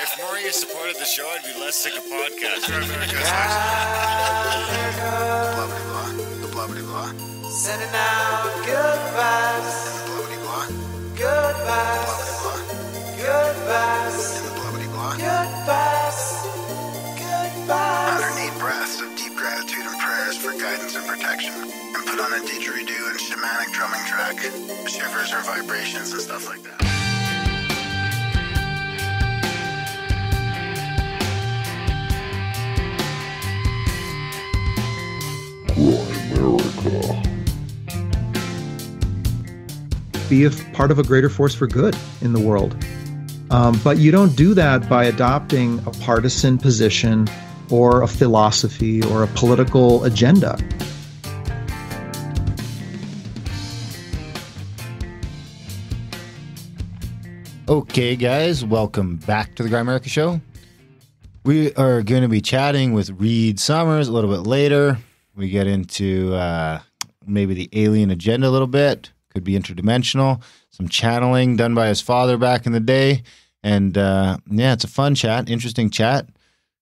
If more of you supported the show, I'd be less sick of podcasts. Blah, blah, blah. Sending out good vibes. Blah, Good vibes. Good vibes. Good vibes. Good vibes. 108 breaths of deep gratitude and prayers for guidance and protection. And put on a didgeridoo and shamanic drumming track. Shivers or vibrations and stuff like that. Grimerica. Be a part of a greater force for good in the world. But you don't do that by adopting a partisan position or a philosophy or a political agenda. Okay, guys, welcome back to the Grimerica Show. We are going to be chatting with Reed Summers a little bit later. We get into maybe the alien agenda a little bit. Could be interdimensional. Some channeling done by his father back in the day. And yeah, it's a fun chat, interesting chat.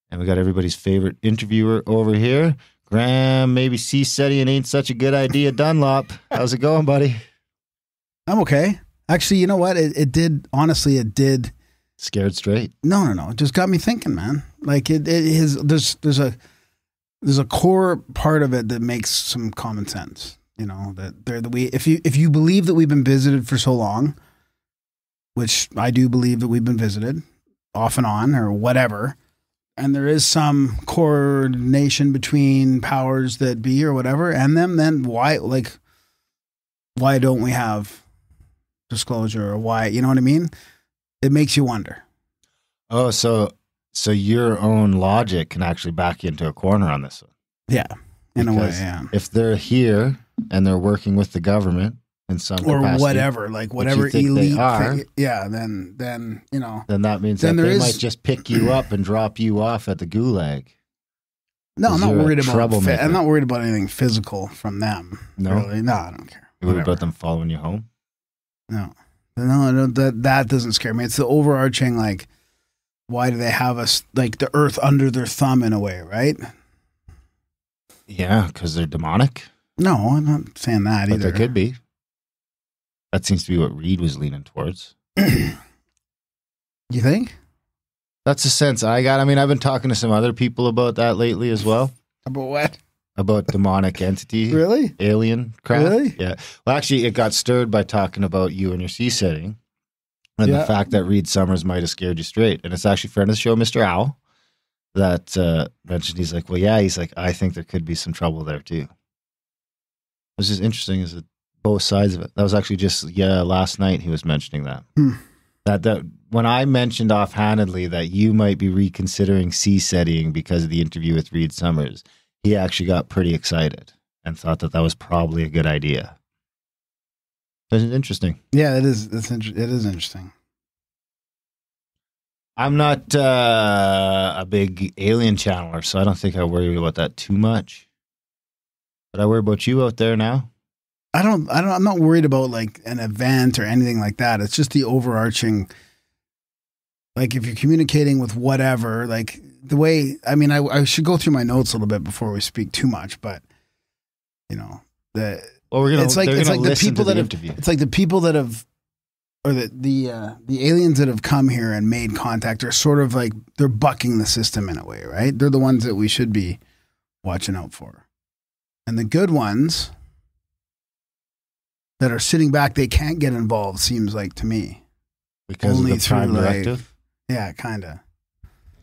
And we got everybody's favorite interviewer over here. Graham, maybe C-SETI and ain't such a good idea, Dunlop. How's it going, buddy? I'm okay. Actually, you know what? It did, honestly, it did. Scared straight? No. It just got me thinking, man. Like there's a core part of it that makes some common sense. You know, if you believe that we've been visited for so long, which I do believe that we've been visited off and on or whatever, and there is some coordination between powers that be or whatever and them, then why don't we have disclosure, or why, you know what I mean? It makes you wonder. Oh, so your own logic can actually back you into a corner on this one. Yeah, in a way, Because yeah. if they're here and they're working with the government in some Or capacity, whatever, like whatever which you think elite they are, thing, yeah, then you know. then that means Then that there they is- might just pick you up and drop you off at the gulag. No, I'm 'Cause not you're a worried about. troublemaker. I'm not worried about anything physical from them. No? really. No, I don't care. You worried Whatever. about them following you home? No, that doesn't scare me. It's the overarching, like, why do they have us, like, the earth under their thumb in a way, right? Yeah, because they're demonic. No, I'm not saying that But either. there could be. That seems to be what Reed was leaning towards. You think? That's the sense I got. I mean, I've been talking to some other people about that lately as well. About what? About demonic entity. Really? Alien crap. Really? Yeah. Well, actually, it got stirred by talking about you and your C-setting and Yeah. the fact that Reed Summers might have scared you straight. And it's actually a friend of the show, Mr. Owl, that mentioned, he's like, well, yeah, he's like, I think there could be some trouble there too. It's just interesting, is it both sides of it. That was actually just, last night he was mentioning that. That when I mentioned offhandedly that you might be reconsidering C-setting because of the interview with Reed Summers, he actually got pretty excited and thought that was probably a good idea. It's interesting. Yeah, it is. It is interesting. I'm not a big alien channeler, so I don't think I worry about that too much. But I worry about you out there now. I'm not worried about, like, an event or anything like that. It's just the overarching, like, if you're communicating with whatever, like, the way, I mean, I should go through my notes a little bit before we speak too much, but, you know, Well, it's like the people that have, interview. it's like the people that have, or the aliens that have come here and made contact are sort of like, they're bucking the system in a way, right? They're the ones that we should be watching out for. And the good ones that are sitting back, they can't get involved, seems like to me. Because only of the Prime through, like, Directive? Yeah, kind of.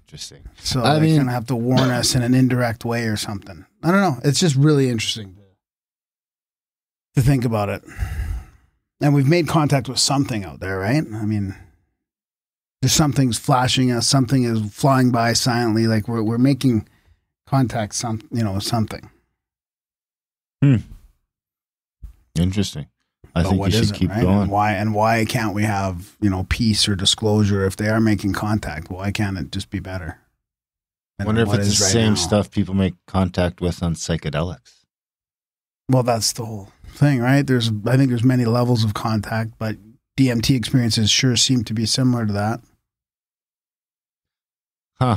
Interesting. So I they mean- kind of have to warn us in an indirect way or something. I don't know. It's just really interesting to think about it. And we've made contact with something out there, right? I mean, there's something's flashing us. Something is flying by silently. Like we're making contact. Something. Interesting. I But think what you is should it, keep right? going. And why can't we have, peace or disclosure if they are making contact? Why can't it just be better? I than wonder if what it's the is right same now? stuff people make contact with on psychedelics. Well, that's the whole thing, right? I think there's many levels of contact, but DMT experiences sure seem to be similar to that. Huh.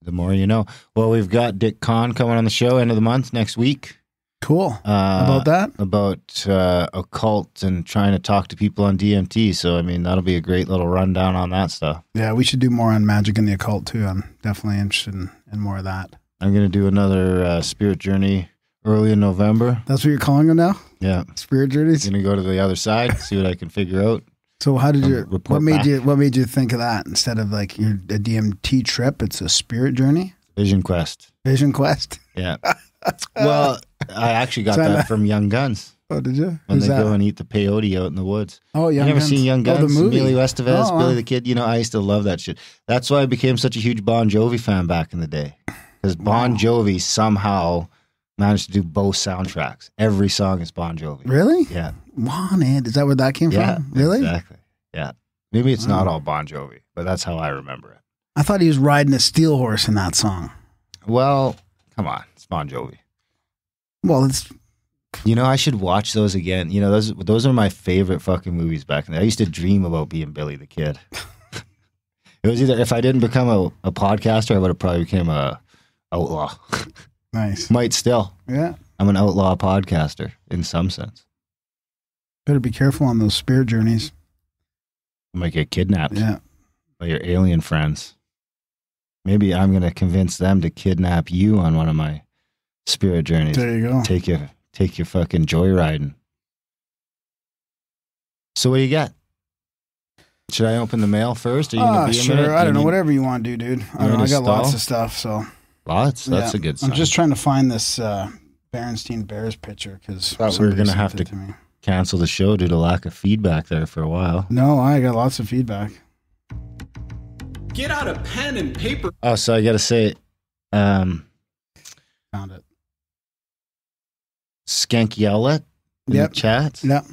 The more you know. Well, we've got Dick Kahn coming on the show end of the month next week. Cool. About that? About occult and trying to talk to people on DMT. So, I mean, that'll be a great little rundown on that stuff. Yeah, we should do more on magic and the occult, too. I'm definitely interested in more of that. I'm going to do another spirit journey early in November. That's what you're calling them now? Yeah. Spirit journeys? I'm going to go to the other side, see what I can figure out. So how did you, report what made you think of that instead of like a DMT trip? It's a spirit journey? Vision Quest. Vision Quest? Yeah. Well, I actually got that from Young Guns. Oh, did you? When they go and eat the peyote out in the woods. Oh, Young Guns. You never seen Young Guns? Oh, the movie. Emilio Estevez, Oh, Billy the Kid. You know, I used to love that shit. That's why I became such a huge Bon Jovi fan back in the day. Because Bon Jovi somehow managed to do both soundtracks. Every song is Bon Jovi. Really? Yeah. Wanted. Is that where that came Yeah, from? Really? Exactly. Yeah. Maybe it's not all Bon Jovi, but that's how I remember it. I thought he was riding a steel horse in that song. Well, come on. It's Bon Jovi. Well, it's... You know, I should watch those again. You know, those are my favorite fucking movies back in the day. I used to dream about being Billy the Kid. It was either, if I didn't become a podcaster, I would have probably became a outlaw. Nice. Might still. Yeah. I'm an outlaw podcaster in some sense. Better be careful on those spirit journeys. You might get kidnapped by your alien friends. Maybe I'm going to convince them to kidnap you on one of my spirit journeys. There you go. Take your fucking joyriding. So what do you got? Should I open the mail first? Are you going to be a minute? I don't know. Whatever you want to do, dude. I don't know. I got lots of stuff, so. Lots? That's a good sign. I'm just trying to find this Berenstein Bears picture because we were going to have to cancel the show due to lack of feedback there for a while. No, I got lots of feedback. Get out a pen and paper. Oh, so I got to say, found it. Skanky Outlet in the chat. Yep.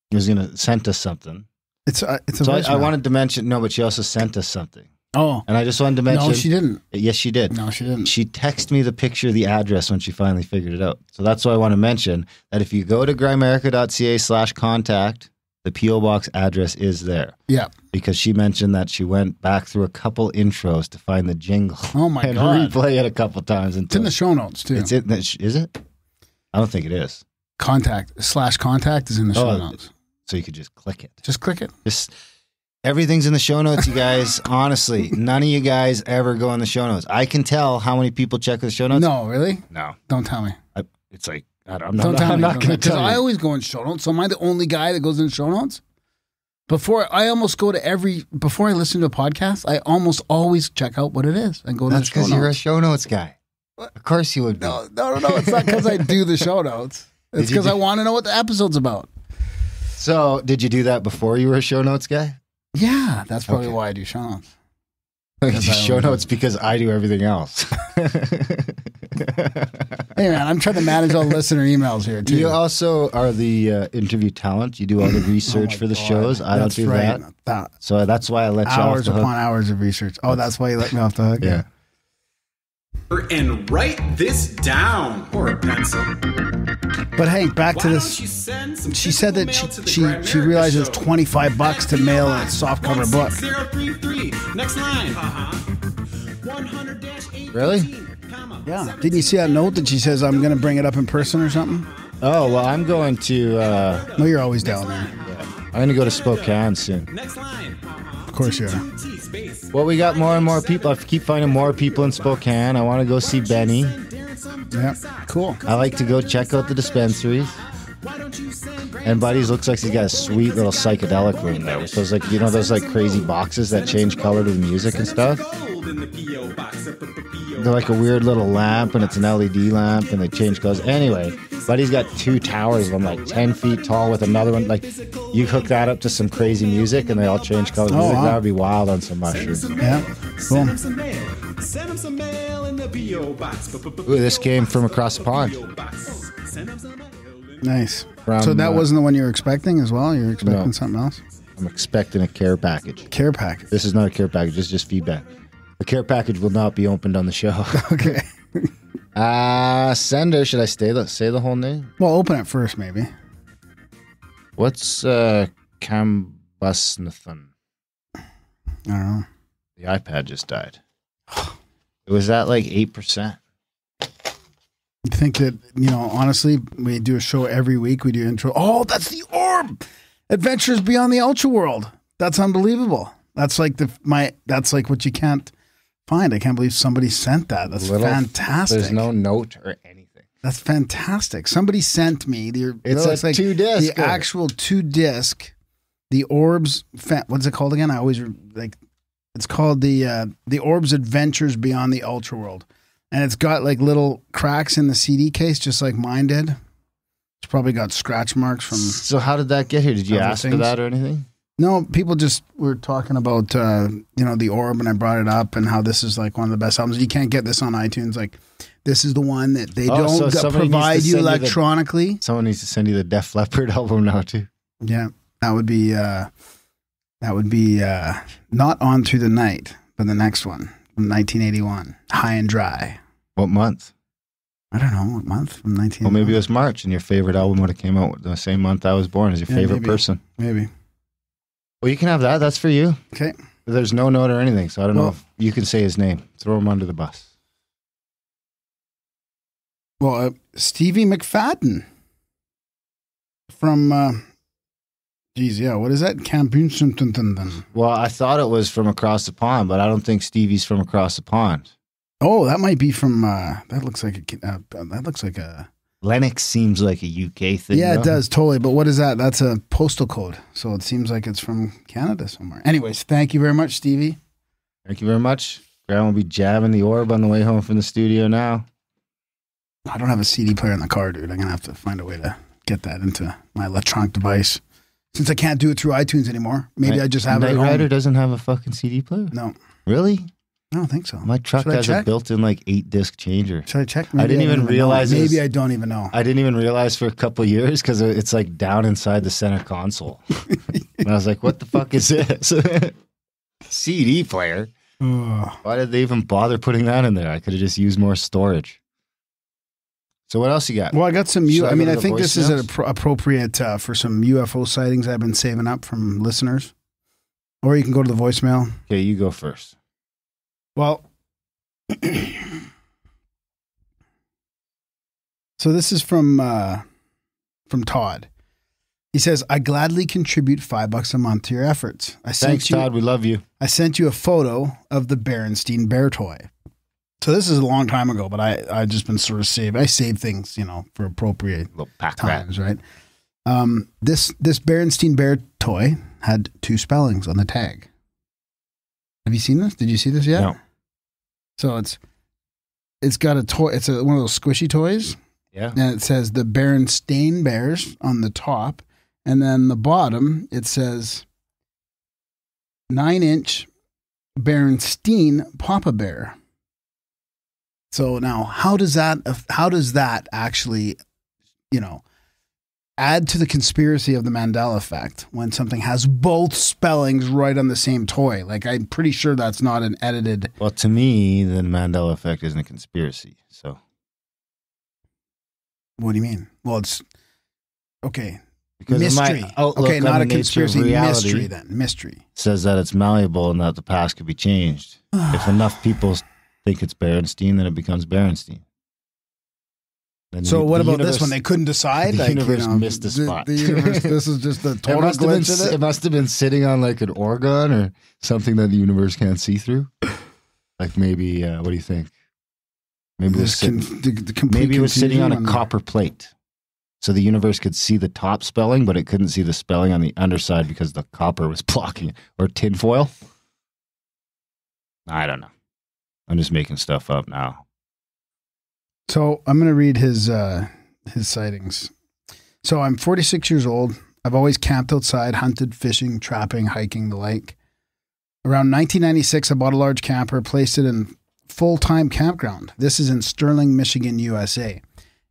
He was going to sent us something. It's a so I wanted to mention, no, but she also sent us something. Oh. And I just wanted to mention. No, she didn't. Yes, she did. No, she didn't. She texted me the picture of the address when she finally figured it out. So that's why I want to mention that if you go to grimerica.ca/contact, the P.O. Box address is there. Yeah. Because she mentioned that she went back through a couple intros to find the jingle. Oh, my and God. replay it a couple times. It's in the show notes, too. Is it? I don't think it is. Contact is in the show notes. So you could just click it. Just click it. Everything's in the show notes, you guys. Honestly, none of you guys ever go in the show notes. I can tell how many people check the show notes. No, really? No. Don't tell me. It's like, I'm not going to tell Because you. I always go in show notes. So am I the only guy that goes in show notes? Before I listen to a podcast, I almost always check out what it is and go to the show notes. That's because you're a show notes guy. What? Of course you would be. No. It's not because I do the show notes. It's because I want to know what the episode's about. So, did you do that before you were a show notes guy? Yeah, that's probably why I do show notes. Show notes because I do everything else. Hey, man, I'm trying to manage all the listener emails here, too. You also are the interview talent. You do all the research for the shows. I don't do that. So that's why I let you off the hook. Hours upon hours of research. Oh, that's why you let me off the hook? Yeah. And write this down, or a pencil. But Hank, back to this. She said that she realized it was $25 to mail a softcover book. 033. Next line. 100-18. Really? Yeah. Didn't you see that note that she says I'm going to bring it up in person or something? Oh, well, I'm going to... no, you're always down there. Yeah. I'm going to go to Spokane soon. Next line. Of course you are. Well, we got more and more people. I keep finding more people in Spokane. I want to go see Benny. Yeah, cool. I like to go check out the dispensaries. And Buddy's looks like he's got a sweet little psychedelic room there with those those crazy boxes that change color to the music and stuff. They're like a weird little lamp, and it's an LED lamp, and they change colors. Anyway, Buddy's got 2 towers of them, like 10 feet tall, with another one. Like, you hook that up to some crazy music, and they all change colors. Oh, wow. That would be wild on some mushrooms. Yeah, cool. Send him some mail in the P.O. box. Ooh, this came from across the pond. Nice. So that wasn't the one you were expecting as well? You were expecting something else? I'm expecting a care package. Care package? This is not a care package. It's just feedback. The care package will not be opened on the show. Okay. Sender, should I say the whole name? Well, open it first, maybe. What's Cambusnathan? I don't know. The iPad just died. It was at like 8%. You think that, honestly, we do a show every week. We do intro. Oh, that's the orb. Adventures Beyond the Ultra World. That's unbelievable. That's like that's like what you can't find. I can't believe somebody sent that. That's fantastic. There's no note or anything. That's fantastic. Somebody sent me it's like 2-disc. The actual 2-disc, the orbs. What's it called again? I always like. It's called the Orbs Adventures Beyond the Ultra World. And it's got like little cracks in the CD case, just like mine did. It's probably got scratch marks from. So how did that get here? Did you ask for that or anything? No, people just were talking about the Orb, and I brought it up and how this is like one of the best albums. You can't get this on iTunes. Like this is the one that they don't provide you electronically. Someone needs to send you the Def Leppard album now too. Yeah, that would be not On Through the Night, but the next one. 1981, High and Dry. What month? I don't know what month from 1981. Well, maybe it was March, and your favorite album would have came out the same month I was born as your favorite person. Maybe. Well, you can have that. That's for you. Okay. There's no note or anything, so I don't know if you can say his name. Throw him under the bus. Well, Stevie McFadden from, what is that? Campunchinton. Well, I thought it was from across the pond, but I don't think Stevie's from across the pond. Oh, that might be from, that looks like a... Lennox seems like a UK thing. Yeah, it does, totally. But what is that? That's a postal code. So it seems like it's from Canada somewhere. Anyways, thank you very much, Stevie. Thank you very much. Graham will be jamming the Orb on the way home from the studio now. I don't have a CD player in the car, dude. I'm going to have to find a way to get that into my electronic device. Since I can't do it through iTunes anymore, maybe I just have it at home. Night Rider doesn't have a fucking CD player? No. Really? I don't think so. My truck has a built-in 8-disc changer. Should I check? Maybe I didn't even realize. Maybe I don't even know. I didn't even realize for a couple of years because it's like down inside the center console. And I was like, "What the fuck is this?" CD player. Why did they even bother putting that in there? I could have just used more storage. So what else you got? Well, I got some. I think this is appropriate for some UFO sightings I've been saving up from listeners. Or you can go to the voicemail. Okay, you go first. Well, so this is from Todd. He says, "I gladly contribute $5 a month to your efforts. Thanks, Todd. We love you. I sent you a photo of the Berenstein bear toy. So this is a long time ago, but I just been sort of I save things, for appropriate times, right? This Berenstein bear toy had 2 spellings on the tag. Have you seen this? Did you see this yet? No. So it's got a toy. It's one of those squishy toys. Yeah. And it says the Berenstain Bears on the top, and then the bottom it says 9-inch Berenstein Papa Bear. So now, how does that actually, add to the conspiracy of the Mandela effect when something has both spellings right on the same toy? Like, I'm pretty sure that's not an edited. Well, to me, the Mandela effect isn't a conspiracy. So, what do you mean? Well, it's okay. Because mystery. Okay, not a conspiracy. Mystery. Then mystery says that it's malleable and that the past could be changed. If enough people think it's Berenstein, then it becomes Berenstein. So what about this one? They couldn't decide? The universe missed a spot. The universe, this is just the total glitch in it? It must have been sitting on like an orgon or something that the universe can't see through. Like maybe, what do you think? Maybe, maybe it was sitting on a copper plate. So the universe could see the top spelling, but it couldn't see the spelling on the underside because the copper was blocking it. Or tinfoil? I don't know. I'm just making stuff up now. So I'm going to read his sightings. So I'm 46 years old. I've always camped outside, hunted, fishing, trapping, hiking, the like. Around 1996, I bought a large camper, placed it in full-time campground. This is in Sterling, Michigan, USA.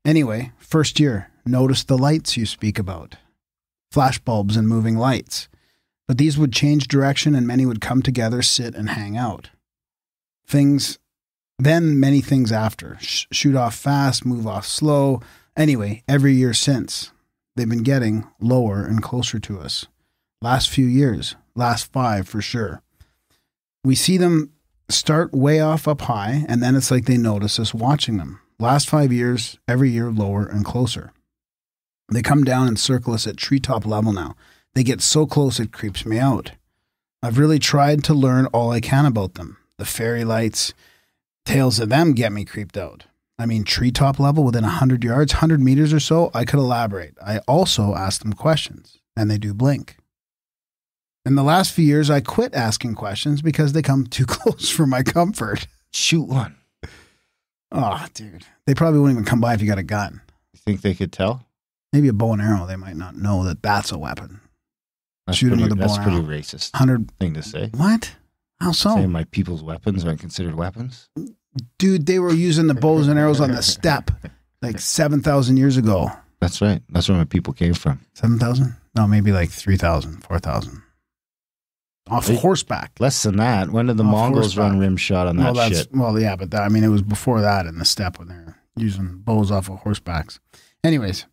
Anyway, first year, noticed the lights you speak about. Flash bulbs and moving lights. But these would change direction and many would come together, sit, and hang out. Then many things after. Shoot off fast, move off slow. Anyway, every year since, they've been getting lower and closer to us. Last few years, last 5 for sure. We see them start way off up high, and then it's like they notice us watching them. Last 5 years, every year lower and closer. They come down and circle us at treetop level now. They get so close it creeps me out. I've really tried to learn all I can about them. The fairy lights, tales of them get me creeped out. I mean, treetop level within 100 yards, 100 meters or so, I could elaborate. I also ask them questions, and they do blink. In the last few years, I quit asking questions because they come too close for my comfort. Shoot one. Oh, dude. They probably wouldn't even come by if you got a gun. You think they could tell? Maybe a bow and arrow. They might not know that that's a weapon. Shoot them with a bow and That's arrow. pretty racist 100 thing to say. What? How so? Saying my people's weapons aren't considered weapons. Dude, they were using the bows and arrows on the steppe like 7,000 years ago. That's right. That's where my people came from. 7,000? No, maybe like 3,000, 4,000. Off horseback. Less than that. When did the Off Mongols horseback. run rim shot on that shit? Well, yeah, but I mean, it was before that in the steppe when they were using bows off of horsebacks. Anyways,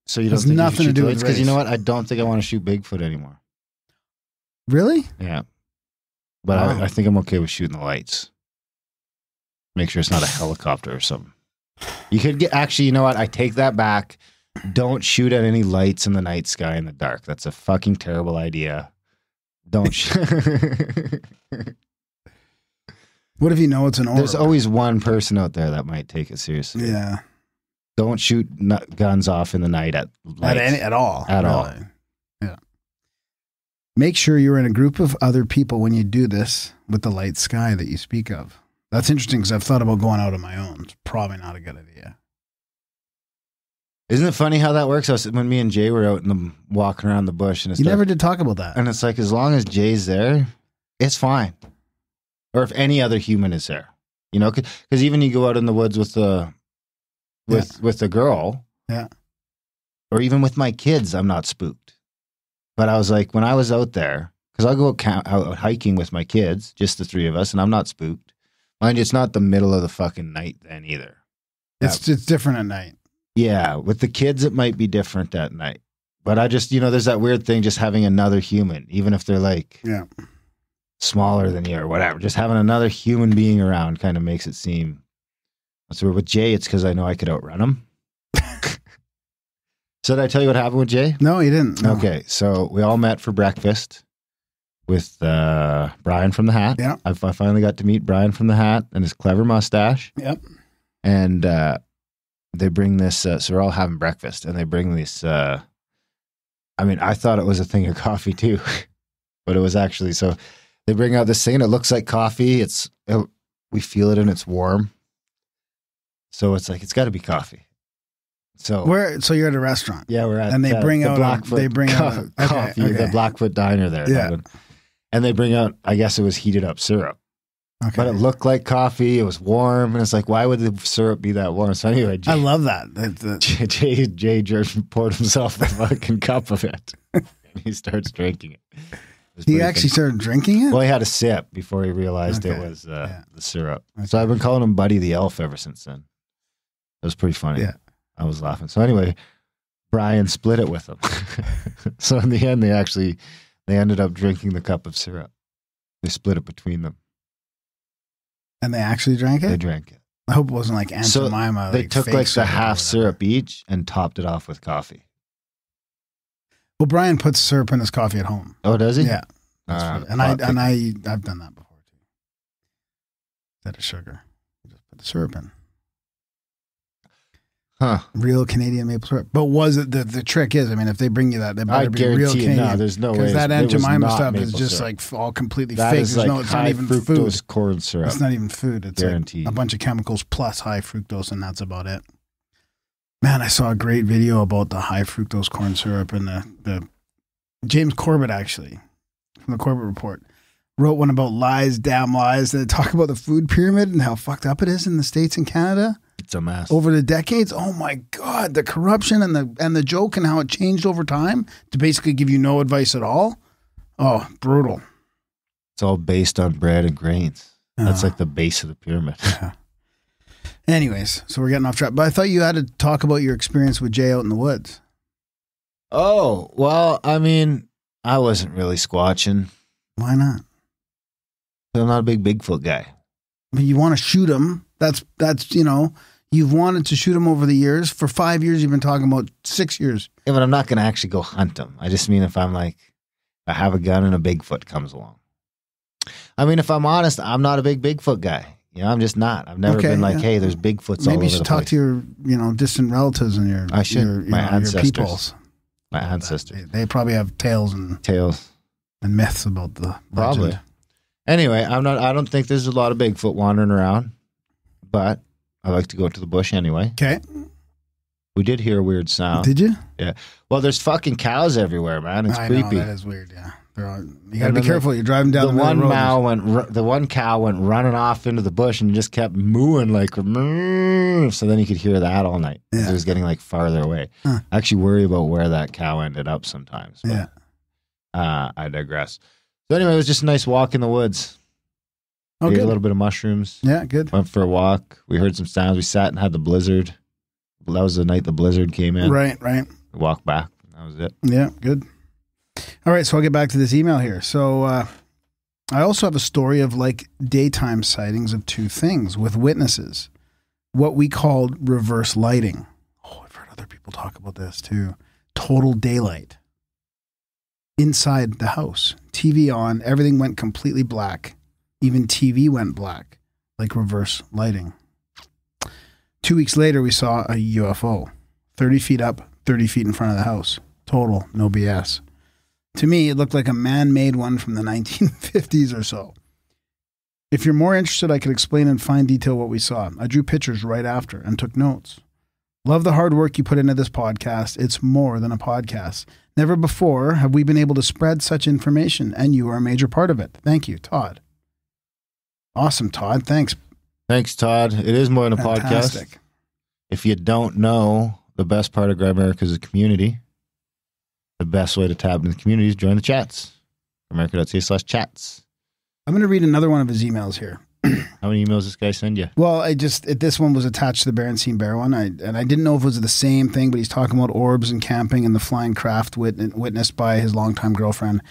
So you don't Has think nothing to do with Because you know race. what? I don't think I want to shoot Bigfoot anymore. really? Yeah. But Wow. I think I'm okay with shooting the lights. Make sure it's not a helicopter or something. You could get, actually, you know what? I take that back. Don't shoot at any lights in the night sky in the dark. That's a fucking terrible idea. Don't What if you know it's an orb? There's always one person out there that might take it seriously. Yeah. Don't shoot guns off in the night at lights. At all. At all. Really. Yeah. Make sure you're in a group of other people when you do this with the light sky that you speak of. That's interesting because I've thought about going out on my own. It's probably not a good idea. Isn't it funny how that works? When me and Jay were out walking around the bush, and it's You never did talk about that. and it's like, as long as Jay's there, it's fine. Or if any other human is there, you know, because even you go out in the woods with the girl, Yeah. or even with my kids, I'm not spooked. But I was like, when I was out there, because I'll go out hiking with my kids, just the three of us, and I'm not spooked. Mind you, it's not the middle of the fucking night then either. It's different at night. Yeah, with the kids, it might be different at night. But I just, there's that weird thing, just having another human, even if they're like smaller than you or whatever, just having another human being around kind of makes it seem. So with Jay, it's because I know I could outrun him. So did I tell you what happened with Jay? No, you didn't. No. Okay, so we all met for breakfast with Brian from the Hat. Yeah. I finally got to meet Brian from the Hat and his clever mustache. Yep. And they bring this, so we're all having breakfast, and they bring this, I thought it was a thing of coffee too, but it was actually, so they bring out this thing, and it looks like coffee. We feel it, and it's warm. So it's like, it's got to be coffee. So So you're at a restaurant. yeah, we're at And they bring the out Blackfoot coffee, okay. the Blackfoot Diner there. Yeah. And they bring out, I guess it was heated up syrup. Okay. But it looked like coffee. It was warm, and it's like, why would the syrup be that warm? So anyway, I love that. Jay poured himself a fucking cup of it, and he starts drinking it. He actually started drinking it? Well, he had a sip before he realized it Okay. was the syrup. Okay. So I've been calling him Buddy the Elf ever since then. It was pretty funny. Yeah. I was laughing. So anyway, Brian split it with him. So in the end, they ended up drinking the cup of syrup. They split it between them. And they actually drank They it? drank it. I hope it wasn't like Aunt So Jemima. they took fake like the syrup or half whatever. syrup each and topped it off with coffee. Well, Brian puts syrup in his coffee at home. Oh, does he? Yeah. And I've done that before too. Instead of sugar, you just put the syrup in. Huh. Real Canadian maple syrup. But was it the trick is? I mean, if they bring you that, they I better be real guarantee you, Canadian. no, there's no way. Because that it Aunt was Jemima not stuff is maple just syrup. like all completely That fake. is There's like it's high not even fructose food. corn syrup. It's not even food. It's Guaranteed. like a bunch of chemicals plus high fructose, and that's about it. Man, I saw a great video about the high fructose corn syrup, and the James Corbett, actually, from the Corbett Report, wrote one about lies, damn lies. They talk about the food pyramid and how fucked up it is in the States and Canada It's a mess. over the decades. Oh my God, the corruption and the joke and how it changed over time to basically give you no advice at all. Oh, brutal. It's all based on bread and grains. That's Oh. like the base of the pyramid. Anyways, so we're getting off track. But I thought you had to talk about your experience with Jay out in the woods. Oh, well, I mean, I wasn't really squatching. Why not? I'm not a big Bigfoot guy. But you want to shoot him. That's you've wanted to shoot him over the years. For 5 years, you've been talking about 6 years. Yeah, but I'm not going to actually go hunt him. I just mean if I'm like, I have a gun and a Bigfoot comes along. I mean, if I'm honest, I'm not a big Bigfoot guy. I'm just not. I've never been like, hey, there's Bigfoots all over the place. Maybe you should talk to your, distant relatives and your I should. My ancestors. your peoples. My ancestors. They probably have tales and myths about the probably. Legend. Anyway, I don't think there's a lot of Bigfoot wandering around, but I like to go to the bush anyway. Okay. We did hear a weird sound. Did you? Yeah. Well, there's fucking cows everywhere, man. It's creepy. Know, that is weird. Yeah. You got to be careful. You're driving down the road. The one cow went running off into the bush and just kept mooing like, moo. So then you could hear that all night. Yeah. It was getting like farther away. Huh. I actually worry about where that cow ended up sometimes. But, I digress. So anyway, it was just a nice walk in the woods. Ate a little bit of mushrooms. Yeah, good. Went for a walk. We heard some sounds. We sat and had the blizzard. That was the night the blizzard came in. Right. We walked back. That was it. Yeah, good. All right, so I'll get back to this email here. So I also have a story of like daytime sightings of two things with witnesses, what we called reverse lighting. Oh, I've heard other people talk about this too. Total daylight. Inside the house, TV on, everything went completely black. Even TV went black, like reverse lighting. 2 weeks later, we saw a UFO, 30 feet up, 30 feet in front of the house. Total, no BS. To me, it looked like a man-made one from the 1950s or so. If you're more interested, I could explain in fine detail what we saw. I drew pictures right after and took notes. Love the hard work you put into this podcast. It's more than a podcast. Never before have we been able to spread such information, and you are a major part of it. Thank you, Todd. Awesome, Todd. Thanks. Thanks, Todd. It is more than a podcast. If you don't know, the best part of Grimerica is a community. The best way to tap into the community is join the chats. Grimerica.ca/chats. I'm going to read another one of his emails here. How many emails this guy send you? Well, this one was attached to the Berenstain Bear one, and I didn't know if it was the same thing, but he's talking about orbs and camping and the flying craft witnessed by his longtime girlfriend.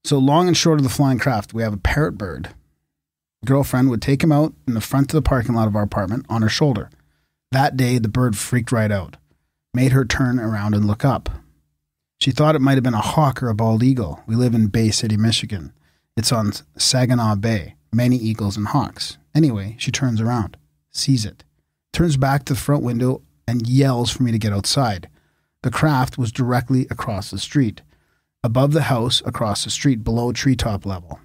So long and short of the flying craft, we have a parrot bird. Girlfriend would take him out in the front of the parking lot of our apartment on her shoulder. That day, the bird freaked right out, made her turn around and look up. She thought it might have been a hawk or a bald eagle. We live in Bay City, Michigan. It's on Saginaw Bay. Many eagles and hawks. Anyway, she turns around, sees it, turns back to the front window and yells for me to get outside. The craft was directly across the street, above the house, across the street, below treetop level.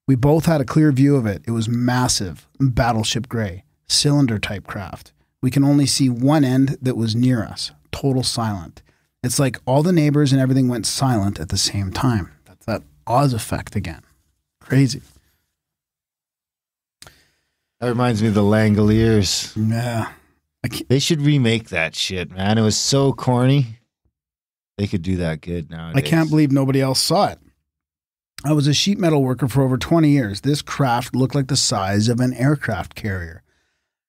We both had a clear view of it. It was massive, battleship gray, cylinder-type craft. We can only see one end that was near us, total silent. It's like all the neighbors and everything went silent at the same time. That's that Oz effect again. Crazy. That reminds me of the Langoliers. Yeah. They should remake that shit, man. It was so corny. They could do that good nowadays. I can't believe nobody else saw it. I was a sheet metal worker for over 20 years. This craft looked like the size of an aircraft carrier.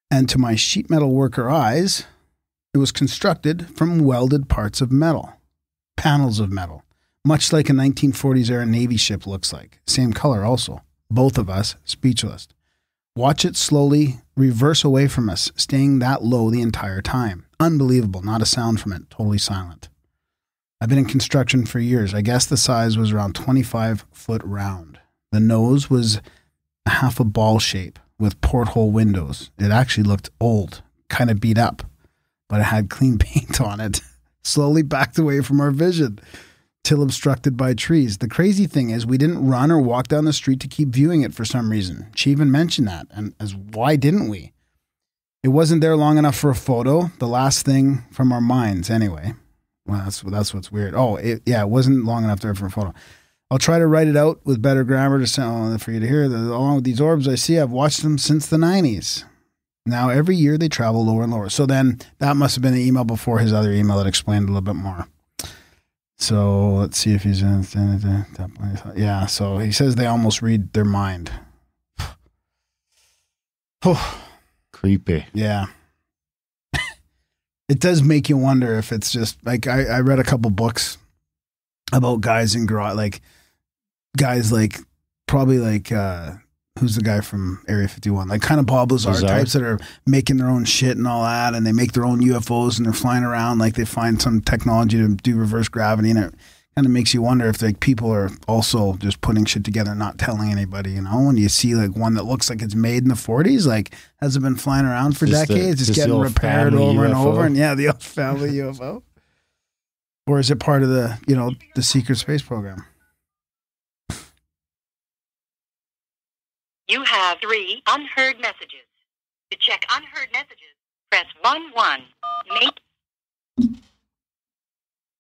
And to my sheet metal worker eyes, it was constructed from welded parts of metal, panels of metal, much like a 1940s era Navy ship looks like. Same color also. Both of us speechless. Watch it slowly reverse away from us, staying that low the entire time. Unbelievable. Not a sound from it. Totally silent. I've been in construction for years. I guess the size was around 25 foot round. The nose was a half a ball shape with porthole windows. It actually looked old, kind of beat up, but it had clean paint on it. Slowly backed away from our vision till obstructed by trees. The crazy thing is we didn't run or walk down the street to keep viewing it for some reason. She even mentioned that. And as why didn't we? It wasn't there long enough for a photo. The last thing from our minds anyway. Well, that's what's weird. Oh, it wasn't long enough there for a photo. I'll try to write it out with better grammar to sound for you to hear. Along with these orbs I see, I've watched them since the 90s. Now, every year they travel lower and lower. So then that must have been the email before his other email that explained a little bit more. So let's see if he's in. Yeah, so he says they almost read their mind. Creepy. Yeah. It does make you wonder if it's just like I read a couple books about guys in garage, like guys like probably like who's the guy from Area 51? Like kind of Bob Lazar types that are making their own shit and all that, and they make their own UFOs and they're flying around like they find some technology to do reverse gravity, and it kind of makes you wonder if like people are also just putting shit together and not telling anybody, you know? When you see like one that looks like it's made in the 40s, like hasn't been flying around for decades, just getting repaired over and over, and yeah, the old family UFO. Or is it part of the, you know, the secret space program? You have 3 unheard messages. To check unheard messages, press 1-1.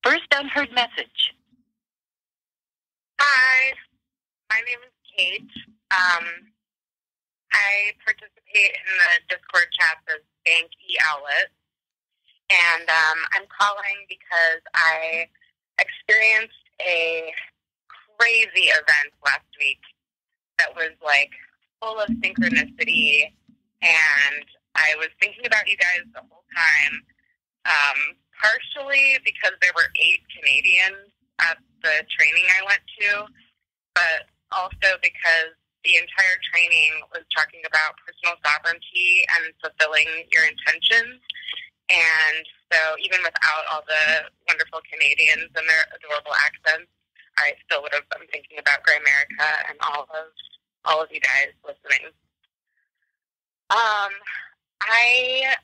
First unheard message. Hi, my name is Kate. I participate in the Discord chat as Bank E-Outlet. And I'm calling because I experienced a crazy event last week that was like full of synchronicity, and I was thinking about you guys the whole time, partially because there were 8 Canadians at the training I went to, but also because the entire training was talking about personal sovereignty and fulfilling your intentions. And so even without all the wonderful Canadians and their adorable accents, I still would have been thinking about Grimerica and all of you guys listening. I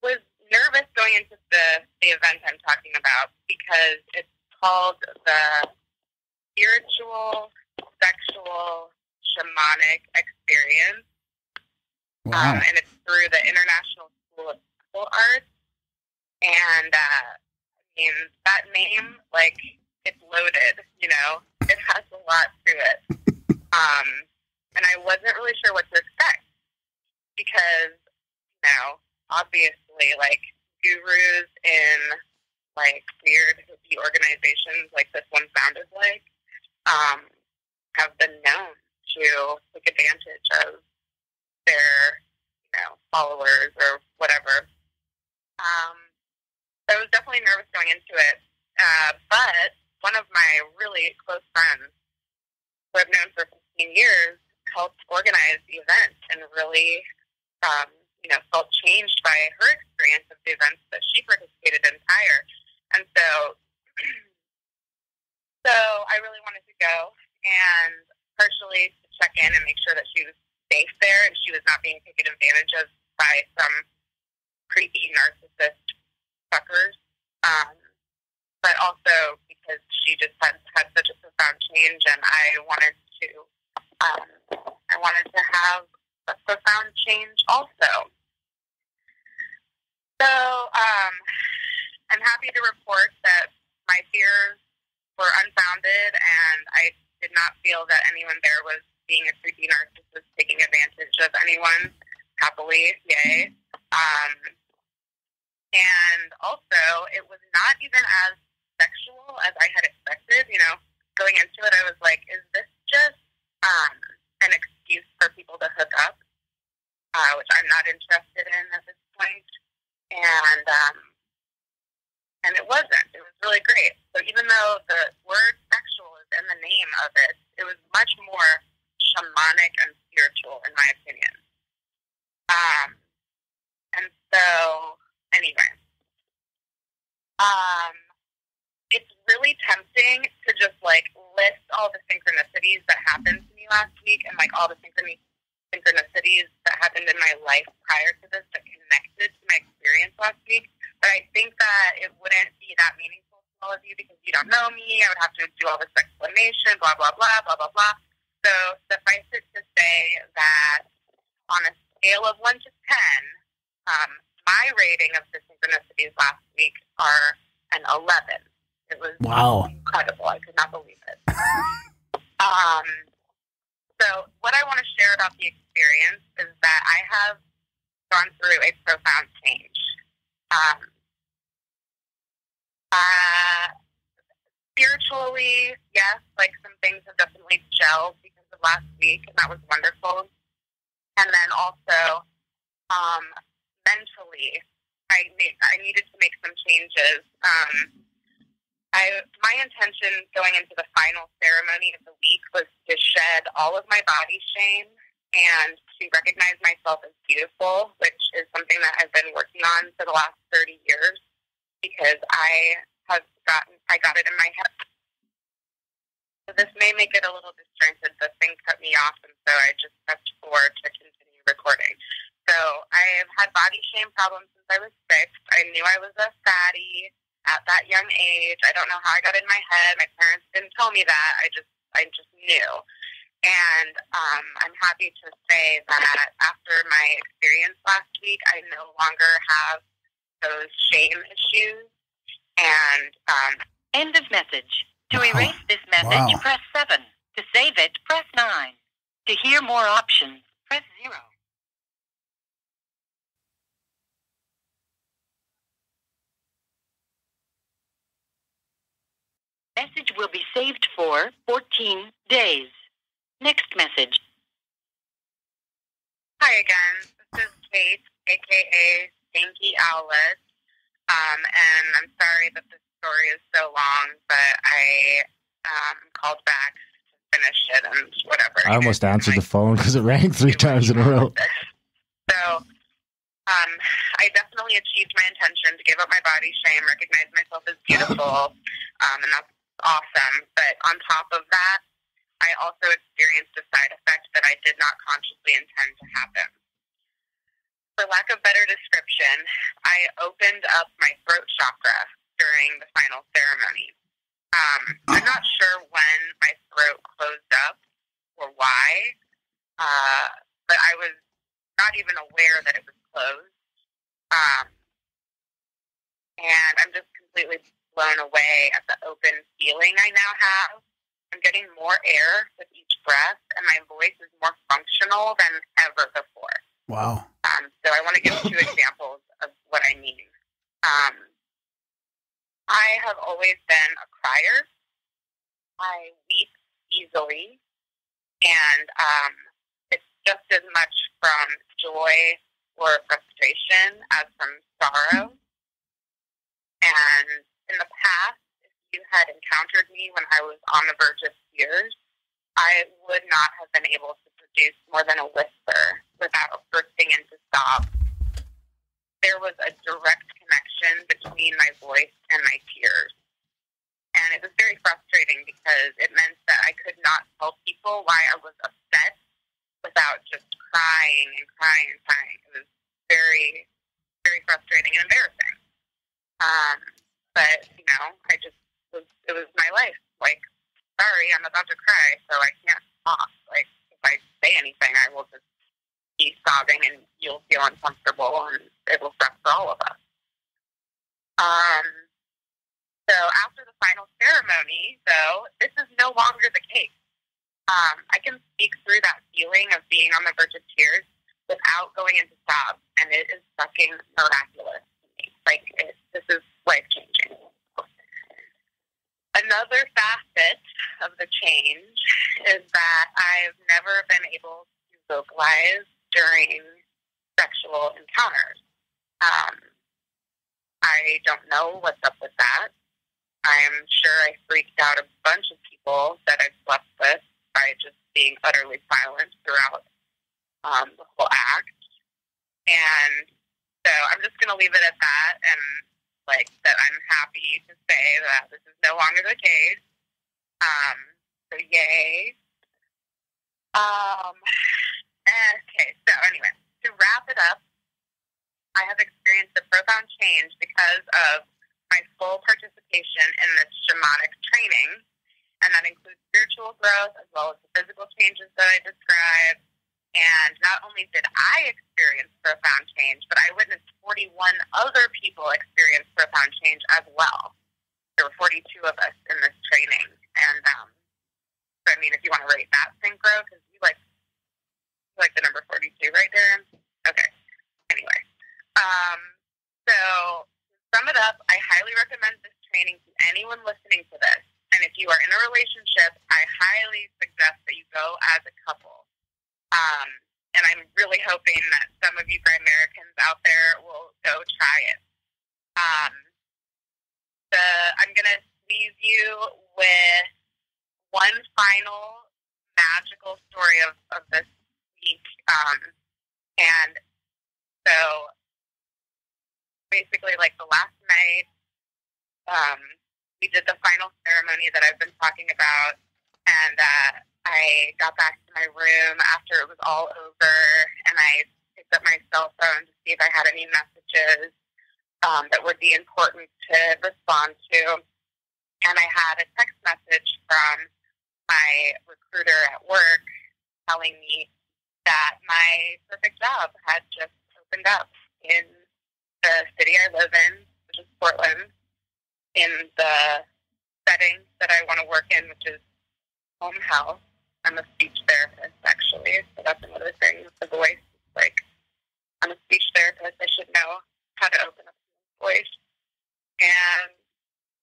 was nervous going into the event I'm talking about because it's called the Spiritual Sexual Shamanic Experience. Wow. And it's through the International School of Visual Arts. And, I mean, that name, like, it's loaded, you know? It has a lot to it. And I wasn't really sure what to expect because, you know, obviously, like, gurus in, like, weird hippie organizations like this one sounded like have been known to take advantage of their, you know, followers or whatever. So I was definitely nervous going into it. But one of my really close friends who I've known for 15 years helped organize the event and really, you know, felt changed by her experience of the events that she participated in prior. And so I really wanted to go, and partially to check in and make sure that she was safe there and she was not being taken advantage of by some creepy narcissist suckers, but also because she just had such a profound change, and I wanted to have a profound change also. So I'm happy to report that my fears were unfounded, and I did not feel that anyone there was being a creepy narcissist taking advantage of anyone. Happily, yay. And also, it was not even as sexual as I had expected. You know, going into it, I was like, is this just an excuse for people to hook up, which I'm not interested in at this point. And it wasn't. It was really great. So even though the word sexual is in the name of it, it was much more shamanic and spiritual, in my opinion. And so, anyway, it's really tempting to just, like, list all the synchronicities that happened to me last week and, like, all the synchronicities that happened in my life prior to this that connected to my experience last week. But I think that it wouldn't be that meaningful to all of you because you don't know me. I would have to do all this explanation, blah, blah, blah, blah, blah, blah. So suffice it to say that on a scale of 1 to 10, my rating of the synchronicities last week are an 11. It was incredible. I could not believe it. So what I want to share about the experience is that I have gone through a profound change. Spiritually, yes, like some things have definitely gelled because of last week, and that was wonderful. And then also, mentally, I needed to make some changes. My intention going into the final ceremony of the week was to shed all of my body shame and to recognize myself as beautiful, which is something that I've been working on for the last 30 years because I got it in my head. So this may make it a little disjointed. The thing cut me off, and so I just pressed forward to continue recording. So I've had body shame problems since I was 6. I knew I was a fatty at that young age. I don't know how I got it in my head. My parents didn't tell me that. I just knew. And I'm happy to say that after my experience last week, I no longer have those shame issues. And End of message. To erase this message, press 7. To save it, press 9. To hear more options, press 0. Message will be saved for 14 days. Next message. Hi again. This is Kate, a.k.a. Stinky Owlet. And I'm sorry that this story is so long, but I called back to finish it and whatever. I almost answered the phone because it rang 3 times in a row. So I definitely achieved my intention to give up my body shame, recognize myself as beautiful, and that's awesome. But on top of that, I also experienced a side effect that I did not consciously intend to happen. For lack of better description, I opened up my throat chakra during the final ceremony. I'm not sure when my throat closed up or why, but I was not even aware that it was closed. And I'm just completely blown away at the open feeling I now have. I'm getting more air with each breath, and my voice is more functional than ever before. Wow. So I want to give 2 examples of what I mean. I have always been a crier. I weep easily, and it's just as much from joy or frustration as from sorrow. And in the past, if you had encountered me when I was on the verge of tears, I would not have been able to produce more than a whisper without bursting into sobs. There was a direct connection between my voice and my tears. And it was very frustrating because it meant that I could not tell people why I was upset without just crying and crying and crying. It was very, very frustrating and embarrassing. But, it was my life. Like, sorry, I'm about to cry, so I can't talk. Like, if I say anything, I will just be sobbing and you'll feel uncomfortable and it will suck for all of us. So after the final ceremony, though, this is no longer the case. I can speak through that feeling of being on the verge of tears without going into sobs, and it is fucking miraculous to me. Like, this is life-changing. Another facet of the change is that I've never been able to vocalize during sexual encounters. I don't know what's up with that. I'm sure I freaked out a bunch of people that I've slept with by just being utterly silent throughout the whole act. And so I'm just going to leave it at that, and that I'm happy to say that this is no longer the case. So yay. Okay, so anyway, to wrap it up, I have experienced a profound change because of my full participation in this shamanic training, and that includes spiritual growth as well as the physical changes that I described. And not only did I experience profound change, but I witnessed 41 other people experience profound change as well. There were 42 of us in this training. And, so, I mean, if you want to rate that synchro, because you like the number 42 right there. Okay. Anyway. So, to sum it up, I highly recommend this training to anyone listening to this. And if you are in a relationship, I highly suggest that you go as a couple. And I'm really hoping that some of you Grimericans out there will go try it. I'm going to leave leave you with one final magical story of this week. And so basically, like the last night, we did the final ceremony that I've been talking about, and I got back to my room after it was all over, and I picked up my cell phone to see if I had any messages that would be important to respond to. And I had a text message from my recruiter at work telling me that my perfect job had just opened up in the city I live in, which is Portland, in the setting that I want to work in, which is home health. I'm a speech therapist, actually, so that's another thing with the voice. Like, I'm a speech therapist. I should know how to open up my voice. And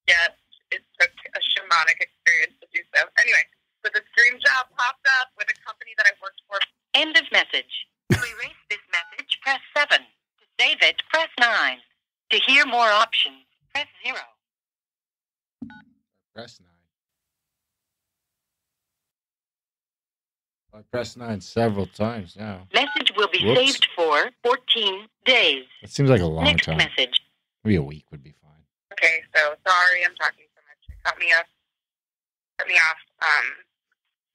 yes, it took a shamanic experience to do so. Anyway, so this dream job popped up with a company that I've worked for. End of message. To erase this message, press 7. To save it, press 9. To hear more options, press 0. Press 9. I pressed 9 several times now. Message will be saved for 14 days. That seems like a long Next time. message. Maybe a week would be fine. Okay, so sorry I'm talking so much. It cut me off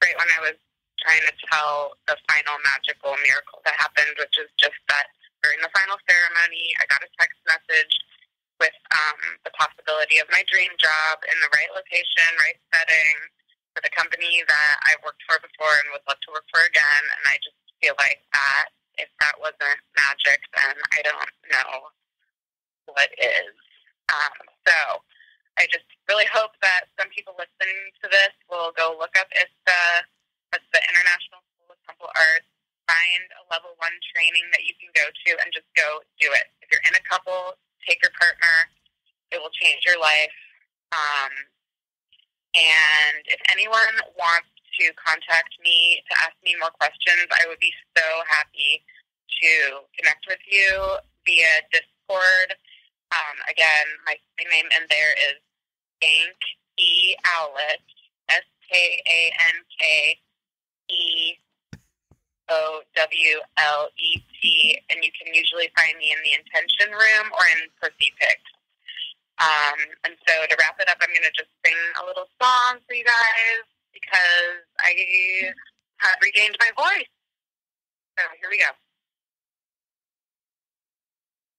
right when I was trying to tell the final magical miracle that happened, which is just that during the final ceremony, I got a text message with the possibility of my dream job in the right location, right setting, for the company that I've worked for before and would love to work for again. And I just feel like that, if that wasn't magic, then I don't know what is. So I just really hope that some people listening to this will go look up ISTA. That's the International School of Temple Arts. Find a level 1 training that you can go to and just go do it. If you're in a couple, take your partner. It will change your life. And if anyone wants to contact me to ask me more questions, I would be so happy to connect with you via Discord. Again, my name in there is Skank E Owlet, SKANKEOWLET, and you can usually find me in the intention room or in Pussy Pics. And so to wrap it up, I'm going to just sing a little song for you guys because I have regained my voice. So here we go.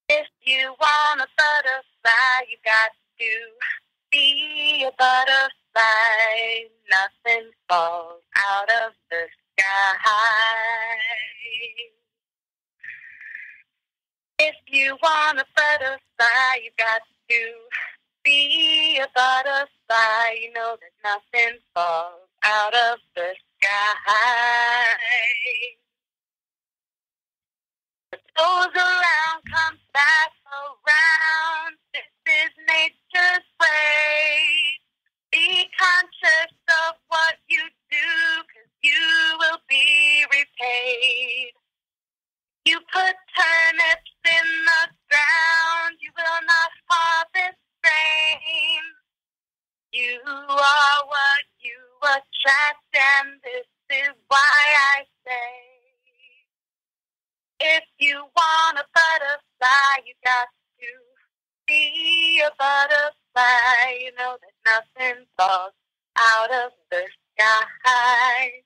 If you want a butterfly, you got to be a butterfly. Nothing falls out of the sky. If you want a butterfly, you got to be a butterfly. You know that nothing falls out of the sky. What goes around comes back around. This is nature's way. Be conscious of what you do, 'cause you will be repaid. You put turnips in the ground, you will not harvest grain. You are what you attract, and this is why I say, if you want a butterfly, you got to be a butterfly. You know that nothing falls out of the sky.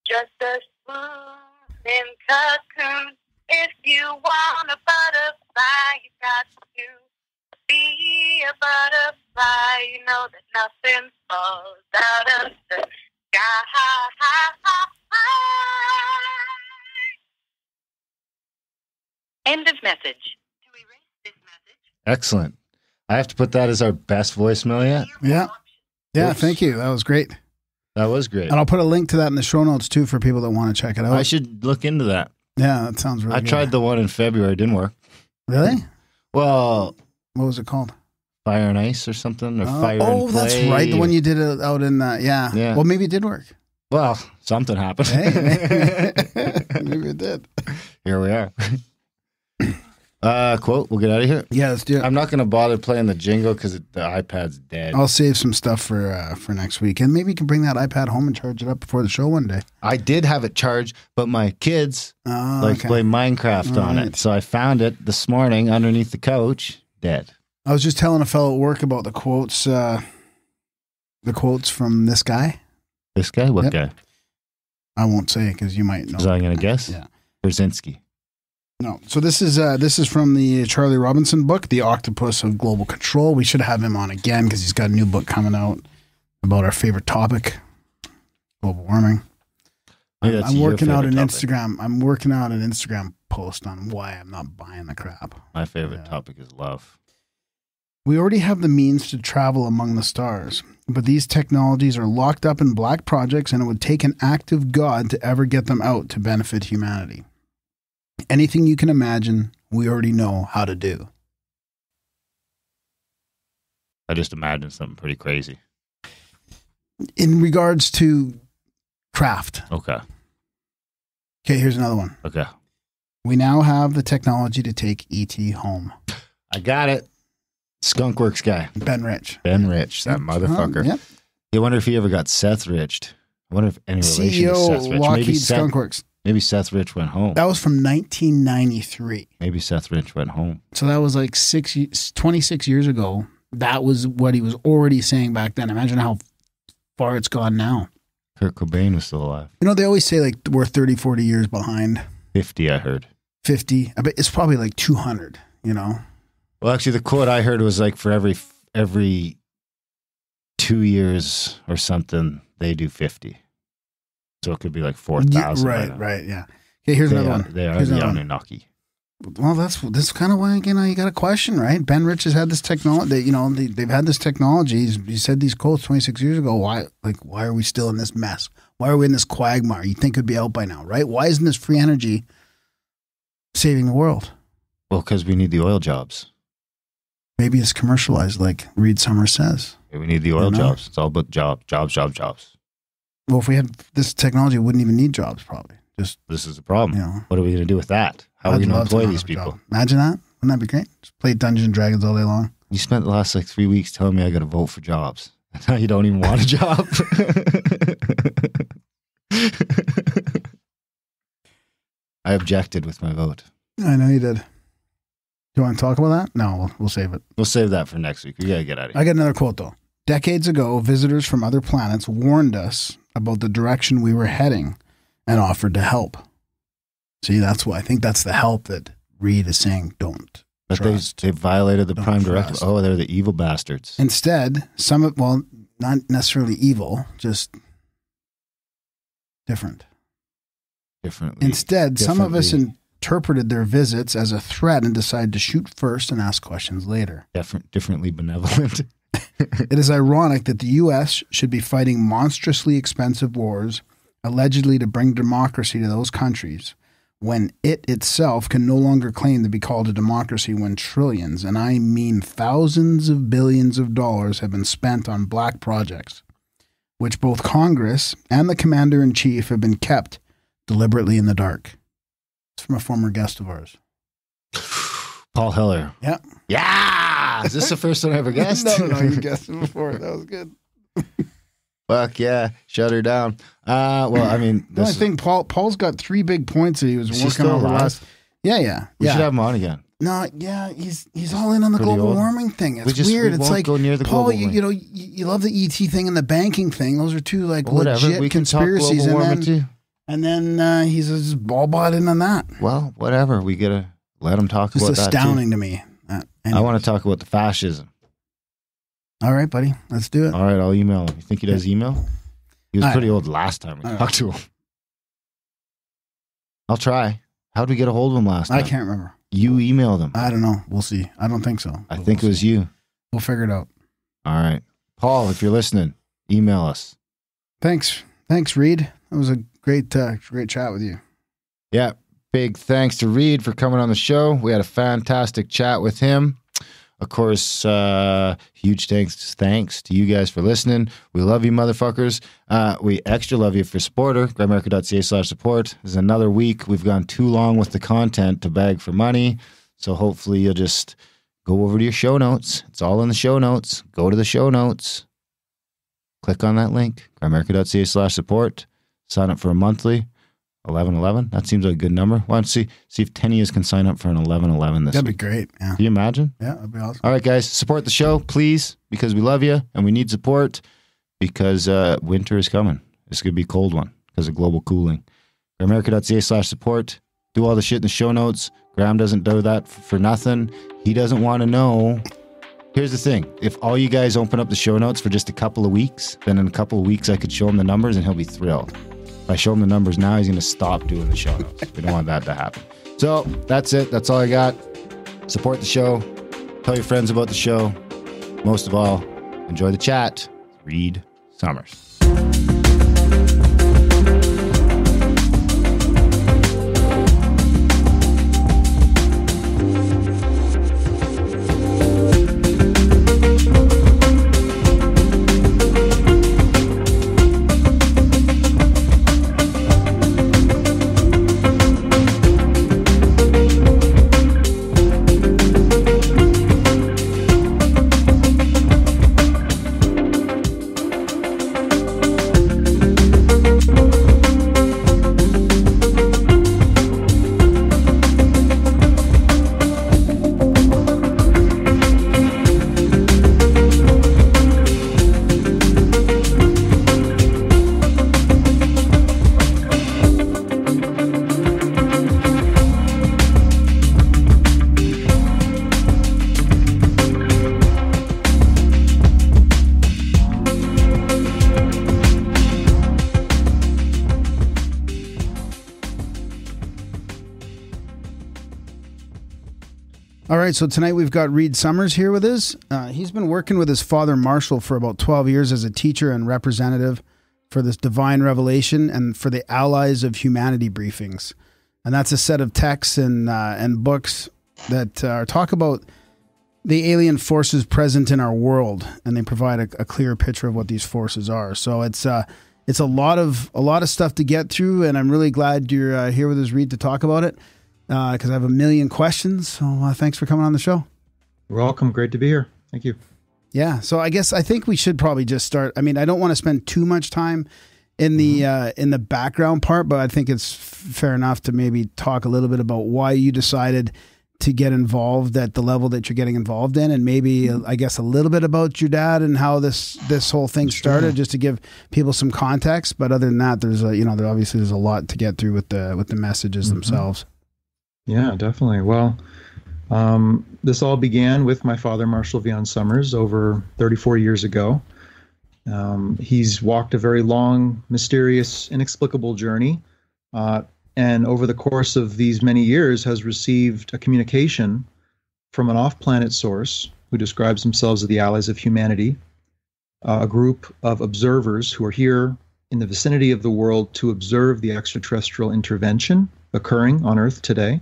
Just a swooping cocoon. If you want a butterfly, you got to be a butterfly. You know that nothing falls out of the sky. End of message. To erase this message. Excellent. I have to put that as our best voicemail yet. Yeah. Yeah, Oops. thank you. That was great. That was great. And I'll put a link to that in the show notes, too, for people that want to check it out. I should look into that. Yeah, that sounds really good. I tried the one in February. It didn't work. Really? Well, what was it called? Fire and Ice or something? Or Fire and Play. Oh, that's right. The one you did out in, yeah. Well, maybe it did work. Well, something happened. Hey, maybe it did. Here we are. Quote, we'll get out of here. Yeah, let's do it. I'm not going to bother playing the jingle because the iPad's dead. I'll save some stuff for next week. And maybe you can bring that iPad home and charge it up before the show one day. I did have it charged, but my kids to play Minecraft on it. So I found it this morning underneath the couch, dead. I was just telling a fellow at work about the quotes from this guy. This guy? What guy? I won't say because you might know. Is I'm going to guess? Yeah. Brzezinski. No. So this is from the Charlie Robinson book, The Octopus of Global Control. We should have him on again because he's got a new book coming out about our favorite topic, global warming. I'm working out an Instagram. I'm working out an Instagram post on why I'm not buying the crap. My favorite topic is love. We already have the means to travel among the stars, but these technologies are locked up in black projects, and it would take an act of God to ever get them out to benefit humanity. Anything you can imagine, we already know how to do. I just imagined something pretty crazy. In regards to craft. Okay, here's another one. Okay. We now have the technology to take E.T. home. I got it. Skunkworks guy. Ben Rich. Ben Rich, that motherfucker. Yep. I wonder if he ever got Seth Riched. I wonder if any relation to Seth Rich. Lockheed Skunkworks. Maybe Seth Rich went home. That was from 1993. Maybe Seth Rich went home. So that was like 26 years ago. That was what he was already saying back then. Imagine how far it's gone now. Kurt Cobain was still alive. You know, they always say like we're 30, 40 years behind. 50, I heard. 50. I bet it's probably like 200, you know? Well, actually, the quote I heard was like for every 2 years or something, they do 50. So it could be like 4,000. Right, yeah. Okay, here's another one. They are the Anunnaki. Well, that's kind of why, you got a question, right? Ben Rich has had this technology. They've had this technology. He said these quotes 26 years ago. Why are we still in this mess? Why are we in this quagmire? You think it'd be out by now, right? Why isn't this free energy saving the world? Well, because we need the oil jobs. Maybe it's commercialized, like Reed Summers says. We need the oil jobs. It's all about jobs. Well, if we had this technology, we wouldn't even need jobs, probably. This is the problem. What are we going to do with that? How are we going to employ these people? Imagine that. Wouldn't that be great? Just play Dungeons and Dragons all day long. You spent the last 3 weeks telling me I got to vote for jobs. Now you don't even want a job. I objected with my vote. I know you did. Do you want to talk about that? No, we'll save it. We'll save that for next week. We got to get out of here. I got another quote, though. Decades ago, visitors from other planets warned us about the direction we were heading and offered to help. See, that's why I think that's the help that Reed is saying don't trust. They violated the prime directive. Oh, they're the evil bastards. Instead, not necessarily evil, just different. Instead, some of us interpreted their visits as a threat and decided to shoot first and ask questions later. Differently benevolent. It is ironic that the U.S. should be fighting monstrously expensive wars, allegedly to bring democracy to those countries, when it itself can no longer claim to be called a democracy when trillions, and I mean thousands of billions of dollars have been spent on black projects, which both Congress and the commander-in-chief have been kept deliberately in the dark. It's from a former guest of ours. Paul Heller. Yeah. Yeah! Is this the first one I ever guessed? No, you guessed it before. That was good. Fuck yeah. Shut her down. Well, I mean... I think Paul's got 3 big points that he was working on the last... Yeah. We should have him on again. No, yeah, he's all in on the global warming thing. It's weird. It's like, Paul, you love the ET thing and the banking thing. Those are 2 legit conspiracies. And then he's just ball bought in on that. Well, whatever. We gotta let him talk about that. It's astounding to me. I want to talk about the fascism. All right, buddy. Let's do it. All right, I'll email him. You think he does email? He was pretty old last time we talked to him. I'll try. How did we get a hold of him last time? I can't remember. You emailed him. I don't know. We'll see. I don't think so. I think it was you. We'll figure it out. All right. Paul, if you're listening, email us. Thanks, Reed. That was a great chat with you. Yeah. Big thanks to Reed for coming on the show. We had a fantastic chat with him. Of course, huge thanks to you guys for listening. We love you, motherfuckers. We extra love you for supporter. Grimerica.ca/support. This is another week. We've gone too long with the content to beg for money. So hopefully you'll just go over to your show notes. It's all in the show notes. Go to the show notes. Click on that link, Grimerica.ca/support. Sign up for a monthly, 1111. That seems like a good number. Why don't you see if 10 of you can sign up for an 1111 this That'd week. be great. Yeah. Can you imagine? Yeah, that'd be awesome. All right, guys, support the show, please, because we love you and we need support because winter is coming. It's going to be a cold one because of global cooling. Grimerica.ca/support. Do all the shit in the show notes. Graham doesn't do that for nothing. He doesn't want to know. Here's the thing. If all you guys open up the show notes for just a couple of weeks, then in a couple of weeks I could show him the numbers and he'll be thrilled. If I show him the numbers now, he's going to stop doing the show notes. We don't want that to happen. So that's it. That's all I got. Support the show. Tell your friends about the show. Most of all, enjoy the chat. Reed Summers. All right, so tonight we've got Reed Summers here with us. He's been working with his father, Marshall, for about 12 years as a teacher and representative for this Divine Revelation and for the Allies of Humanity briefings. And that's a set of texts and books that talk about the alien forces present in our world, and they provide a clear picture of what these forces are. So it's a lot of stuff to get through, and I'm really glad you're here with us, Reed, to talk about it. Because I have a million questions. So thanks for coming on the show. You're welcome. Great to be here. Thank you. Yeah. So I think we should probably just start. I mean, I don't want to spend too much time in the background part, but I think it's fair enough to maybe talk a little bit about why you decided to get involved at the level that you're getting involved in, and maybe I guess a little bit about your dad and how this whole thing started, just to give people some context. But other than that, there's a lot to get through with the messages themselves. Yeah, definitely. Well, this all began with my father, Marshall Vion Summers, over 34 years ago. He's walked a very long, mysterious, inexplicable journey, and over the course of these many years has received a communication from an off-planet source who describes themselves as the Allies of Humanity, a group of observers who are here in the vicinity of the world to observe the extraterrestrial intervention occurring on Earth today,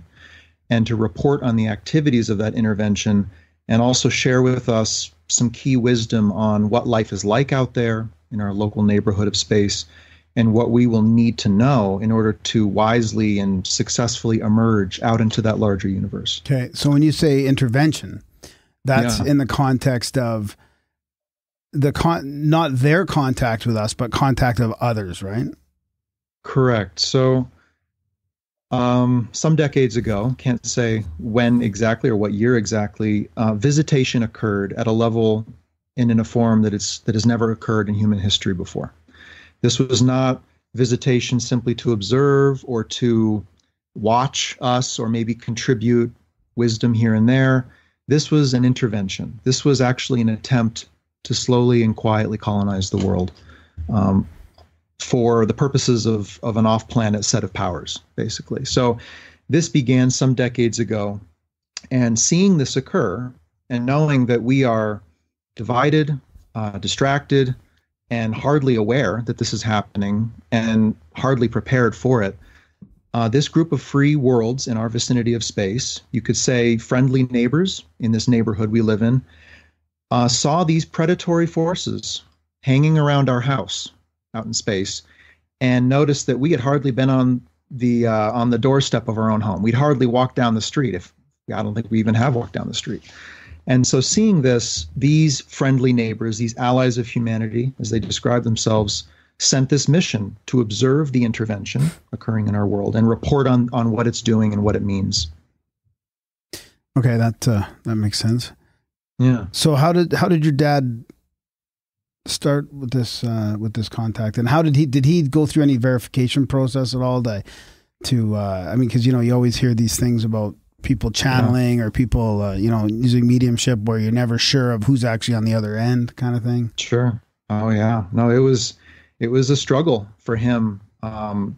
and to report on the activities of that intervention, and also share with us some key wisdom on what life is like out there in our local neighborhood of space, and what we will need to know in order to wisely and successfully emerge out into that larger universe. Okay, so when you say intervention, that's in the context of not their contact with us, but contact of others, right? Correct. So some decades ago, can't say when exactly or what year exactly, visitation occurred at a level and in a form that has never occurred in human history before. This was not visitation simply to observe or to watch us or maybe contribute wisdom here and there. This was an intervention. This was actually an attempt to slowly and quietly colonize the world, for the purposes of an off-planet set of powers, basically. So this began some decades ago, and seeing this occur and knowing that we are divided, distracted, and hardly aware that this is happening and hardly prepared for it, this group of free worlds in our vicinity of space, you could say friendly neighbors in this neighborhood we live in, saw these predatory forces hanging around our house out in space, and noticed that we had hardly been on the doorstep of our own home. We'd hardly walked down the street. If I don't think we even have walked down the street. And so seeing this, these friendly neighbors, these allies of humanity, as they describe themselves, sent this mission to observe the intervention occurring in our world and report on what it's doing and what it means. Okay, that makes sense. Yeah. So how did your dad start with this contact, and how did he go through any verification process at all I mean, because you always hear these things about people channeling or people using mediumship where you're never sure of who's actually on the other end, kind of thing. Sure. Oh yeah. No, it was a struggle for him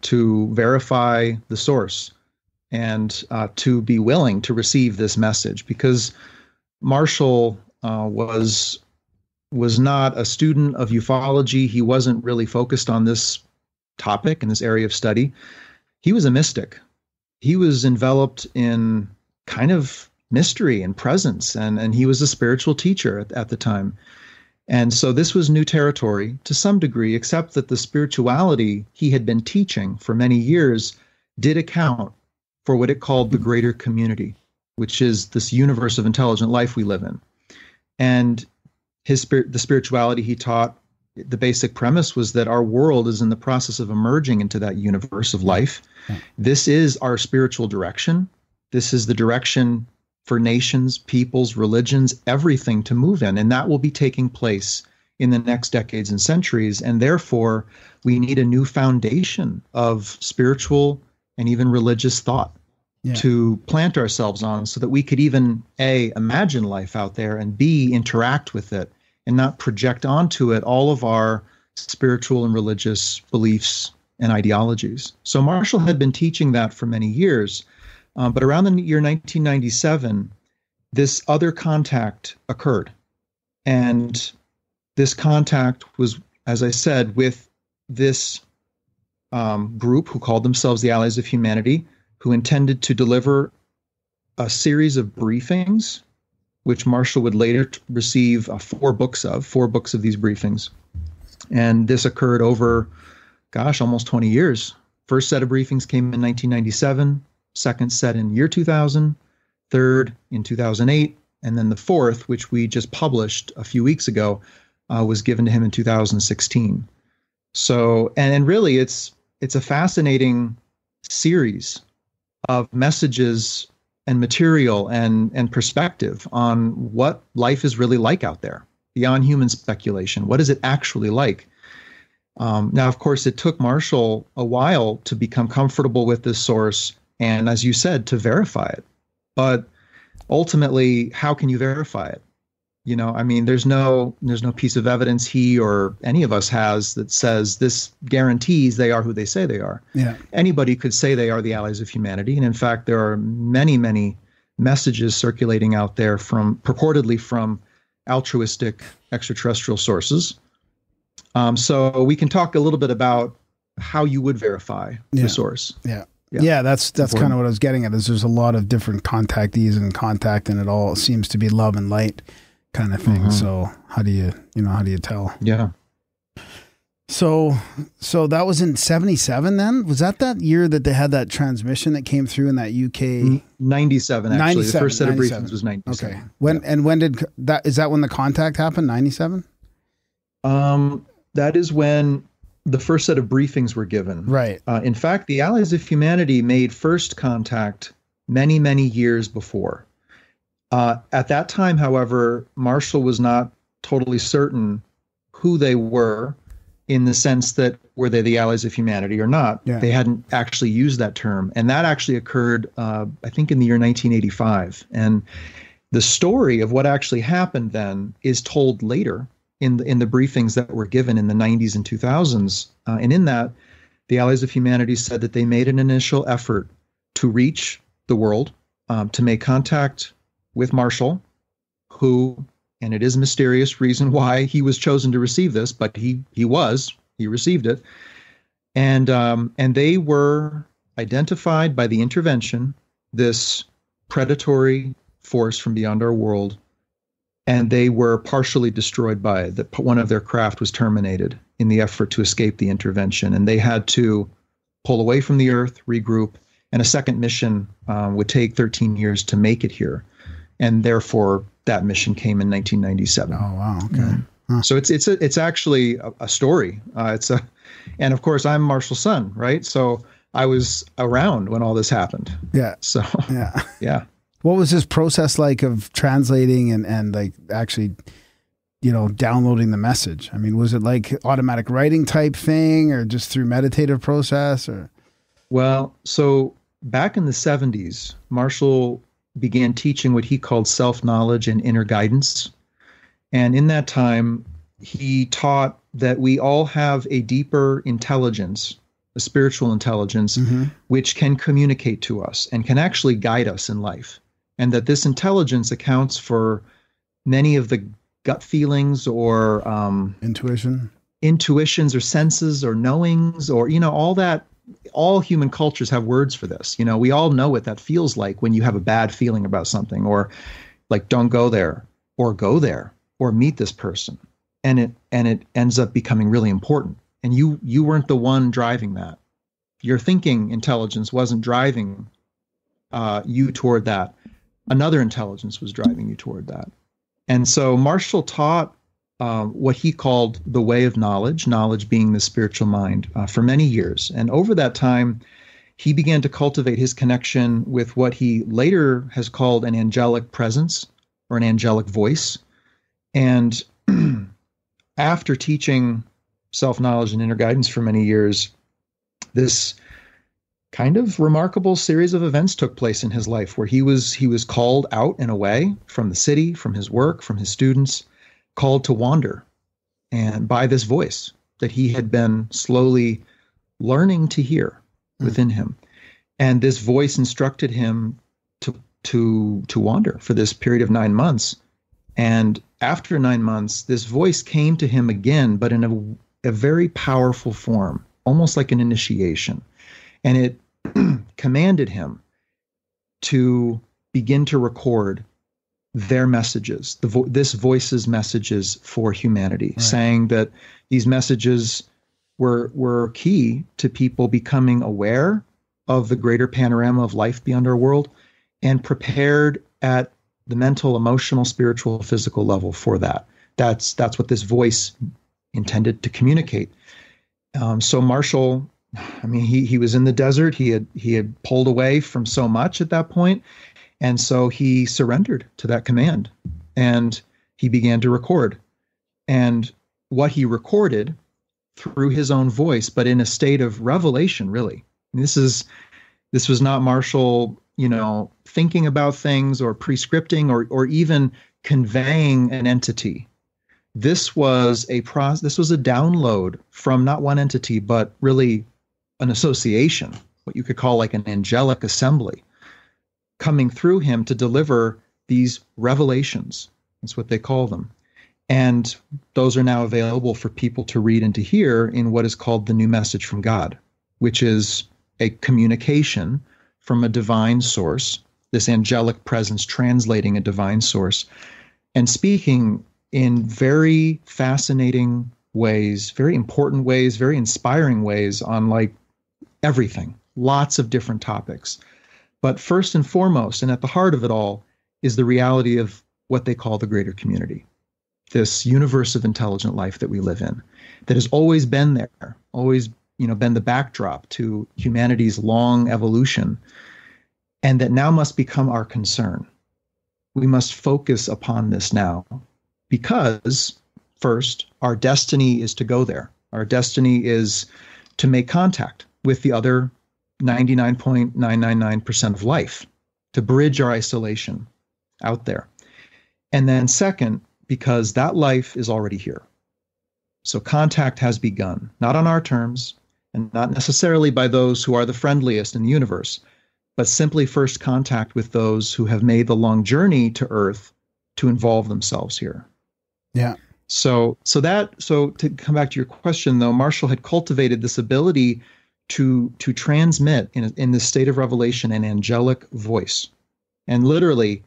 to verify the source and to be willing to receive this message, because Marshall was not a student of ufology. He wasn't really focused on this topic and this area of study. He was a mystic. He was enveloped in kind of mystery and presence, and he was a spiritual teacher at the time. And so this was new territory to some degree, except that the spirituality he had been teaching for many years did account for what it called the greater community, which is this universe of intelligent life we live in. And the spirituality he taught, the basic premise was that our world is in the process of emerging into that universe of life. This is our spiritual direction. This is the direction for nations, peoples, religions, everything to move in. And that will be taking place in the next decades and centuries. And therefore, we need a new foundation of spiritual and even religious thought to plant ourselves on, so that we could even, A, imagine life out there, and B, interact with it and not project onto it all of our spiritual and religious beliefs and ideologies. So Marshall had been teaching that for many years, but around the year 1997, this other contact occurred. And this contact was, as I said, with this group who called themselves the Allies of Humanity, who intended to deliver a series of briefings, which Marshall would later receive 4 books of these briefings. And this occurred over, almost 20 years. First set of briefings came in 1997, second set in year 2000, third in 2008, and then the fourth, which we just published a few weeks ago, was given to him in 2016. So, and really it's a fascinating series of messages and material and perspective on what life is really like out there, beyond human speculation. What is it actually like? Now, of course, it took Marshall a while to become comfortable with this source and, as you said, to verify it. But ultimately, how can you verify it? There's no piece of evidence he or any of us has that says this guarantees they are who they say they are. Yeah. Anybody could say they are the Allies of Humanity. And in fact, there are many, many messages circulating out there purportedly from altruistic extraterrestrial sources. So we can talk a little bit about how you would verify the source. Yeah, that's kind of what I was getting at. Is there's a lot of different contactees and contact, and it all seems to be love and light kind of thing. So how do you tell? Yeah. So that was in 77 then? Was that year that they had that transmission that came through in that UK? 97, actually. 97, the first set of 97. briefings was 97. Okay. When did that, is that when the contact happened? 97? That is when the first set of briefings were given. Right. In fact, the Allies of Humanity made first contact many, many years before. At that time, however, Marshall was not totally certain who they were, in the sense that were they the Allies of Humanity or not. Yeah. They hadn't actually used that term. And that actually occurred, I think, in the year 1985. And the story of what actually happened then is told later in the briefings that were given in the 90s and 2000s. And in that, the Allies of Humanity said that they made an initial effort to reach the world, to make contact with Marshall, who, and it is a mysterious reason why he was chosen to receive this, but he received it. And they were identified by the intervention, this predatory force from beyond our world, and they were partially destroyed by it. One of their craft was terminated in the effort to escape the intervention, and they had to pull away from the Earth, regroup, and a second mission would take 13 years to make it here, and therefore that mission came in 1997. Oh wow, okay. Huh. So it's actually a story. And of course I'm Marshall's son, right? So I was around when all this happened. Yeah. So yeah. What was this process like of translating and like actually, downloading the message? I mean, was it like automatic writing type thing, or just through meditative process, or? Well, so back in the 70s, Marshall began teaching what he called self-knowledge and inner guidance. And in that time, he taught that we all have a deeper intelligence, a spiritual intelligence, which can communicate to us and can actually guide us in life. And that this intelligence accounts for many of the gut feelings or intuitions or senses or knowings or, all that. All human cultures have words for this. We all know what that feels like when you have a bad feeling about something, or like, don't go there, or go there, or meet this person. And it ends up becoming really important. And you weren't the one driving that. Your thinking intelligence wasn't driving you toward that. Another intelligence was driving you toward that. And so Marshall taught what he called the way of knowledge, knowledge being the spiritual mind, for many years. And over that time, he began to cultivate his connection with what he later has called an angelic presence or an angelic voice. And after teaching self-knowledge and inner guidance for many years, this kind of remarkable series of events took place in his life where he was called out and away from the city, from his work, from his students, called to wander, and by this voice that he had been slowly learning to hear within him. And this voice instructed him to wander for this period of 9 months. And after 9 months, this voice came to him again, but in a very powerful form, almost like an initiation. And it commanded him to begin to record their messages, this voice's messages for humanity, right, saying that these messages were key to people becoming aware of the greater panorama of life beyond our world and prepared at the mental, emotional, spiritual, physical level for that. That's what this voice intended to communicate. So Marshall, he was in the desert. He had pulled away from so much at that point. And so he surrendered to that command and he began to record. And what he recorded through his own voice, but in a state of revelation, really. This was not Marshall, thinking about things or prescripting or even conveying an entity. This was a download from not one entity, but really an association, what you could call like an angelic assembly, coming through him to deliver these revelations. That's what they call them. And those are now available for people to read and to hear in what is called the New Message from God, which is a communication from a divine source, this angelic presence translating a divine source and speaking in very fascinating ways, very important ways, very inspiring ways on like everything, lots of different topics. But first and foremost, and at the heart of it all, is the reality of what they call the greater community, this universe of intelligent life that we live in, that has always been there, always, been the backdrop to humanity's long evolution, and that now must become our concern. We must focus upon this now, because first, our destiny is to go there. Our destiny is to make contact with the other 99.999% of life, to bridge our isolation out there. And then second, because that life is already here. So contact has begun, not on our terms, and not necessarily by those who are the friendliest in the universe, but simply first contact with those who have made the long journey to Earth to involve themselves here. Yeah. So to come back to your question, though, Marshall had cultivated this ability to transmit in this state of revelation an angelic voice, and literally,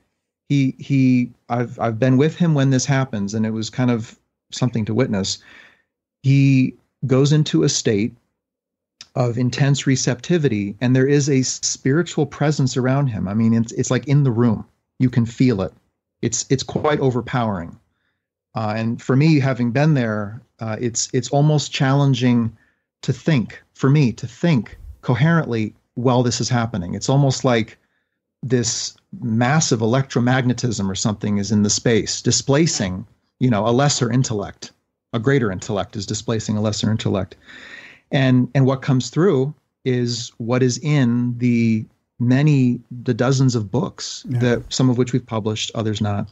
I've been with him when this happens, and it was kind of something to witness. He goes into a state of intense receptivity, and there is a spiritual presence around him. I mean, it's like in the room. You can feel it. It's quite overpowering. And for me, having been there, it's almost challenging to think, for me, to think coherently while this is happening. It's almost like this massive electromagnetism or something is in the space, displacing, a lesser intellect. A greater intellect is displacing a lesser intellect. And what comes through is what is in the dozens of books, that some of which we've published, others not.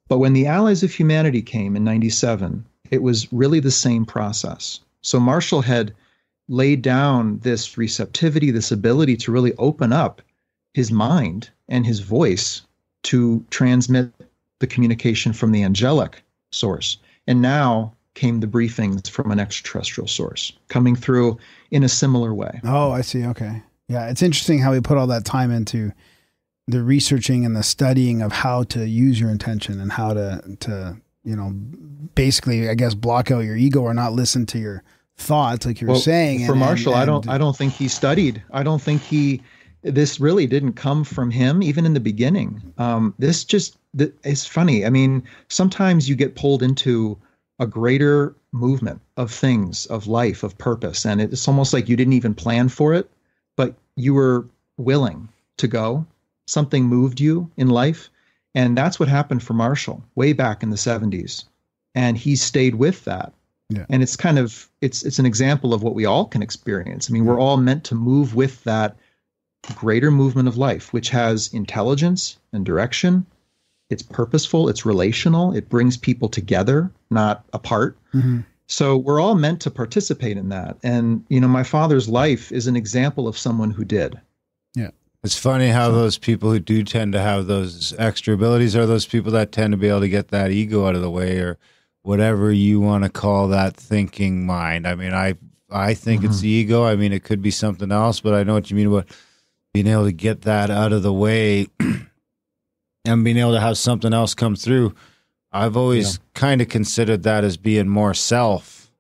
But when the Allies of Humanity came in 97, it was really the same process. So Marshall had laid down this receptivity, this ability to really open up his mind and his voice to transmit the communication from the angelic source. And now came the briefings from an extraterrestrial source coming through in a similar way. Oh, I see. Okay. Yeah. It's interesting how we put all that time into the researching and the studying of how to use your intention and how to basically, I guess, block out your ego or not listen to your thoughts, like you were saying. For Marshall, I don't think he studied. I don't think this really didn't come from him, even in the beginning. It's funny. I mean, sometimes you get pulled into a greater movement of things, of life, of purpose. And it's almost like you didn't even plan for it, but you were willing to go. Something moved you in life. And that's what happened for Marshall way back in the 70s. And he stayed with that. Yeah. And it's kind of, it's an example of what we all can experience. I mean, we're all meant to move with that greater movement of life, which has intelligence and direction. It's purposeful, it's relational, it brings people together, not apart. Mm-hmm. So we're all meant to participate in that. And, my father's life is an example of someone who did. Yeah. It's funny how those people who do tend to have those extra abilities are those people that tend to be able to get that ego out of the way, or whatever you want to call that thinking mind. I mean, I think it's the ego. I mean, it could be something else, but I know what you mean about being able to get that out of the way and being able to have something else come through. I've always kind of considered that as being more self,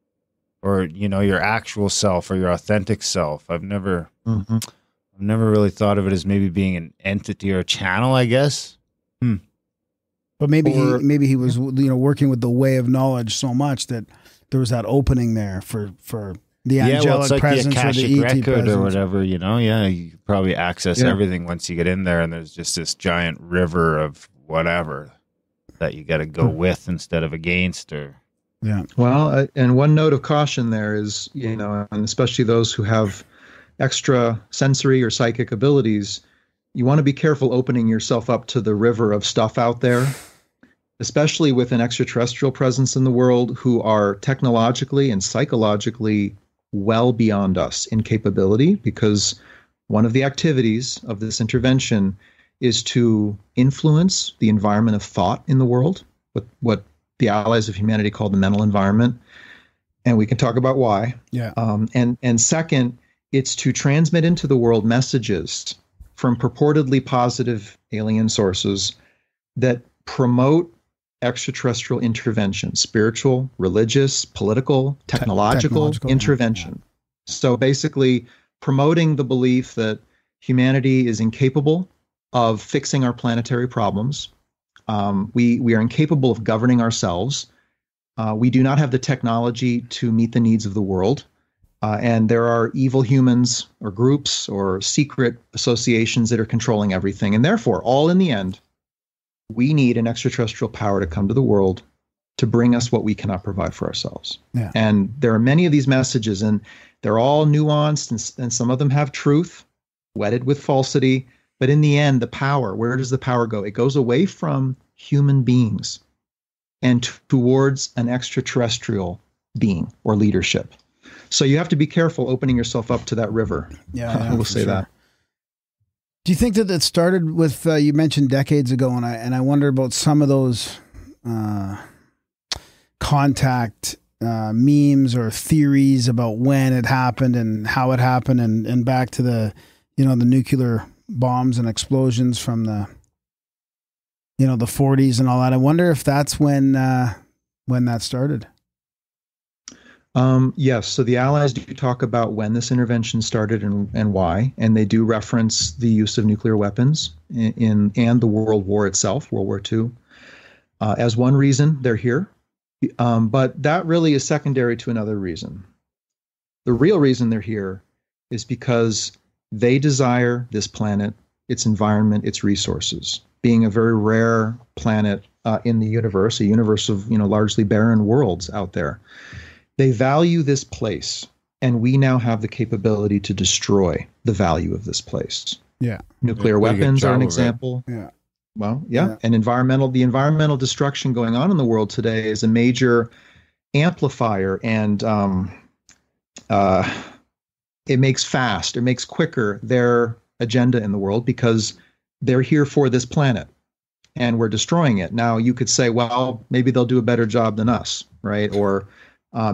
or, your actual self or your authentic self. I've never really thought of it as maybe being an entity or a channel, I guess. But maybe he was, working with the way of knowledge so much that there was that opening there for the angelic like presence, the Akashic or the ET record presence, or whatever. You could probably access everything once you get in there, and there's just this giant river of whatever that you got to go with instead of against. Or well, and one note of caution there is, and especially those who have extra sensory or psychic abilities, you want to be careful opening yourself up to the river of stuff out there, especially with an extraterrestrial presence in the world who are technologically and psychologically well beyond us in capability, because one of the activities of this intervention is to influence the environment of thought in the world, what the Allies of Humanity call the mental environment. And we can talk about why. Yeah. And second, it's to transmit into the world messages from purportedly positive alien sources that promote extraterrestrial intervention, spiritual, religious, political, technological intervention. Yeah. So basically promoting the belief that humanity is incapable of fixing our planetary problems. We are incapable of governing ourselves. We do not have the technology to meet the needs of the world. And there are evil humans or groups or secret associations that are controlling everything. And therefore, all in the end, we need an extraterrestrial power to come to the world to bring us what we cannot provide for ourselves. Yeah. And there are many of these messages, and they're all nuanced, and some of them have truth, wedded with falsity. But in the end, the power, where does the power go? It goes away from human beings and towards an extraterrestrial being or leadership. So you have to be careful opening yourself up to that river. Yeah, I will say that. Do you think that it started with, you mentioned decades ago, and I wonder about some of those contact memes or theories about when it happened and how it happened, and back to the, the nuclear bombs and explosions from the, the 40s and all that. I wonder if that's when that started. Yes. So the Allies do talk about when this intervention started and why, and they do reference the use of nuclear weapons and the World War itself, World War II, as one reason they're here. But that really is secondary to another reason. The real reason they're here is because they desire this planet, its environment, its resources. Being a very rare planet in the universe, a universe of largely barren worlds out there. They value this place, and we now have the capability to destroy the value of this place. Yeah. Nuclear weapons are an example. Yeah. Well, yeah. And the environmental destruction going on in the world today is a major amplifier, and it makes quicker their agenda in the world because they're here for this planet and we're destroying it. Now you could say, well, maybe they'll do a better job than us, right? Or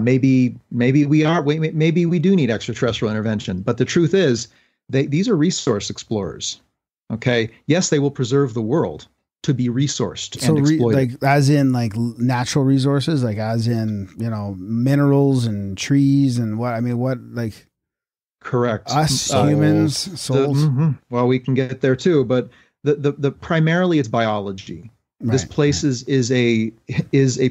maybe we do need extraterrestrial intervention. But the truth is, these are resource explorers. Okay. Yes, they will preserve the world to be resourced and exploited. Like as in like natural resources, like as in minerals and trees and what. Correct. Us humans, souls. Well, we can get there too, but the primarily it's biology. Right. This place is a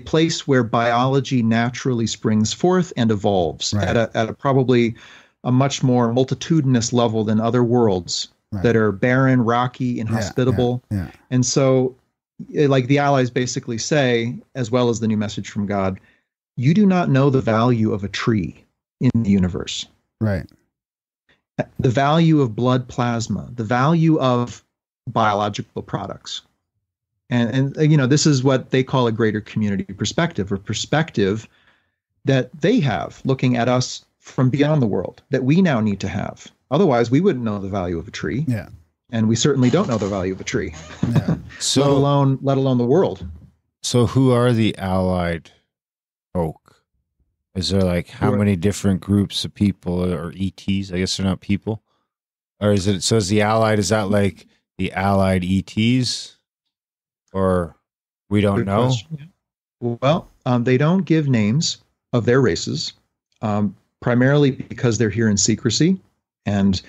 place where biology naturally springs forth and evolves at a probably a much more multitudinous level than other worlds that are barren, rocky, inhospitable. Yeah. And so, like the Allies basically say, as well as the new message from God, you do not know the value of a tree in the universe. Right. The value of blood plasma, the value of biological products. And this is what they call a greater community perspective, or perspective that they have looking at us from beyond the world that we now need to have. Otherwise, we wouldn't know the value of a tree. Yeah. And we certainly don't know the value of a tree. Yeah. So, let alone the world. So who are the allied folk? Is there like how many different groups of people or ETs? I guess they're not people. Or is the allied, is that like the allied ETs? Or we don't know? Question. Well, they don't give names of their races, primarily because they're here in secrecy. And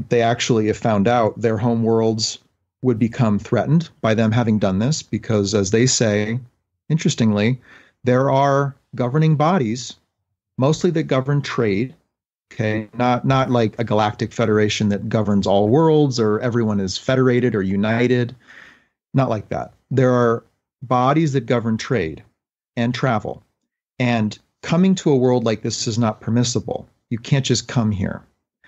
they actually have found out their home worlds would become threatened by them having done this because, as they say, interestingly, there are governing bodies, mostly that govern trade. Okay, not like a galactic federation that governs all worlds or everyone is federated or united. Not like that. There are bodies that govern trade and travel. And coming to a world like this is not permissible. You can't just come here.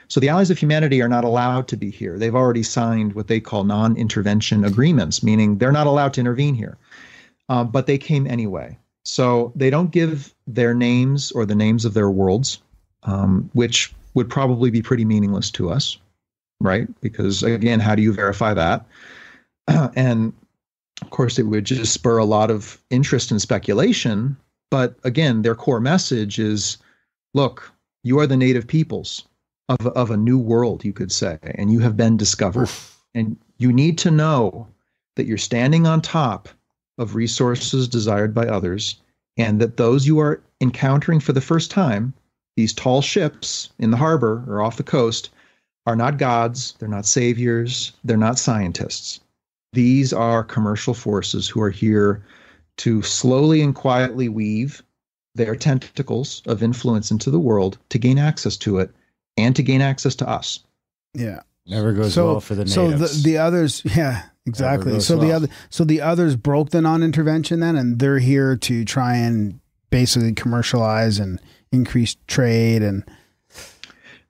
So the Allies of Humanity are not allowed to be here. They've already signed what they call non-intervention agreements, meaning they're not allowed to intervene here. But they came anyway. So they don't give their names or the names of their worlds, which would probably be pretty meaningless to us, right? Because, again, how do you verify that? And, of course, it would just spur a lot of interest and speculation. But, again, their core message is, look, you are the native peoples of a new world, you could say, and you have been discovered. And you need to know that you're standing on top of resources desired by others, and that those you are encountering for the first time, these tall ships in the harbor or off the coast, are not gods, they're not saviors, they're not scientists. These are commercial forces who are here to slowly and quietly weave their tentacles of influence into the world to gain access to it and to gain access to us. Yeah. Never goes well for the natives. So the others, yeah, exactly. So the others broke the non-intervention then, and they're here to try and basically commercialize and increase trade and.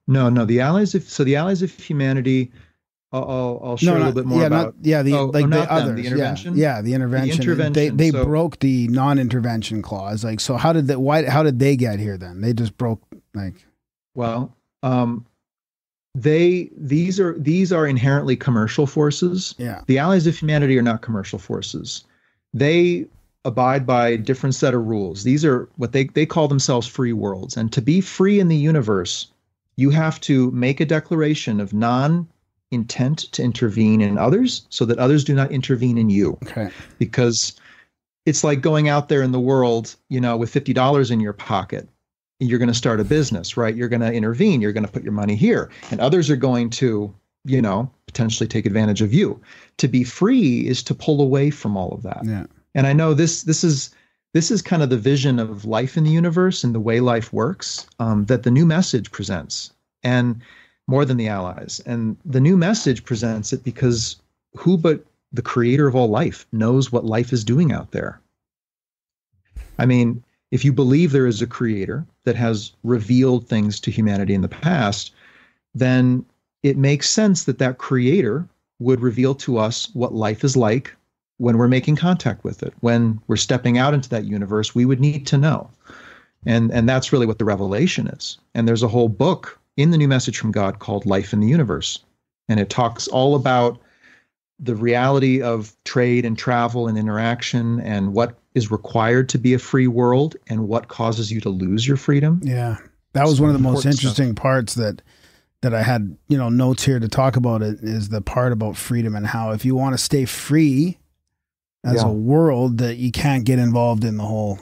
No, the Allies of Humanity. I'll share a little bit more about. The others, the intervention. Yeah, the intervention. The intervention. They broke the non-intervention clause. Like, so how did they get here then? They just broke like. Well, these are inherently commercial forces. Yeah. The Allies of Humanity are not commercial forces. They abide by a different set of rules. These are what they call themselves free worlds. And to be free in the universe, you have to make a declaration of non-intent to intervene in others so that others do not intervene in you. Okay. Because it's like going out there in the world, with $50 in your pocket you're going to start a business, right? You're going to intervene. You're going to put your money here, and others are going to, potentially take advantage of you. To be free is to pull away from all of that. Yeah. And I know this is kind of the vision of life in the universe and the way life works, that the new message presents, and more than the allies. And the new message presents it because who but the creator of all life knows what life is doing out there. I mean, if you believe there is a creator that has revealed things to humanity in the past, then it makes sense that that creator would reveal to us what life is like when we're making contact with it. When we're stepping out into that universe, we would need to know. And that's really what the revelation is. And there's a whole book in the New Message from God called Life in the Universe. And it talks all about the reality of trade and travel and interaction and what is required to be a free world and what causes you to lose your freedom. Yeah. That was one of the most interesting parts that I had, notes here to talk about. It is the part about freedom and how if you want to stay free as a world, that you can't get involved in the whole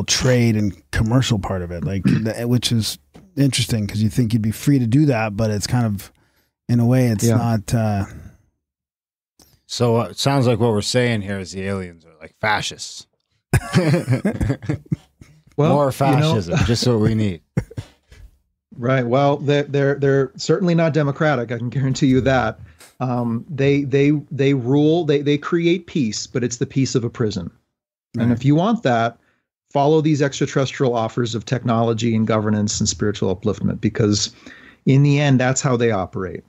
trade and commercial part of it, which is interesting because you think you'd be free to do that, but it's kind of, in a way, it's not. So it sounds like what we're saying here is the aliens are like fascists. Well, more fascism, just what we need. Right. Well, they're certainly not democratic. I can guarantee you that. They rule. They create peace, but it's the peace of a prison. Right. And if you want that, follow these extraterrestrial offers of technology and governance and spiritual upliftment, because in the end, that's how they operate.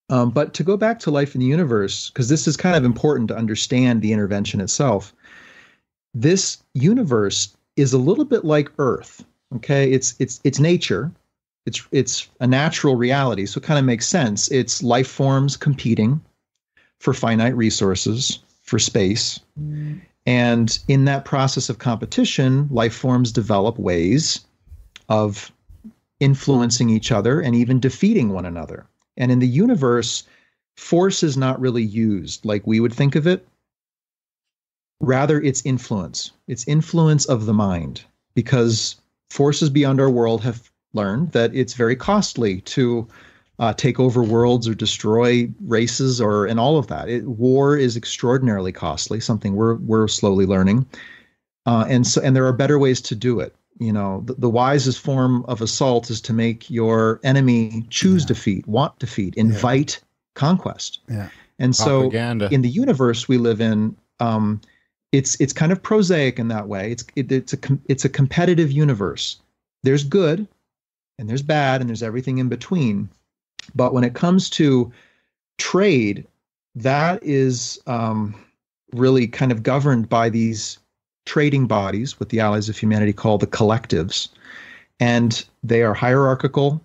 But to go back to life in the universe, because this is kind of important to understand the intervention itself. This universe is a little bit like Earth. Okay, it's nature. It's a natural reality, so it kind of makes sense. It's life forms competing for finite resources, for space. And in that process of competition, life forms develop ways of influencing each other and even defeating one another. And in the universe, force is not really used like we would think of it. Rather, it's influence. It's influence of the mind, because forces beyond our world have learned that it's very costly to take over worlds or destroy races and all of that. War is extraordinarily costly, something we're slowly learning. And there are better ways to do it. The wisest form of assault is to make your enemy choose defeat, want defeat, invite conquest. Yeah. And propaganda. So in the universe we live in, it's kind of prosaic in that way. It's a competitive universe. There's good and there's bad and there's everything in between. But when it comes to trade, that is really kind of governed by these trading bodies, what the allies of humanity call the collectives. And they are hierarchical.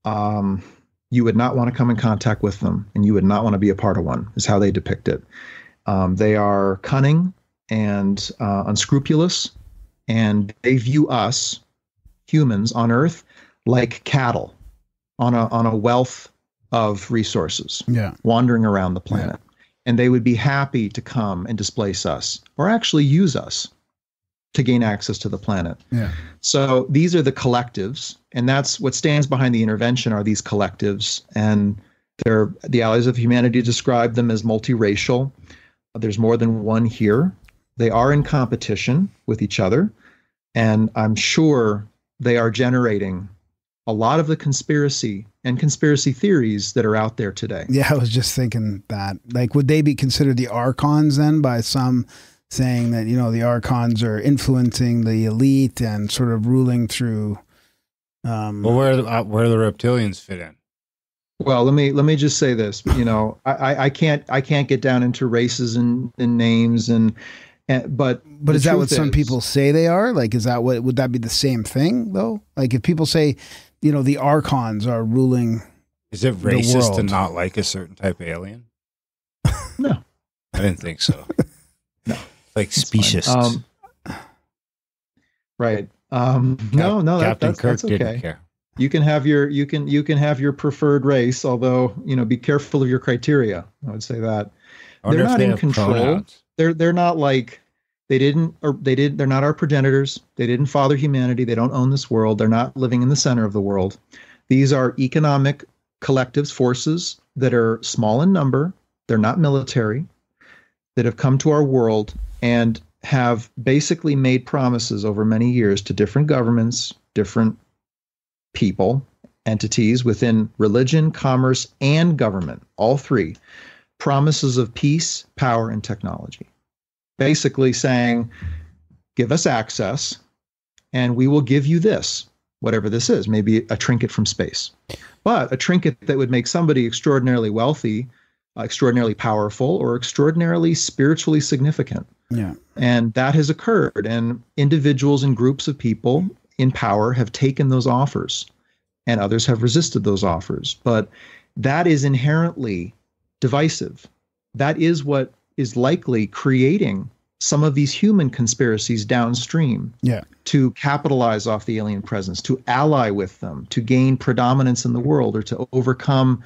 You would not want to come in contact with them, and you would not want to be a part of one, is how they depict it. They are cunning and unscrupulous, and they view us, humans on Earth, like cattle on a wealth of resources, wandering around the planet. Yeah. And they would be happy to come and displace us, or actually use us to gain access to the planet. Yeah. So these are the collectives, and that's what stands behind the intervention, are these collectives. And the allies of humanity describe them as multiracial. There's more than one here. They are in competition with each other, and I'm sure they are generating a lot of the conspiracy and conspiracy theories that are out there today. Yeah, I was just thinking that. Would they be considered the archons then, by some saying that, the archons are influencing the elite and sort of ruling through? Well, where do the reptilians fit in? Well, let me just say this. I can't get down into races and names but is that what some people say they are? Is that would that be the same thing though? If people say, the archons are ruling. Is it racist to not like a certain type of alien? No, I didn't think so. No, specious. Right. No, Captain Kirk that's okay. Didn't care. You can have your preferred race, although be careful of your criteria. I would say that they're not in control. They're not like They're not our progenitors. They didn't father humanity. They don't own this world. They're not living in the center of the world. These are economic collectives, forces that are small in number. They're not military, that have come to our world and have basically made promises over many years to different governments, different people, entities within religion, commerce, and government, all three, promises of peace, power, and technology. Basically saying, give us access and we will give you this, whatever this is, maybe a trinket from space, but a trinket that would make somebody extraordinarily wealthy, extraordinarily powerful, or extraordinarily spiritually significant. Yeah. And that has occurred. And individuals and groups of people in power have taken those offers and others have resisted those offers. But that is inherently divisive. That is what is likely creating some of these human conspiracies downstream to capitalize off the alien presence, to ally with them, to gain predominance in the world, or to overcome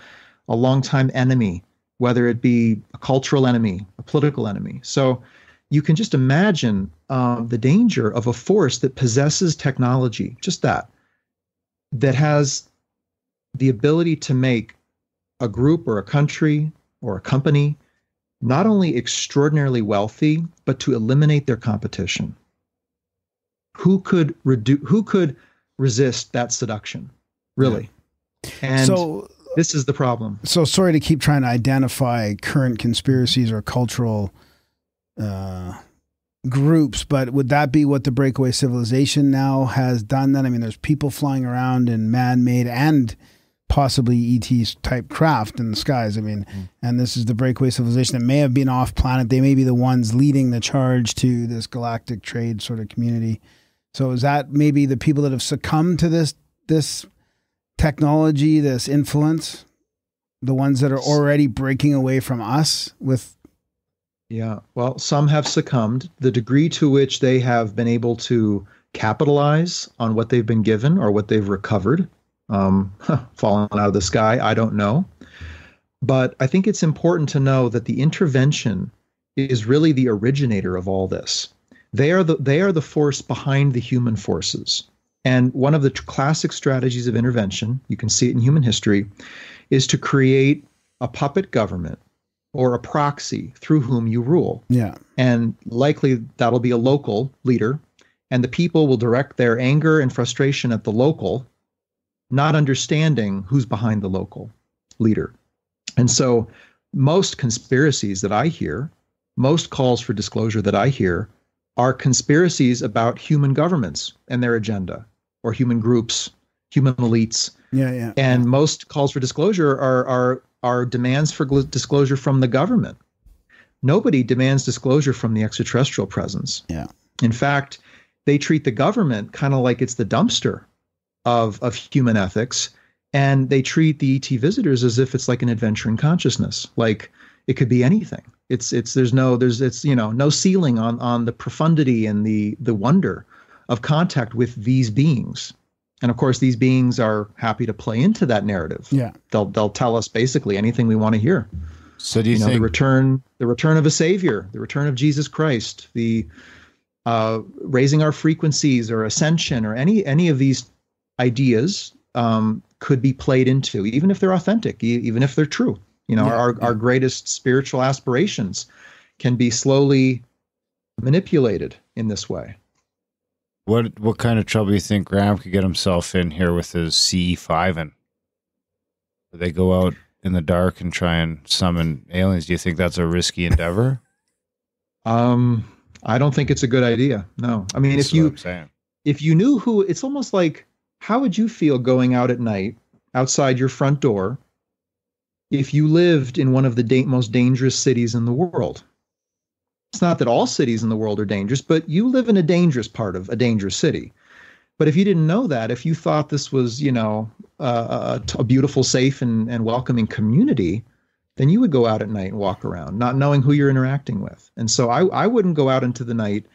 a longtime enemy, whether it be a cultural enemy, a political enemy. So you can just imagine the danger of a force that possesses technology, just that has the ability to make a group or a country or a company not only extraordinarily wealthy, but to eliminate their competition. Who could resist that seduction, really? Yeah. And so this is the problem. So sorry to keep trying to identify current conspiracies or cultural groups, but would that be what the breakaway civilization now has done then? I mean, there's people flying around in man-made and possibly ET type craft in the skies. I mean, and this is the breakaway civilization that may have been off planet. They may be the ones leading the charge to this galactic trade sort of community. So is that maybe the people that have succumbed to this technology, this influence, the ones that are already breaking away from us with? Yeah, well, some have succumbed. The degree to which they have been able to capitalize on what they've been given or what they've recovered, fallen out of the sky, I don't know. But I think it's important to know that the intervention is really the originator of all this. They are the force behind the human forces. And one of the classic strategies of intervention, you can see it in human history, is to create a puppet government or a proxy through whom you rule. Yeah. And likely that'll be a local leader, and the people will direct their anger and frustration at the local, not understanding who's behind the local leader. And so most conspiracies that I hear, most calls for disclosure that I hear, are conspiracies about human governments and their agenda, or human groups, human elites. Yeah. And most calls for disclosure are demands for disclosure from the government. Nobody demands disclosure from the extraterrestrial presence. Yeah. In fact, they treat the government kind of like it's the dumpster of human ethics, and they treat the ET visitors as if it's like an adventure in consciousness, like it could be anything. It's no ceiling on the profundity and the wonder of contact with these beings. And of course, these beings are happy to play into that narrative. Yeah, they'll tell us basically anything we want to hear. So do you think the return of a savior, the return of Jesus Christ, the raising our frequencies or ascension, or any of these ideas could be played into, even if they're authentic, even if they're true. Our greatest spiritual aspirations can be slowly manipulated in this way. What kind of trouble do you think Graham could get himself in here with his CE5? And they go out in the dark and try and summon aliens. Do you think that's a risky endeavor? I don't think it's a good idea. No. I mean, if you knew who, it's almost like, how would you feel going out at night outside your front door if you lived in one of the most dangerous cities in the world? It's not that all cities in the world are dangerous, but you live in a dangerous part of a dangerous city. But if you didn't know that, if you thought this was, a beautiful, safe, and welcoming community, then you would go out at night and walk around, not knowing who you're interacting with. And so I wouldn't go out into the night,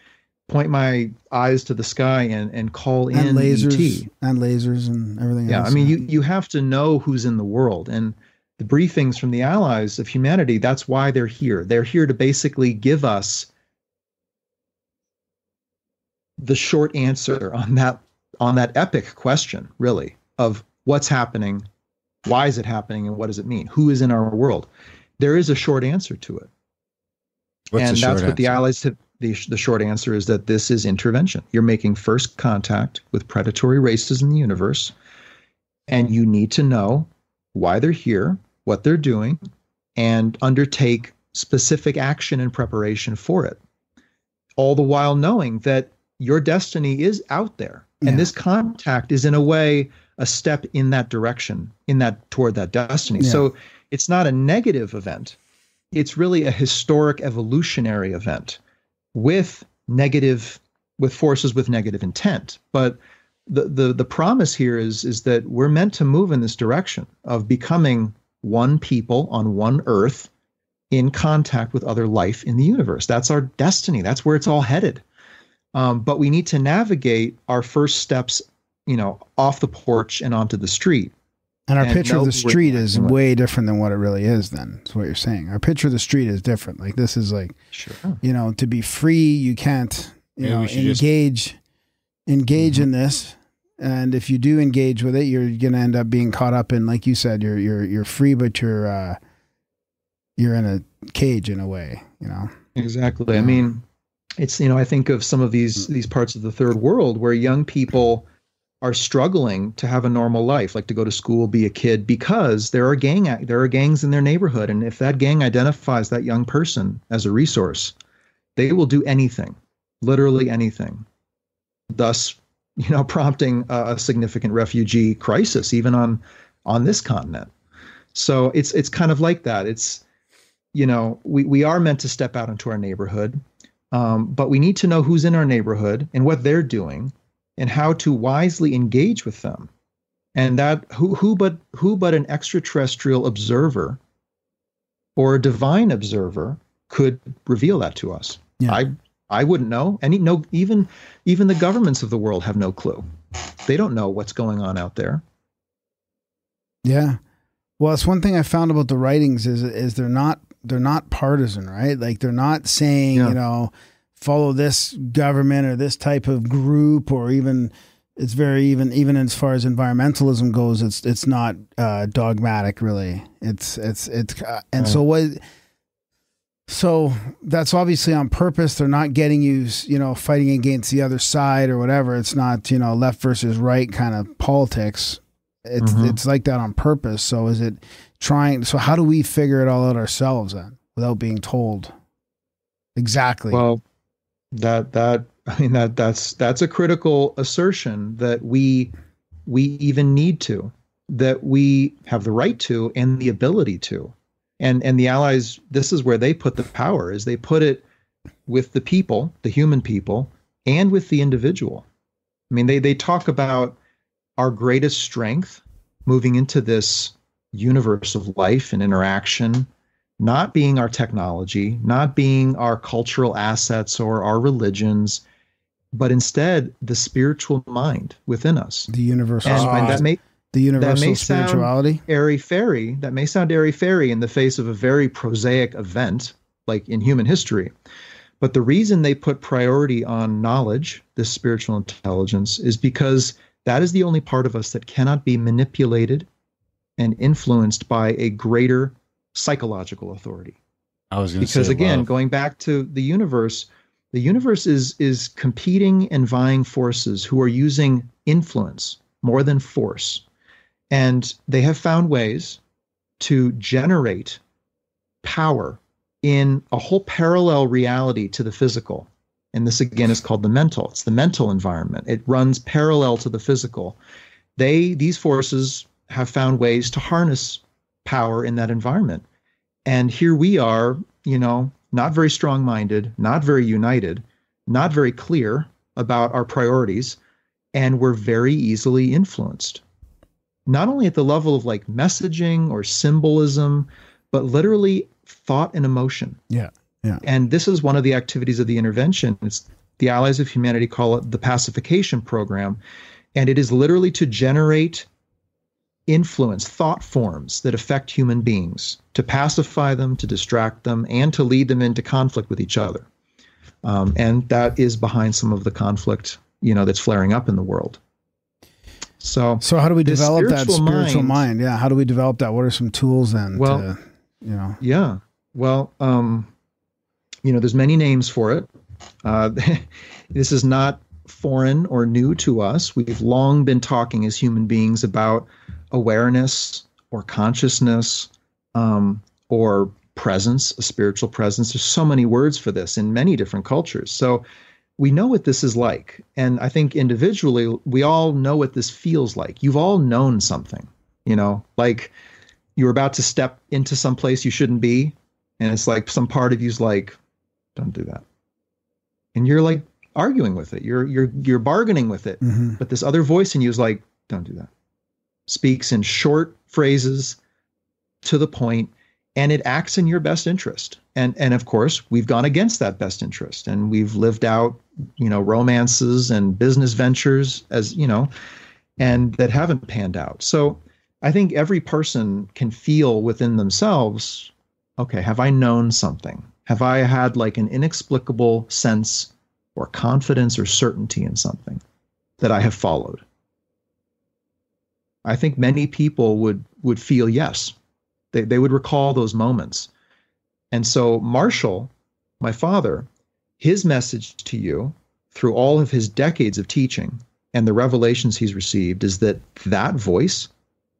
point my eyes to the sky and call in lasers, ET. And lasers and everything else. Yeah, I mean, you have to know who's in the world. And the briefings from the allies of humanity, that's why they're here. They're here to basically give us the short answer on that epic question, really, of what's happening, why is it happening, and what does it mean? Who is in our world? There is a short answer to it. And that's what the Allies have. The short answer is that this is intervention. You're making first contact with predatory races in the universe, and you need to know why they're here, what they're doing, and undertake specific action and preparation for it. All the while knowing that your destiny is out there. And this contact is in a way a step in that direction, toward that destiny. Yeah. So it's not a negative event. It's really a historic evolutionary event with forces with negative intent. But the promise here is that we're meant to move in this direction of becoming one people on one earth in contact with other life in the universe. That's our destiny. That's where it's all headed. But we need to navigate our first steps, off the porch and onto the street. And our picture of the street is way different than what it really is then. That's what you're saying. Our picture of the street is different. Like this is like, sure. To be free, you can't, engage in this. And if you do engage with it, you're going to end up being caught up in, like you said, you're free, but you're in a cage in a way, Exactly. Yeah. I mean, it's, I think of some of these parts of the third world where young people are struggling to have a normal life, like to go to school, be a kid, because there are gangs in their neighborhood. And if that gang identifies that young person as a resource, they will do anything, literally anything, thus, prompting a significant refugee crisis, even on this continent. So it's kind of like that. It's, we are meant to step out into our neighborhood, but we need to know who's in our neighborhood and what they're doing, and how to wisely engage with them. And that who but an extraterrestrial observer or a divine observer could reveal that to us. Yeah. I wouldn't know. Even the governments of the world have no clue. They don't know what's going on out there. Yeah. Well, it's one thing I found about the writings is they're not partisan, right? Like they're not saying, follow this government or this type of group, or even it's very even as far as environmentalism goes, it's not dogmatic really. So that's obviously on purpose. They're not getting you, fighting against the other side or whatever. It's not, left versus right kind of politics. It's like that on purpose. So so how do we figure it all out ourselves then without being told exactly? Well, that's a critical assertion that we even need to, that we have the right to and the ability to. And the Allies, this is where they put the power, is they put it with the people, the human people, and with the individual. I mean, they talk about our greatest strength moving into this universe of life and interaction, not being our technology, not being our cultural assets or our religions, but instead the spiritual mind within us. The universal That spirituality. may sound airy-fairy in the face of a very prosaic event, like in human history. But the reason they put priority on knowledge, this spiritual intelligence, is because that is the only part of us that cannot be manipulated and influenced by a greater psychological authority. Going back to the universe is competing and vying forces who are using influence more than force. And they have found ways to generate power in a whole parallel reality to the physical. And this, again, is called the mental. It's the mental environment. It runs parallel to the physical. These forces have found ways to harness power in that environment. And here we are, not very strong-minded, not very united, not very clear about our priorities, and we're very easily influenced. Not only at the level of like messaging or symbolism, but literally thought and emotion. Yeah. Yeah. And this is one of the activities of the intervention. It's the Allies of Humanity call it the pacification program. And it is literally to generate influence, thought forms that affect human beings, to pacify them, to distract them, and to lead them into conflict with each other. And that is behind some of the conflict, that's flaring up in the world. So how do we develop that spiritual mind? Yeah. How do we develop that? What are some tools then? Well, yeah. Well, there's many names for it. This is not foreign or new to us. We've long been talking as human beings about awareness or consciousness, or presence, a spiritual presence. There's so many words for this in many different cultures. So we know what this is like. And I think individually, we all know what this feels like. You've all known something, like you're about to step into some place you shouldn't be. And it's like some part of you's like, don't do that. And you're like arguing with it. You're bargaining with it. Mm-hmm. But this other voice in you is like, don't do that. Speaks in short phrases to the point, and it acts in your best interest. And of course, we've gone against that best interest, and we've lived out, romances and business ventures and that haven't panned out. So I think every person can feel within themselves, okay, have I known something? Have I had like an inexplicable sense or confidence or certainty in something that I have followed? I think many people would feel yes. They would recall those moments. And so Marshall, my father, his message to you through all of his decades of teaching and the revelations he's received is that voice,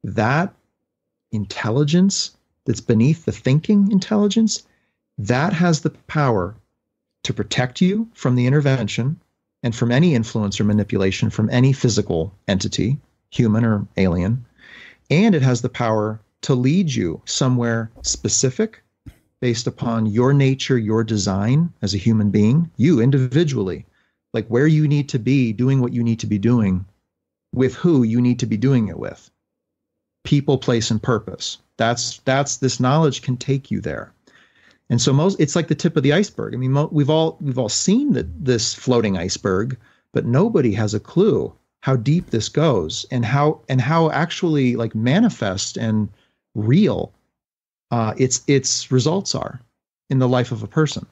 that intelligence that's beneath the thinking intelligence, that has the power to protect you from the intervention and from any influence or manipulation from any physical entity, human or alien. And it has the power to lead you somewhere specific based upon your nature, your design as a human being, you individually, like where you need to be doing what you need to be doing, with who you need to be doing it with. People, place, and purpose. That's this knowledge can take you there. And so it's like the tip of the iceberg. I mean, we've all seen this floating iceberg, but nobody has a clue how deep this goes and how actually like manifest and real its results are in the life of a person.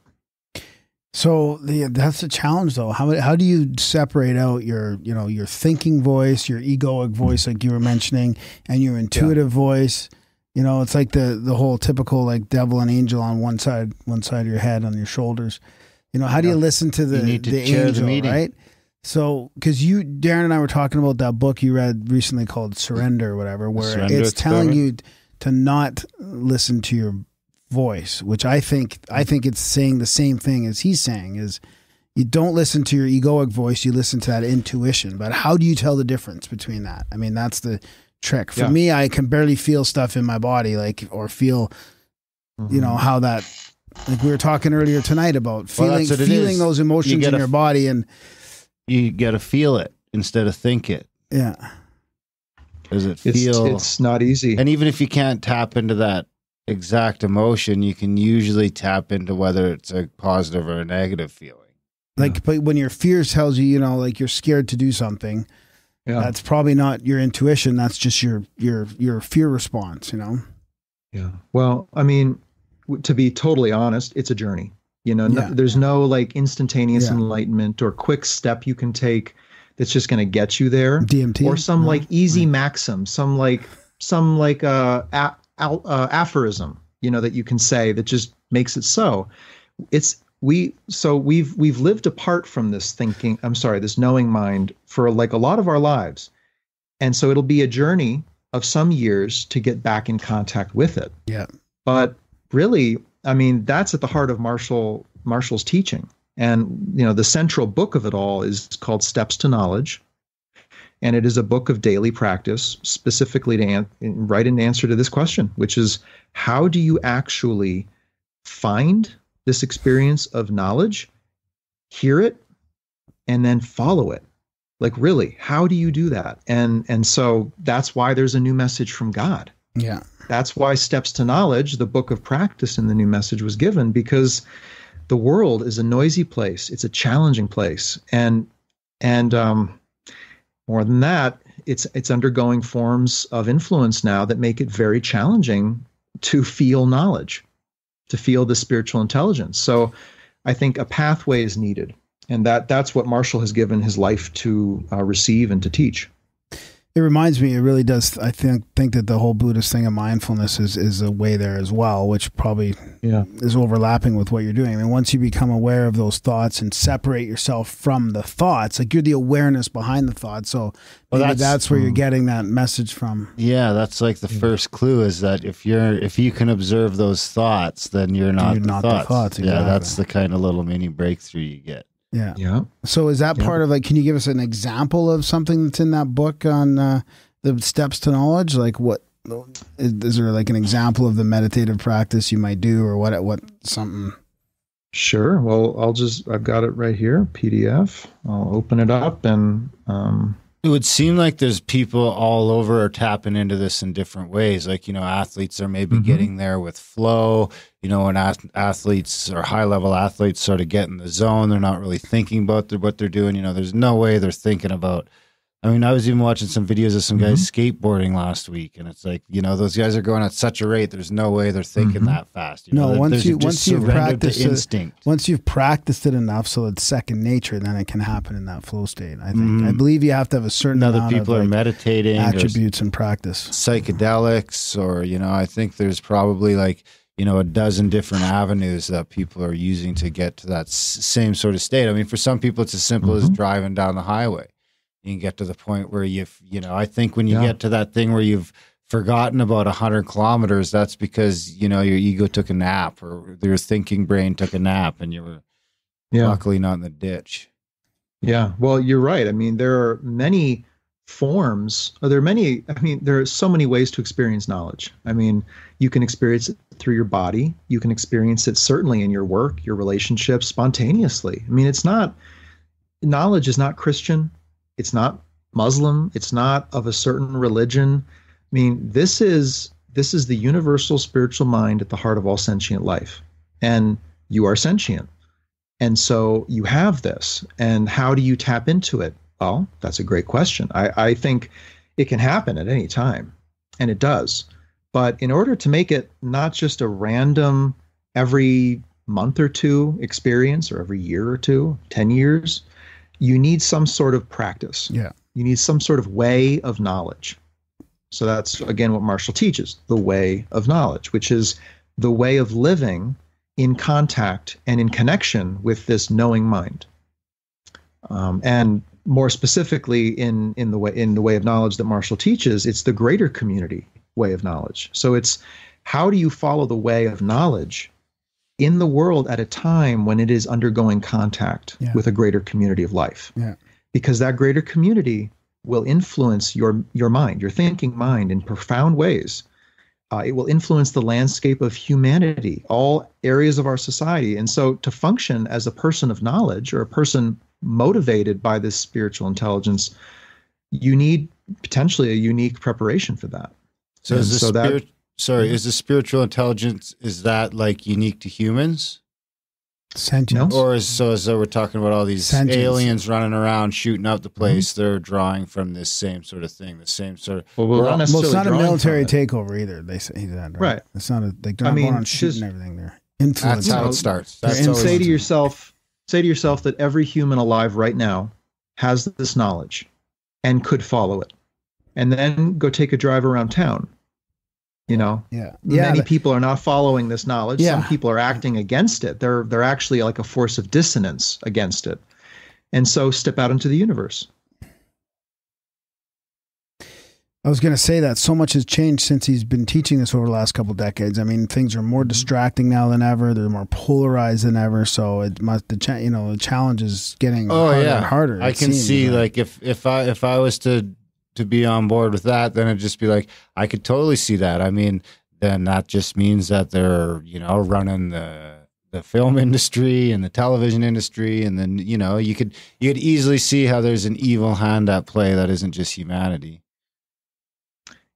So that's the challenge, though. How do you separate out your thinking voice, your egoic voice, like you were mentioning, and your intuitive voice? It's like the whole typical like devil and angel on one side of your head, on your shoulders. How do you listen to the angel, right? So, because Darren and I were talking about that book you read recently called Surrender or whatever, where it's telling you to not listen to your voice, which I think it's saying the same thing as he's saying, is you don't listen to your egoic voice, you listen to that intuition. But how do you tell the difference between that? I mean, that's the trick. For me, I can barely feel stuff in my body, or feel, how that, like we were talking earlier tonight about feeling those emotions in your body, and you got to feel it instead of think it. Yeah. Does it feel? It's not easy. And even if you can't tap into that exact emotion, you can usually tap into whether it's a positive or a negative feeling. But when your fear tells you, like you're scared to do something, that's probably not your intuition. That's just your fear response, Yeah. Well, I mean, to be totally honest, it's a journey. There's no like instantaneous enlightenment or quick step you can take that's just going to get you there. DMT, or some like easy maxim, some aphorism, that you can say that just makes it so. We've lived apart from this this knowing mind for like a lot of our lives. And so it'll be a journey of some years to get back in contact with it. Yeah. But really, I mean, that's at the heart of Marshall's teaching. And, the central book of it all is called Steps to Knowledge. And it is a book of daily practice, specifically to write an answer to this question, which is, how do you actually find this experience of knowledge, hear it, and then follow it? Like, really, how do you do that? And so that's why there's a new message from God. Yeah. That's why Steps to Knowledge, the book of practice in the new message, was given, because the world is a noisy place. It's a challenging place. And more than that, it's undergoing forms of influence now that make it very challenging to feel knowledge, to feel the spiritual intelligence. So I think a pathway is needed. And that's what Marshall has given his life to receive and to teach. It reminds me, it really does. I think that the whole Buddhist thing of mindfulness is a way there as well, which probably is overlapping with what you're doing. I mean, once you become aware of those thoughts and separate yourself from the thoughts, like you're the awareness behind the thoughts. So that's where you're getting that message from. Yeah, that's like the first clue is that if you can observe those thoughts, then you're not the thoughts. Exactly. Yeah, that's the kind of little mini breakthrough you get. Yeah. Yeah. So is that part of like, can you give us an example of something that's in that book on the steps to knowledge? Like what, is there like an example of the meditative practice you might do or what something? Sure. Well, I've got it right here, PDF. I'll open it up and, it would seem like there's people all over are tapping into this in different ways. Like, athletes are maybe getting there with flow. When athletes or high-level athletes sort of get in the zone, they're not really thinking about what they're doing. There's no way they're thinking about. I mean, I was even watching some videos of some guys skateboarding last week, and it's like, those guys are going at such a rate. There's no way they're thinking that fast. Once you've practiced instinct. Once you've practiced it enough, so it's second nature, then it can happen in that flow state. I think. I believe you have to have a certain amount people of are meditating, attributes and practice, psychedelics, or I think there's probably like a dozen different avenues that people are using to get to that same sort of state. I mean, for some people, it's as simple as driving down the highway. You can get to the point where I think when you get to that thing where you've forgotten about 100 kilometers, that's because, your ego took a nap or your thinking brain took a nap and you were luckily not in the ditch. Yeah. Well, you're right. I mean, there are many forms. There are so many ways to experience knowledge. I mean, you can experience it through your body. You can experience it certainly in your work, your relationships, spontaneously. I mean, knowledge is not Christian. It's not Muslim. It's not of a certain religion. I mean, this is the universal spiritual mind at the heart of all sentient life. And you are sentient. And so you have this. And how do you tap into it? Well, that's a great question. I think it can happen at any time. And it does. But in order to make it not just a random every month or two experience or every year or two, 10 years, you need some sort of practice. Yeah. You need some sort of way of knowledge. So that's, again, what Marshall teaches, the way of knowledge, which is the way of living in contact and in connection with this knowing mind. And more specifically, in the way of knowledge that Marshall teaches, it's the greater community way of knowledge. So it's how do you follow the way of knowledge in the world at a time when it is undergoing contact with a greater community of life. Yeah. Because that greater community will influence your mind, your thinking mind in profound ways. It will influence the landscape of humanity, all areas of our society. And so to function as a person of knowledge or a person motivated by this spiritual intelligence, you need potentially a unique preparation for that. So is the spiritual intelligence, is that like unique to humans? Sentience. No? Or so we're talking about all these aliens running around shooting up the place. They're drawing from this same sort of thing, the same sort of. Well, it's not a military takeover either. They say that, right? It's not they're not going on shooting everything there. That's how it starts. And say to yourself that every human alive right now has this knowledge and could follow it, and then go take a drive around town. Many people are not following this knowledge. Some people are acting against it. They're actually like a force of dissonance against it. And so step out into the universe. I was going to say that so much has changed since he's been teaching this over the last couple of decades. I mean, things are more distracting now than ever. They're more polarized than ever. So the challenge is getting harder and harder. I can see like if I was to be on board with that, then it'd just be like, I could totally see that. I mean, then that just means that they're, running the film industry and the television industry. And then, you could easily see how there's an evil hand at play that isn't just humanity.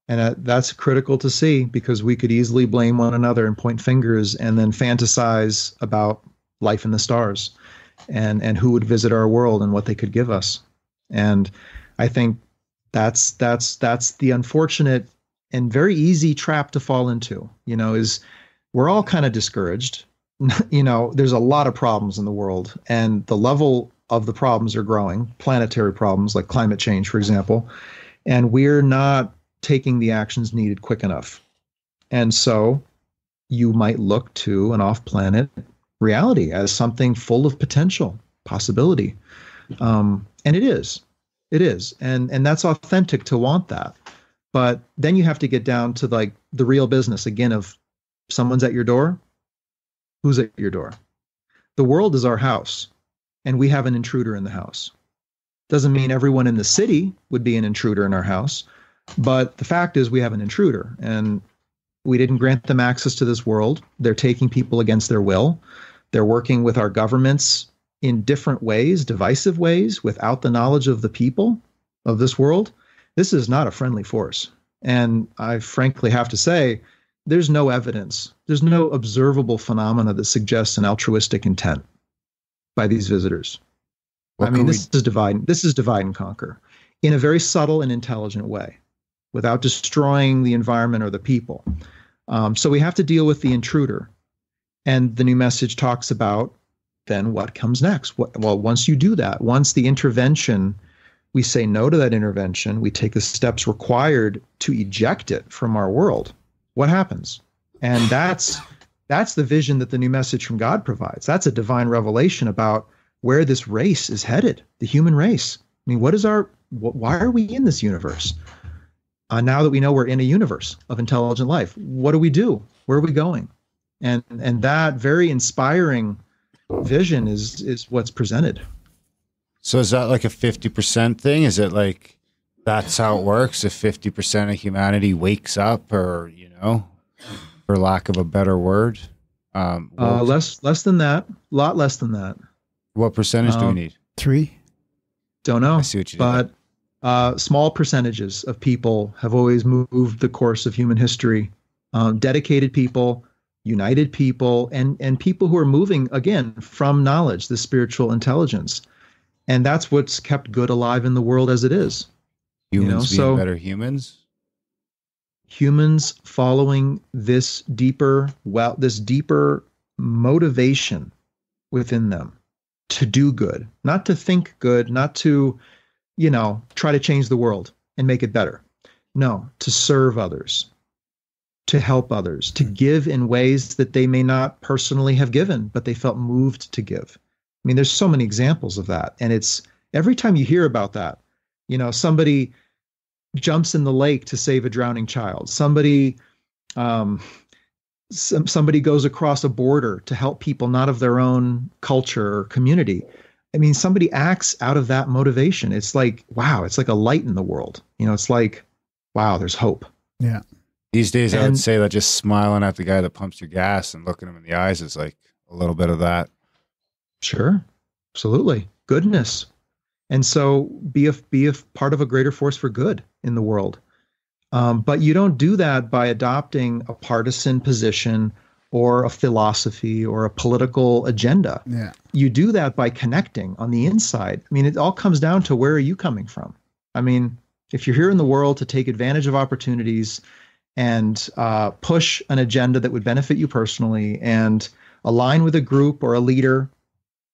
And that's critical to see, because we could easily blame one another and point fingers and then fantasize about life in the stars and who would visit our world and what they could give us. And I think that's the unfortunate and very easy trap to fall into, is we're all kind of discouraged. there's a lot of problems in the world, and the level of the problems are growing, planetary problems like climate change, for example, and we're not taking the actions needed quick enough. And so you might look to an off-planet reality as something full of potential, possibility. And it is. And that's authentic to want that. But then you have to get down to like the real business again of someone's at your door. Who's at your door? The world is our house, and we have an intruder in the house. Doesn't mean everyone in the city would be an intruder in our house, but the fact is we have an intruder, and we didn't grant them access to this world. They're taking people against their will. They're working with our governments in different ways, divisive ways, without the knowledge of the people of this world. This is not a friendly force. And I frankly have to say, there's no evidence. There's no observable phenomena that suggests an altruistic intent by these visitors. This is divide and conquer in a very subtle and intelligent way, without destroying the environment or the people. So we have to deal with the intruder. And the new message talks about then what comes next. Once you do that, once the intervention, we say no to that intervention, we take the steps required to eject it from our world. What happens? And that's the vision that the new message from God provides. That's a divine revelation about where this race is headed, the human race. I mean, why are we in this universe? Now that we know we're in a universe of intelligent life, what do? Where are we going? And that very inspiring vision is what's presented. So is that like a 50% thing? Is it like that's how it works? If 50% of humanity wakes up, or for lack of a better word, less than that, a lot less than that. What percentage do we need? 3. Don't know. I see what you did. But small percentages of people have always moved the course of human history. Dedicated people, united people, and people who are moving again from knowledge, the spiritual intelligence. And that's what's kept good alive in the world as it is. Humans being better humans? Humans following this deeper motivation within them to do good, not to think good, not to, try to change the world and make it better. No, to serve others, to help others, to give in ways that they may not personally have given, but they felt moved to give. I mean, there's so many examples of that. And it's every time you hear about that, somebody jumps in the lake to save a drowning child. Somebody goes across a border to help people not of their own culture or community. I mean, somebody acts out of that motivation. It's like, wow, it's like a light in the world. It's like, wow, there's hope. Yeah. These days, I would say that just smiling at the guy that pumps your gas and looking him in the eyes is like a little bit of that. Sure. Absolutely. Goodness. And so be a part of a greater force for good in the world. But you don't do that by adopting a partisan position or a philosophy or a political agenda. Yeah. You do that by connecting on the inside. I mean, it all comes down to where are you coming from? I mean, if you're here in the world to take advantage of opportunities and push an agenda that would benefit you personally and align with a group or a leader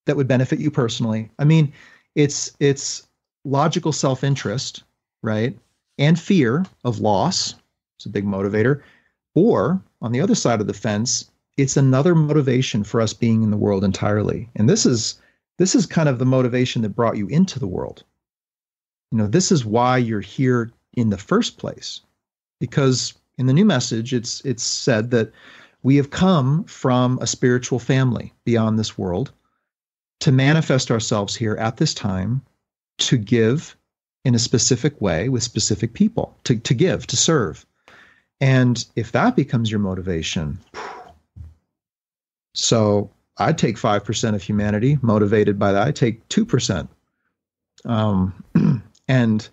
that would benefit you personally, I mean, it's logical self-interest, right? And fear of loss. It's a big motivator. Or on the other side of the fence, it's another motivation for us being in the world entirely. And this is kind of the motivation that brought you into the world. This is why you're here in the first place. Because in the new message, it's said that we have come from a spiritual family beyond this world to manifest ourselves here at this time, to give in a specific way with specific people, to give, to serve. And if that becomes your motivation, so I'd take 5% of humanity motivated by that. I'd take 2%. And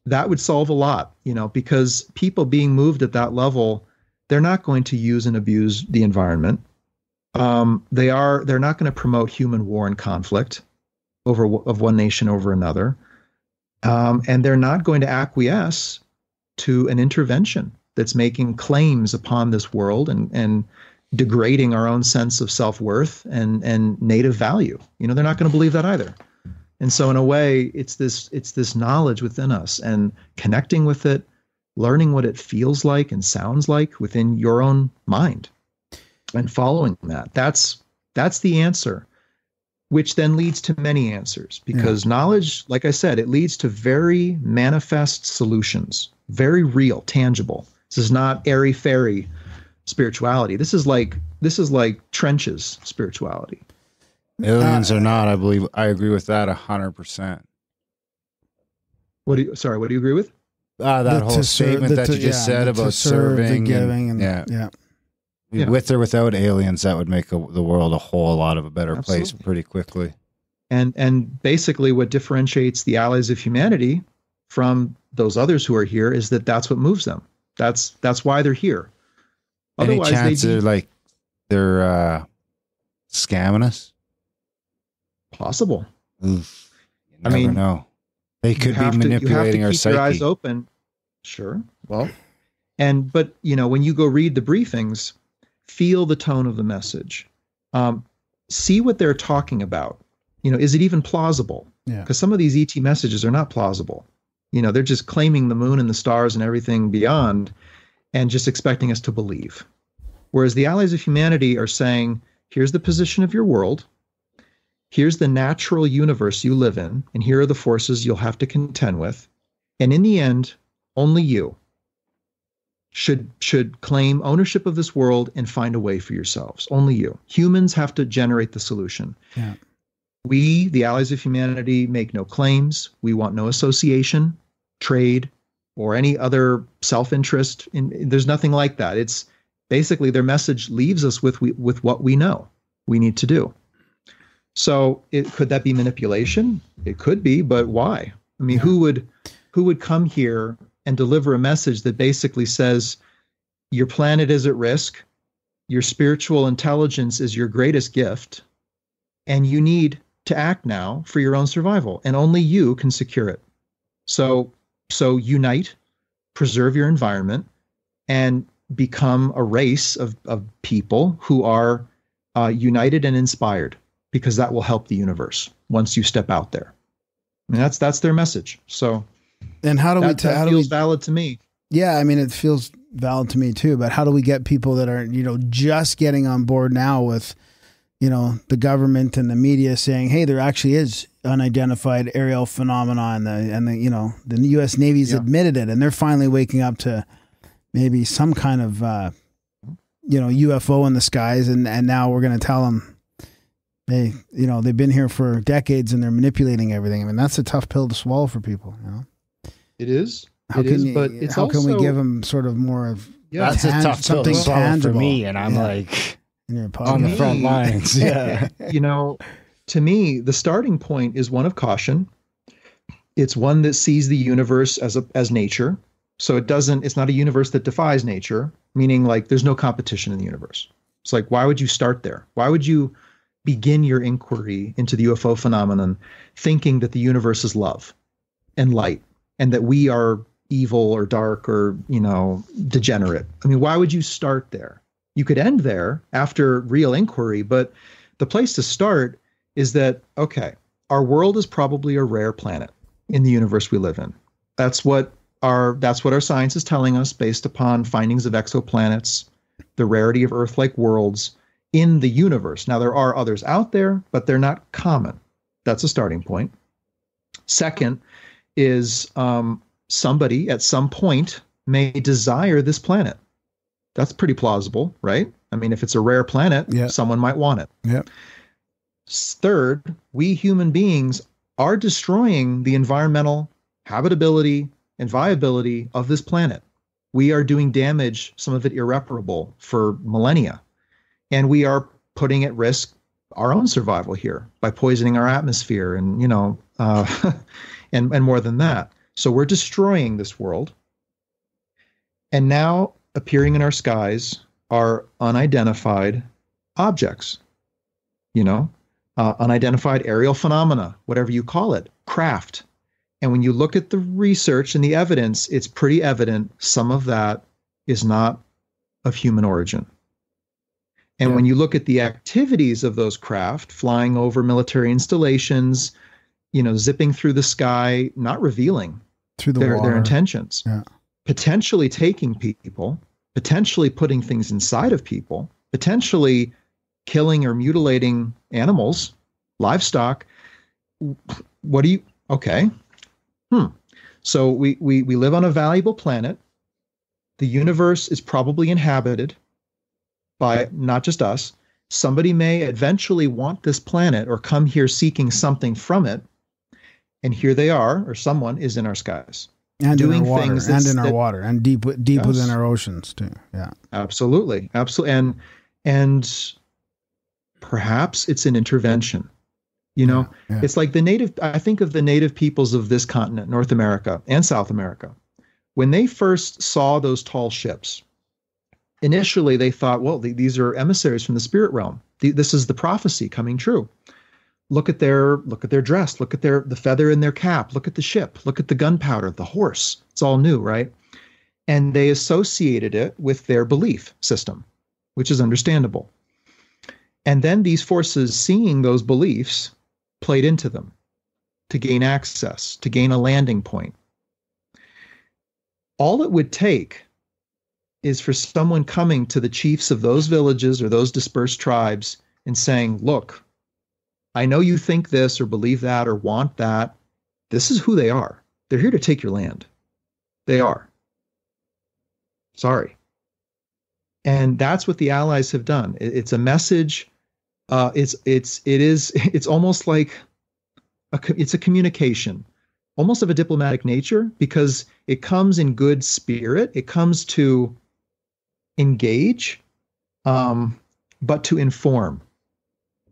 that would solve a lot, because people being moved at that level, they're not going to use and abuse the environment. They're not going to promote human war and conflict of one nation over another. And they're not going to acquiesce to an intervention that's making claims upon this world and degrading our own sense of self-worth and native value. They're not going to believe that either. And so in a way, it's this knowledge within us, and connecting with it, learning what it feels like and sounds like within your own mind, and following that. That's the answer, which then leads to many answers, because knowledge, like I said, it leads to very manifest solutions, very real, tangible. This is not airy-fairy spirituality. This is like trenches spirituality. Aliens or not, I believe I agree with that 100%. What do you agree with? That whole statement that you just said about serving, giving, and with or without aliens, that would make the world a whole lot of a better place pretty quickly. And basically, what differentiates the allies of humanity from those others who are here is that that's what moves them. That's why they're here. Any chance they're scamming us? Possible. Oof. You never know. They could be manipulating our psyche. You have to keep your eyes open. Sure. Well, but when you go read the briefings, feel the tone of the message. See what they're talking about. Is it even plausible? Yeah. Because some of these ET messages are not plausible. They're just claiming the moon and the stars and everything beyond, and just expecting us to believe. Whereas the allies of humanity are saying, here's the position of your world. Here's the natural universe you live in, and here are the forces you'll have to contend with. And in the end, only you should claim ownership of this world and find a way for yourselves. Only you. Humans have to generate the solution. Yeah. We, the allies of humanity, make no claims. We want no association, trade, or any other self-interest. There's nothing like that. It's basically their message leaves us with what we know we need to do. So could that be manipulation? It could be, but why? I mean, who would come here and deliver a message that basically says your planet is at risk, your spiritual intelligence is your greatest gift, and you need to act now for your own survival, and only you can secure it. So unite, preserve your environment, and become a race of people who are united and inspired, because that will help the universe once you step out there. I mean, that's their message. So, and that feels valid to me. Yeah, I mean, it feels valid to me too. But how do we get people that are just getting on board now with the government and the media saying, hey, there actually is unidentified aerial phenomena, and the U.S. Navy's admitted it, and they're finally waking up to maybe some kind of UFO in the skies, and now we're going to tell them, hey, they've been here for decades and they're manipulating everything. I mean, that's a tough pill to swallow for people. It is. How can we give them sort of more of that's a tough pill to swallow for me, and I'm like on the front lines. Yeah. To me, the starting point is one of caution. It's one that sees the universe as nature. So it's not a universe that defies nature, meaning like there's no competition in the universe. It's like, why would you start there? Why would you begin your inquiry into the UFO phenomenon thinking that the universe is love and light and that we are evil or dark or, degenerate? I mean, why would you start there? You could end there after real inquiry, but the place to start is that, okay, our world is probably a rare planet in the universe we live in. That's what our science is telling us based upon findings of exoplanets, the rarity of Earth-like worlds in the universe. Now, there are others out there, but they're not common. That's a starting point. Second is somebody at some point may desire this planet. That's pretty plausible, right? I mean, if it's a rare planet, someone might want it. Yep. Third, we human beings are destroying the environmental habitability and viability of this planet. We are doing damage, some of it irreparable, for millennia. And we are putting at risk our own survival here by poisoning our atmosphere and, and more than that. So we're destroying this world. And now appearing in our skies are unidentified objects, unidentified aerial phenomena, whatever you call it, craft. And when you look at the research and the evidence, it's pretty evident some of that is not of human origin. And when you look at the activities of those craft, flying over military installations, zipping through the sky, not revealing through their intentions, potentially taking people, potentially putting things inside of people, potentially killing or mutilating animals, livestock. So we live on a valuable planet. The universe is probably inhabited by not just us. Somebody may eventually want this planet or come here seeking something from it. And here they are, or someone is in our skies. And doing in our water, things and in our water, and deep within our oceans too. Yeah. Absolutely. And perhaps it's an intervention. It's like I think of the native peoples of this continent, North America and South America. When they first saw those tall ships, initially they thought, well, these are emissaries from the spirit realm. This is the prophecy coming true. Look at their dress, look at the feather in their cap, look at the ship, look at the gunpowder, the horse. It's all new, right? And they associated it with their belief system, which is understandable. And then these forces, seeing those beliefs, played into them to gain access, to gain a landing point. All it would take is for someone coming to the chiefs of those villages or those dispersed tribes and saying, look, I know you think this or believe that or want that. This is who they are. They're here to take your land. They are. Sorry. And that's what the Allies have done. It's a message. It's almost like it's a communication, almost of a diplomatic nature, because it comes in good spirit. It comes to engage, but to inform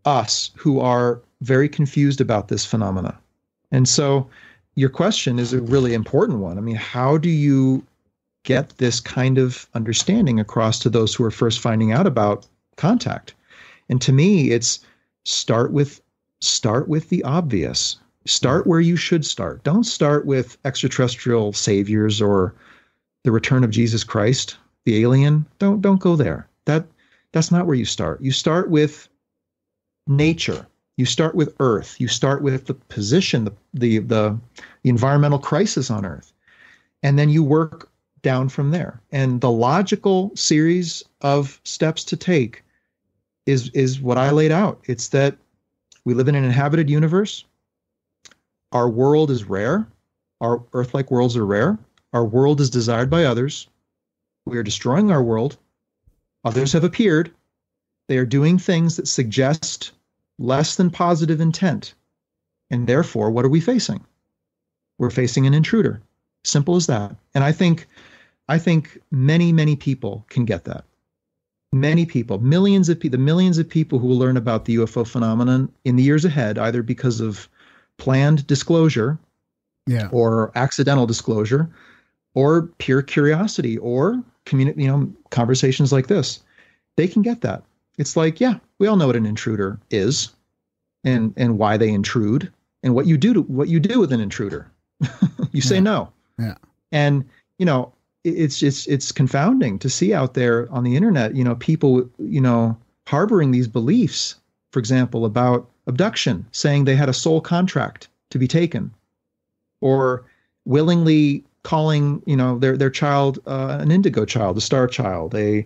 us who are very confused about this phenomena. And so your question is a really important one. I mean, how do you get this kind of understanding across to those who are first finding out about contact? And to me, it's start with the obvious. Start where you should start. Don't start with extraterrestrial saviors or the return of Jesus Christ, the alien. Don't go there. That's not where you start. You start with nature. You start with Earth. You start with the position, the environmental crisis on Earth, and then you work down from there. And the logical series of steps to take is what I laid out. It's that we live in an inhabited universe. Our world is rare. Our Earth-like worlds are rare. Our world is desired by others. We are destroying our world. Others have appeared. They are doing things that suggest less than positive intent. And therefore, what are we facing? We're facing an intruder. Simple as that. And I think many, many people can get that. Many people, the millions of people who will learn about the UFO phenomenon in the years ahead, either because of planned disclosure, or accidental disclosure, or pure curiosity, or conversations like this, they can get that. It's like, we all know what an intruder is, and why they intrude, and what you do with an intruder. You say no. Yeah. And it's confounding to see out there on the internet, people, harboring these beliefs, for example, about abduction, saying they had a soul contract to be taken, or willingly calling, their child an indigo child, a star child, a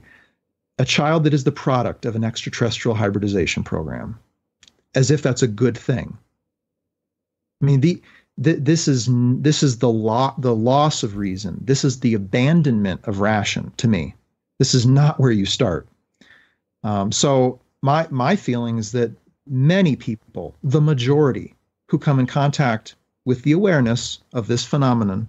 child that is the product of an extraterrestrial hybridization program, as if that's a good thing. I mean, this is the loss of reason. This is the abandonment of ration to me. This is not where you start. So my feeling is that many people, the majority, who come in contact with the awareness of this phenomenon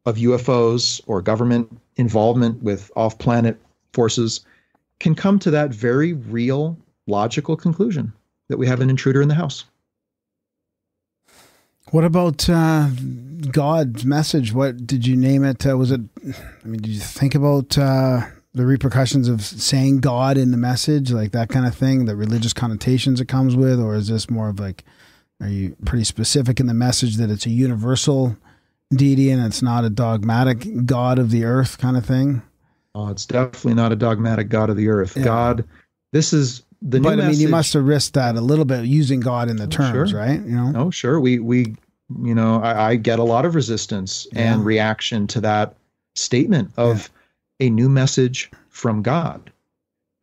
of UFOs or government involvement with off-planet forces, can come to that very real, logical conclusion that we have an intruder in the house. What about God's message? What did you name it? Did you think about the repercussions of saying God in the message, like that kind of thing, the religious connotations it comes with? Or is this more of like, are you pretty specific in the message that it's a universal deity and it's not a dogmatic God of the earth kind of thing? Oh, it's definitely not a dogmatic God of the earth. Yeah. God, This is the new But I mean, you message. must have risked that a little bit using God in the terms, sure. right? You know? Oh, sure. I get a lot of resistance and reaction to that statement of a new message from God.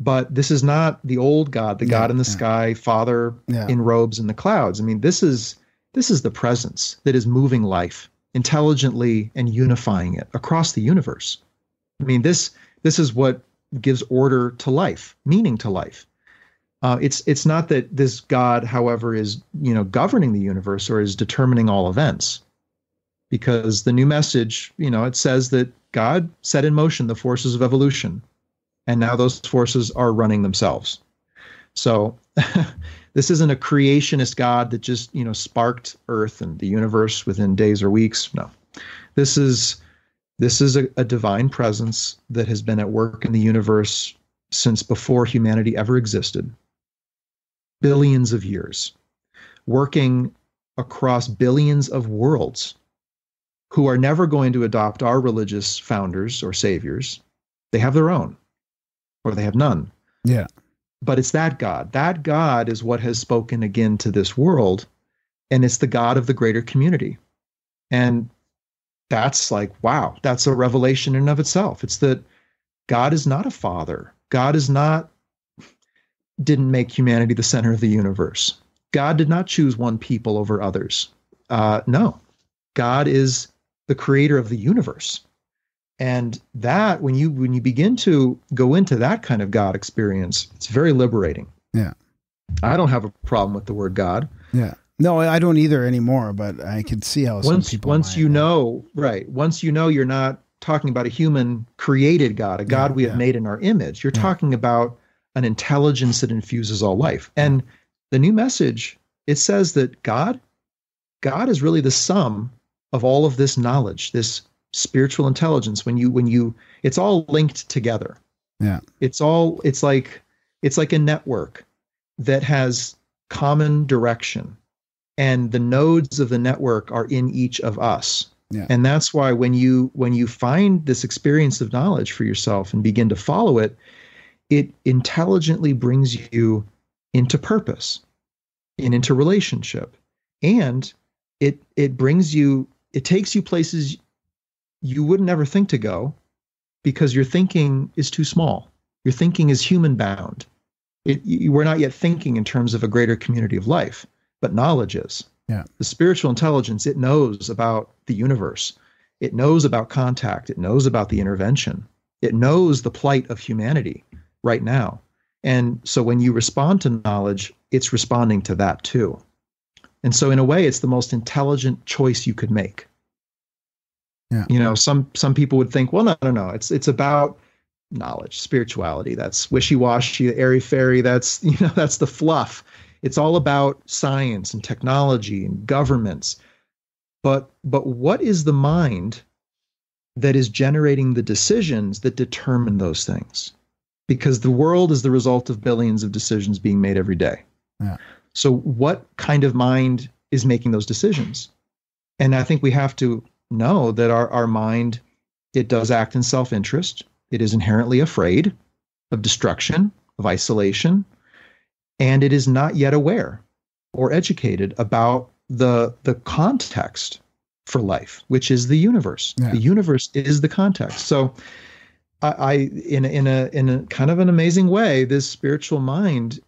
But this is not the old God, the God in the sky, Father in robes in the clouds. I mean, this is the presence that is moving life intelligently and unifying it across the universe. I mean, this is what gives order to life, meaning to life. It's not that this God, however, is governing the universe or is determining all events, because the new message, it says that God set in motion the forces of evolution, and now those forces are running themselves. So this isn't a creationist God that just sparked Earth and the universe within days or weeks. No, this is a divine presence that has been at work in the universe since before humanity ever existed. Billions of years, working across billions of worlds, who are never going to adopt our religious founders or saviors. They have their own, or they have none. Yeah. But it's that God. That God is what has spoken again to this world, and it's the God of the greater community. And that's like, wow, that's a revelation in and of itself. It's that God is not a father. God didn't make humanity the center of the universe. God did not choose one people over others. No, God is the creator of the universe. And that, when you begin to go into that kind of God experience, it's very liberating. Yeah. I don't have a problem with the word God. Yeah. No, I don't either anymore, but I can see how some people once might. Once you're not talking about a human created God, a God we have made in our image. You're talking about an intelligence that infuses all life. And the new message, it says that God is really the sum of all of this knowledge, this spiritual intelligence. When you it's all linked together. Yeah. It's like a network that has common direction, and the nodes of the network are in each of us. Yeah. And that's why when you find this experience of knowledge for yourself and begin to follow it, it intelligently brings you into purpose and into relationship. And it takes you places you wouldn't ever think to go, because your thinking is too small. Your thinking is human bound. We're not yet thinking in terms of a greater community of life, but knowledge is. Yeah. The spiritual intelligence, it knows about the universe. It knows about contact. It knows about the intervention. It knows the plight of humanity right now. And so when you respond to knowledge, it's responding to that too. And so in a way, it's the most intelligent choice you could make. Yeah. Some people would think, well, no. It's about knowledge, spirituality. That's wishy-washy, airy-fairy. That's the fluff. It's all about science and technology and governments. But what is the mind that is generating the decisions that determine those things? Because the world is the result of billions of decisions being made every day. Yeah. So what kind of mind is making those decisions? And I think we have to know that our mind, it does act in self-interest. It is inherently afraid of destruction, of isolation, and it is not yet aware or educated about the context for life, which is the universe. Yeah. The universe is the context. So in a kind of an amazing way, this spiritual mind,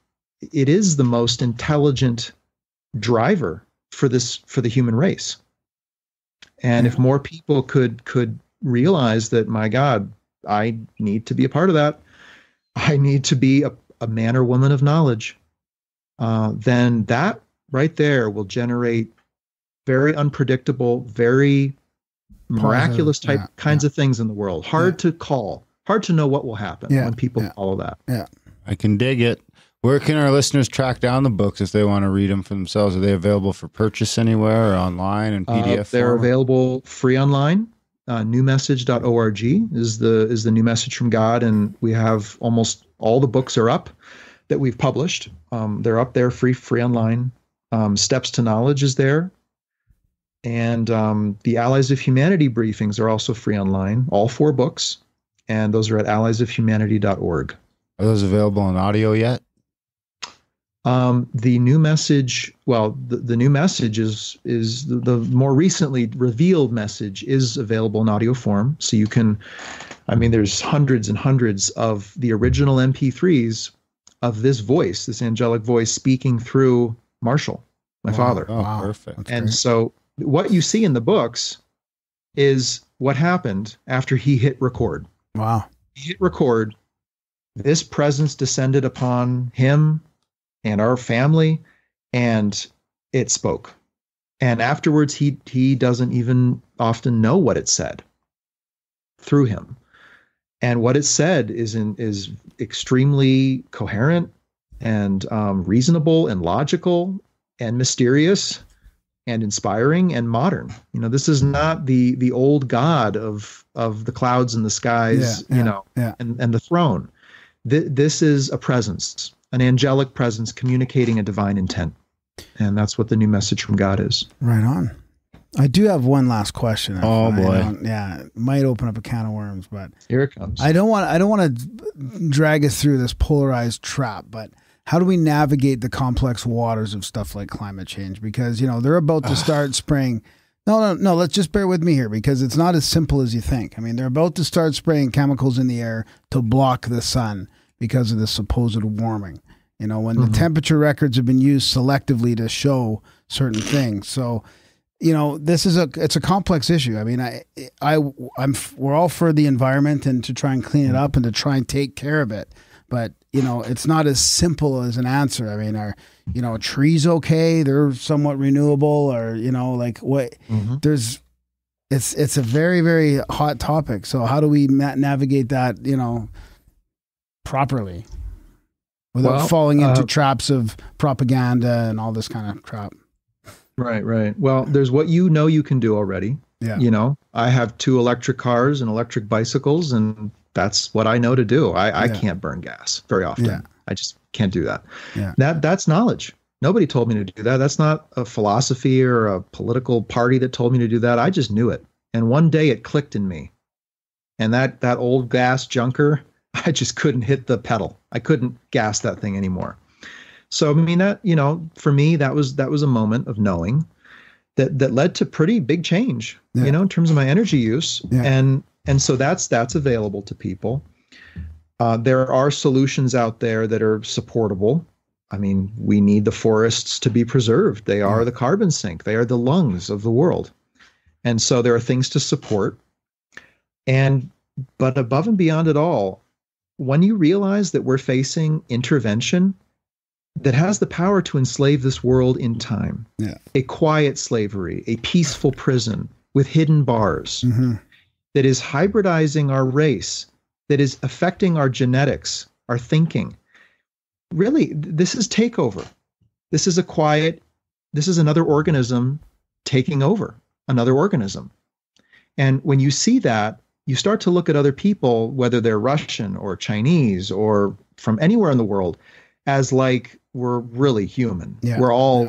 it is the most intelligent driver for the human race. And if more people could realize that, my God, I need to be a part of that, I need to be a man or woman of knowledge, then that right there will generate very unpredictable, very miraculous kinds of things in the world. Hard to call, hard to know what will happen when people follow that. Yeah. I can dig it. Where can our listeners track down the books if they want to read them for themselves? Are they available for purchase anywhere or online in PDF They're form? available free online. Newmessage.org is the New Message from God, and we have almost all the books are up that we've published. They're up there free online. Steps to Knowledge is there. And the Allies of Humanity briefings are also free online, all 4 books. And those are at alliesofhumanity.org. Are those available in audio yet? The new message, well, the new message is the more recently revealed message is available in audio form. So you can, I mean, there's hundreds and hundreds of the original MP3s of this voice, this angelic voice speaking through Marshall, my father. Oh, wow. Perfect. That's And great. so what you see in the books is what happened after he hit record. Wow. He hit record. This presence descended upon him and our family, and it spoke. And afterwards, he doesn't even often know what it said through him. And what it said is extremely coherent and reasonable and logical and mysterious and inspiring and modern. You know, this is not the old God of the clouds and the skies, and the throne. This is a presence, an angelic presence communicating a divine intent. And that's what the new message from God is. Right on. I do have one last question. Oh, boy. It might open up a can of worms, but here it comes. I don't want to drag us through this polarized trap, but how do we navigate the complex waters of stuff like climate change? Because, you know, they're about to start spraying. No, let's just bear with me here, because it's not as simple as you think. I mean, they're about to start spraying chemicals in the air to block the sun because of the supposed warming. You know, when the temperature records have been used selectively to show certain things. So, you know, it's a complex issue. I mean, we're all for the environment and to try and clean it up and to try and take care of it. But, you know, it's not as simple as an answer. I mean, are trees okay? They're somewhat renewable, or, you know, like what it's a very, very hot topic. So how do we navigate that, you know, properly without falling into traps of propaganda and all this kind of crap? Right. Well, there's what you can do already. Yeah. You know, I have 2 electric cars and electric bicycles, and that's what I know to do. I can't burn gas very often. Yeah. I just can't do that. Yeah. That's knowledge. Nobody told me to do that. That's not a philosophy or a political party that told me to do that. I just knew it. And one day it clicked in me. And that old gas junker, I just couldn't hit the pedal. I couldn't gas that thing anymore. So, I mean, that, you know, for me, that was a moment of knowing that led to pretty big change, you know, in terms of my energy use. Yeah. And so that's available to people. There are solutions out there that are supportable. I mean, we need the forests to be preserved. They are the carbon sink. They are the lungs of the world. And so there are things to support. But above and beyond it all, when you realize that we're facing intervention that has the power to enslave this world in time, a quiet slavery, a peaceful prison with hidden bars, that is hybridizing our race, that is affecting our genetics, our thinking. Really, this is takeover. This is another organism taking over another organism. And when you see that, you start to look at other people, whether they're Russian or Chinese or from anywhere in the world, as like we're really human. Yeah.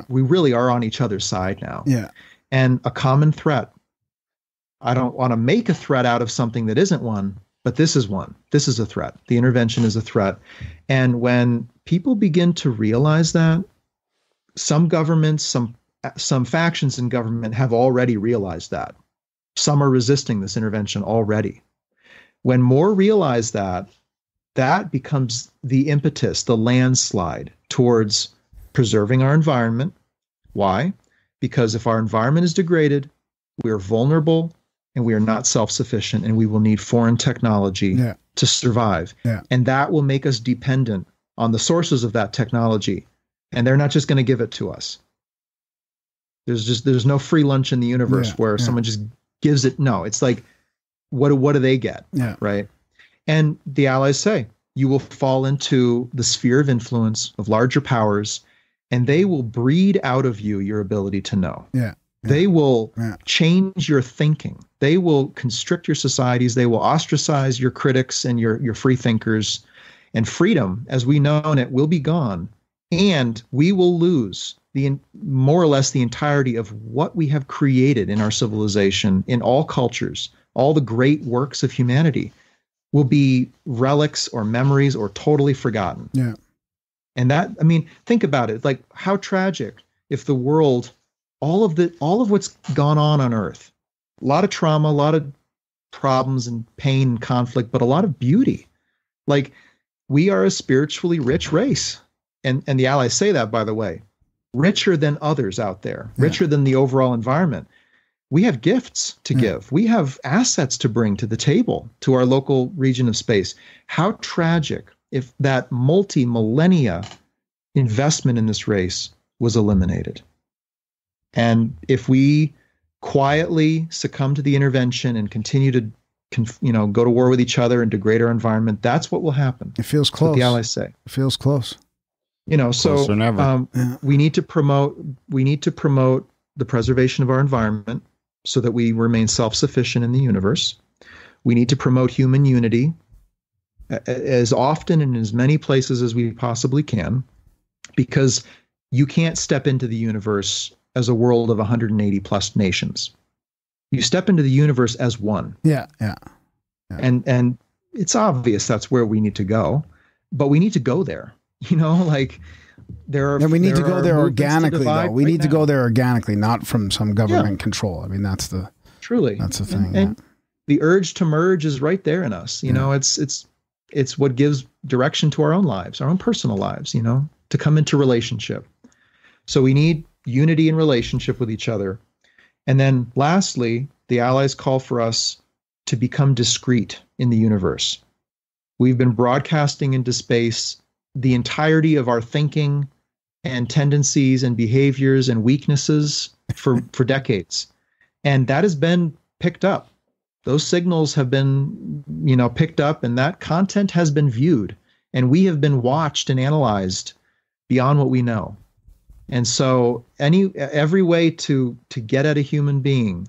We really are on each other's side now. Yeah. And a common threat. I don't want to make a threat out of something that isn't one, but this is one. This is a threat. The intervention is a threat. And when people begin to realize that, some governments, some factions in government have already realized that. Some are resisting this intervention already. When more realize that, that becomes the impetus, the landslide towards preserving our environment. Why? Because if our environment is degraded, we are vulnerable and we are not self-sufficient, and we will need foreign technology to survive. Yeah. And that will make us dependent on the sources of that technology. And they're not just going to give it to us. There's no free lunch in the universe where someone just gives it. No, it's like, what do they get? Yeah. Right. And the allies say, you will fall into the sphere of influence of larger powers, and they will breed out of you your ability to know. Yeah. They will change your thinking. They will constrict your societies. They will ostracize your critics and your free thinkers. And freedom, as we know it, will be gone. And we will lose more or less the entirety of what we have created in our civilization, in all cultures, all the great works of humanity will be relics or memories or totally forgotten. Yeah. And that, I mean, think about it. Like, how tragic if the world, all of what's gone on Earth, a lot of trauma, a lot of problems and pain and conflict, but a lot of beauty. Like, we are a spiritually rich race. And the Allies say that, by the way, richer than others out there, richer than the overall environment. We have gifts to give. We have assets to bring to the table, to our local region of space. How tragic if that multi-millennia investment in this race was eliminated. And if we quietly succumb to the intervention and continue to go to war with each other and degrade our environment, that's what will happen. It feels close. That's what the Allies say. It feels close. So we need to promote the preservation of our environment so that we remain self-sufficient in the universe. We need to promote human unity as often and in as many places as we possibly can, because you can't step into the universe as a world of 180 plus nations. You step into the universe as one. Yeah. And it's obvious that's where we need to go, but we need to go there. Like, we need to go there organically, though. We need to go there organically, not from some government control. I mean, that's the thing. And the urge to merge is right there in us. It's what gives direction to our own lives, our own personal lives, to come into relationship. So we need unity and relationship with each other. And then lastly, the Allies call for us to become discreet in the universe. We've been broadcasting into space the entirety of our thinking and tendencies and behaviors and weaknesses for decades. And that has been picked up. Those signals have been, picked up, and that content has been viewed, and we have been watched and analyzed beyond what we know. And so every way to get at a human being,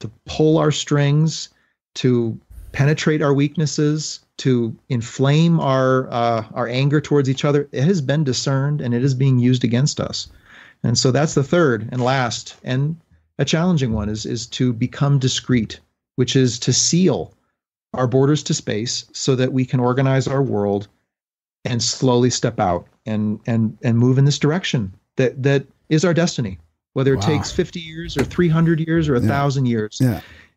to pull our strings, to penetrate our weaknesses, to inflame our anger towards each other, it has been discerned and it is being used against us. And so that's the third and last and a challenging one is to become discreet, which is to seal our borders to space so that we can organize our world and slowly step out and move in this direction that is our destiny. Whether it takes 50 years or 300 years or 1,000 years,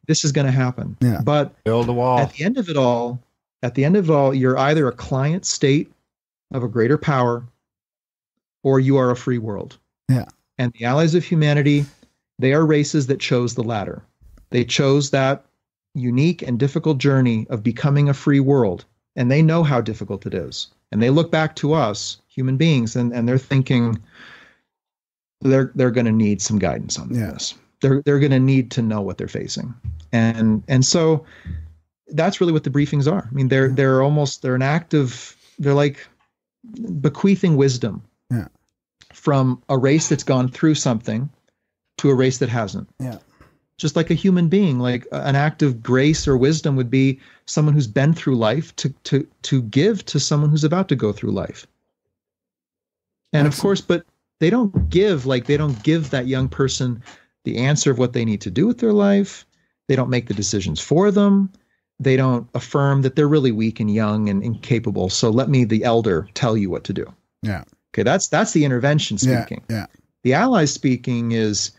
this is going to happen. Yeah. But build a wall. At the end of it all, you're either a client state of a greater power or you are a free world. Yeah. And the Allies of Humanity, they are races that chose the latter. They chose that unique and difficult journey of becoming a free world. And they know how difficult it is. And they look back to us, human beings, and they're thinking they're going to need some guidance on this. They're going to need to know what they're facing. And so that's really what the briefings are. I mean, they're an act of, they're like bequeathing wisdom from a race that's gone through something to a race that hasn't. Yeah. Just like a human being, like an act of grace or wisdom would be someone who's been through life to give to someone who's about to go through life. And of course, but they don't give that young person the answer of what they need to do with their life. They don't make the decisions for them. They don't affirm that they're really weak and young and incapable. So let me, the elder, tell you what to do. Yeah. Okay. That's the intervention speaking. Yeah. The Allies speaking is,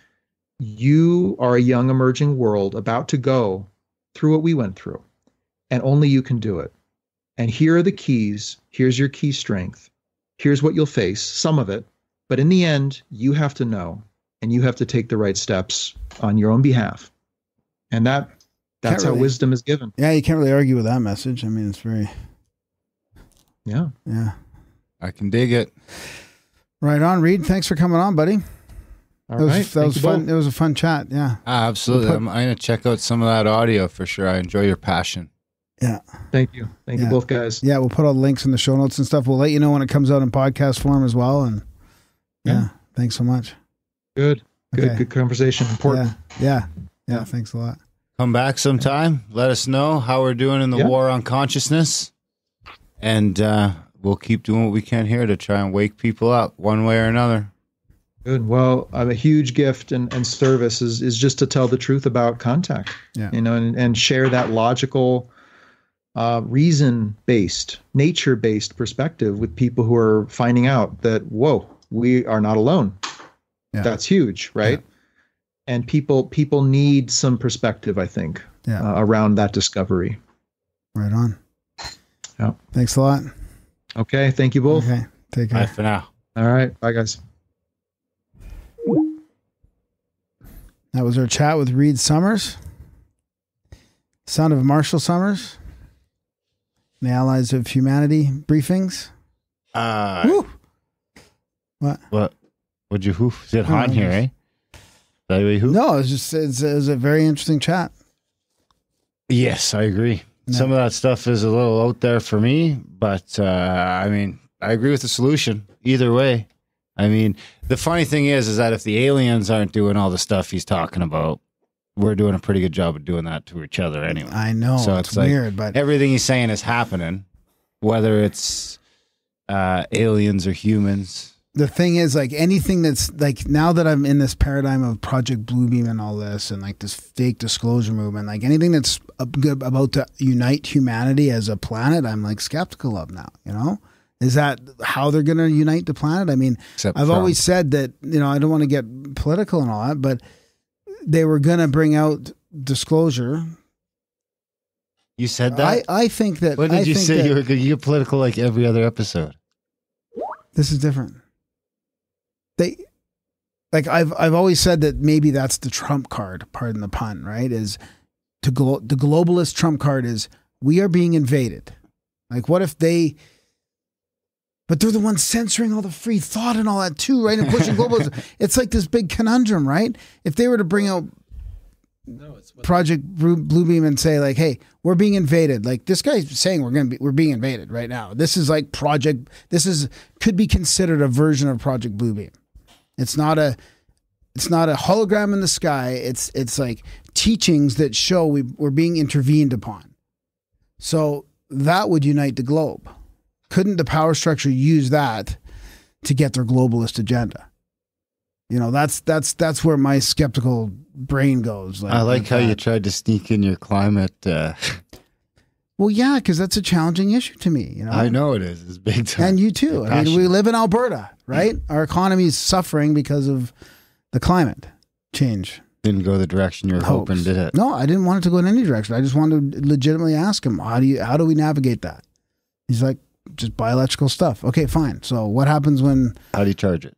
you are a young emerging world about to go through what we went through, and only you can do it. And here are the keys. Here's your key strength. Here's what you'll face, some of it. But in the end, you have to know, and you have to take the right steps on your own behalf. And that's how wisdom is given. Yeah, you can't really argue with that message. I mean, it's very... Yeah. I can dig it. Right on, Reed. Thanks for coming on, buddy. That was fun. Both. It was a fun chat. Yeah. Absolutely. I'm going to check out some of that audio for sure. I enjoy your passion. Yeah. Thank you. Thank you both, guys. Yeah, we'll put all the links in the show notes and stuff. We'll let you know when it comes out in podcast form as well. And thanks so much. Good conversation. Important. Yeah. Thanks a lot. Come back sometime. Let us know how we're doing in the war on consciousness. And we'll keep doing what we can here to try and wake people up one way or another. Good. Well, a huge gift and service is just to tell the truth about contact, and share that logical reason-based, nature-based perspective with people who are finding out that, whoa, we are not alone. Yeah. That's huge, right? Yeah. And people need some perspective, I think, around that discovery. Right on. Yeah. Thanks a lot. Okay. Thank you both. Okay. Take care. Bye for now. All right. Bye, guys. That was our chat with Reed Summers, son of Marshall Summers, the Allies of Humanity briefings. Woo! What? What'd you hoof? Is it hot in here, eh? No, it's a very interesting chat. Yes, I agree. No. Some of that stuff is a little out there for me, but I mean, I agree with the solution either way. I mean, the funny thing is that if the aliens aren't doing all the stuff he's talking about, we're doing a pretty good job of doing that to each other anyway. I know. So it's weird, but everything he's saying is happening, whether it's aliens or humans. The thing is, like, anything that's like, now that I'm in this paradigm of Project Bluebeam and all this, and like this fake disclosure movement, like anything that's about to unite humanity as a planet, I'm like skeptical of now. You know, is that how they're going to unite the planet? I mean, I've always said that, you know, I don't want to get political and all that, but they were going to bring out disclosure. You said that? I think that. When did you say you were going to get political like every other episode? This is different. I've always said that maybe that's the trump card, pardon the pun, right? Is the globalist trump card is we are being invaded. Like, what if they, but they're the ones censoring all the free thought and all that too, right? And pushing globalism. It's like this big conundrum, right? If they were to bring out Project Bluebeam and say like, hey, we're being invaded. Like, this guy's saying we're being invaded right now. This is like could be considered a version of Project Bluebeam. It's not a hologram in the sky. It's like teachings that show we're being intervened upon. So that would unite the globe. Couldn't the power structure use that to get their globalist agenda? You know, that's where my skeptical brain goes. I like how you tried to sneak in your climate. Well, yeah, because that's a challenging issue to me. You know, I know it is. It's big time. And you too. I mean, we live in Alberta, right? Our economy is suffering because of the climate change. Didn't go the direction you were hoping, did it? No, I didn't want it to go in any direction. I just wanted to legitimately ask him, how do we navigate that? He's like, just buy electrical stuff. Okay, fine. So what happens when? How do you charge it?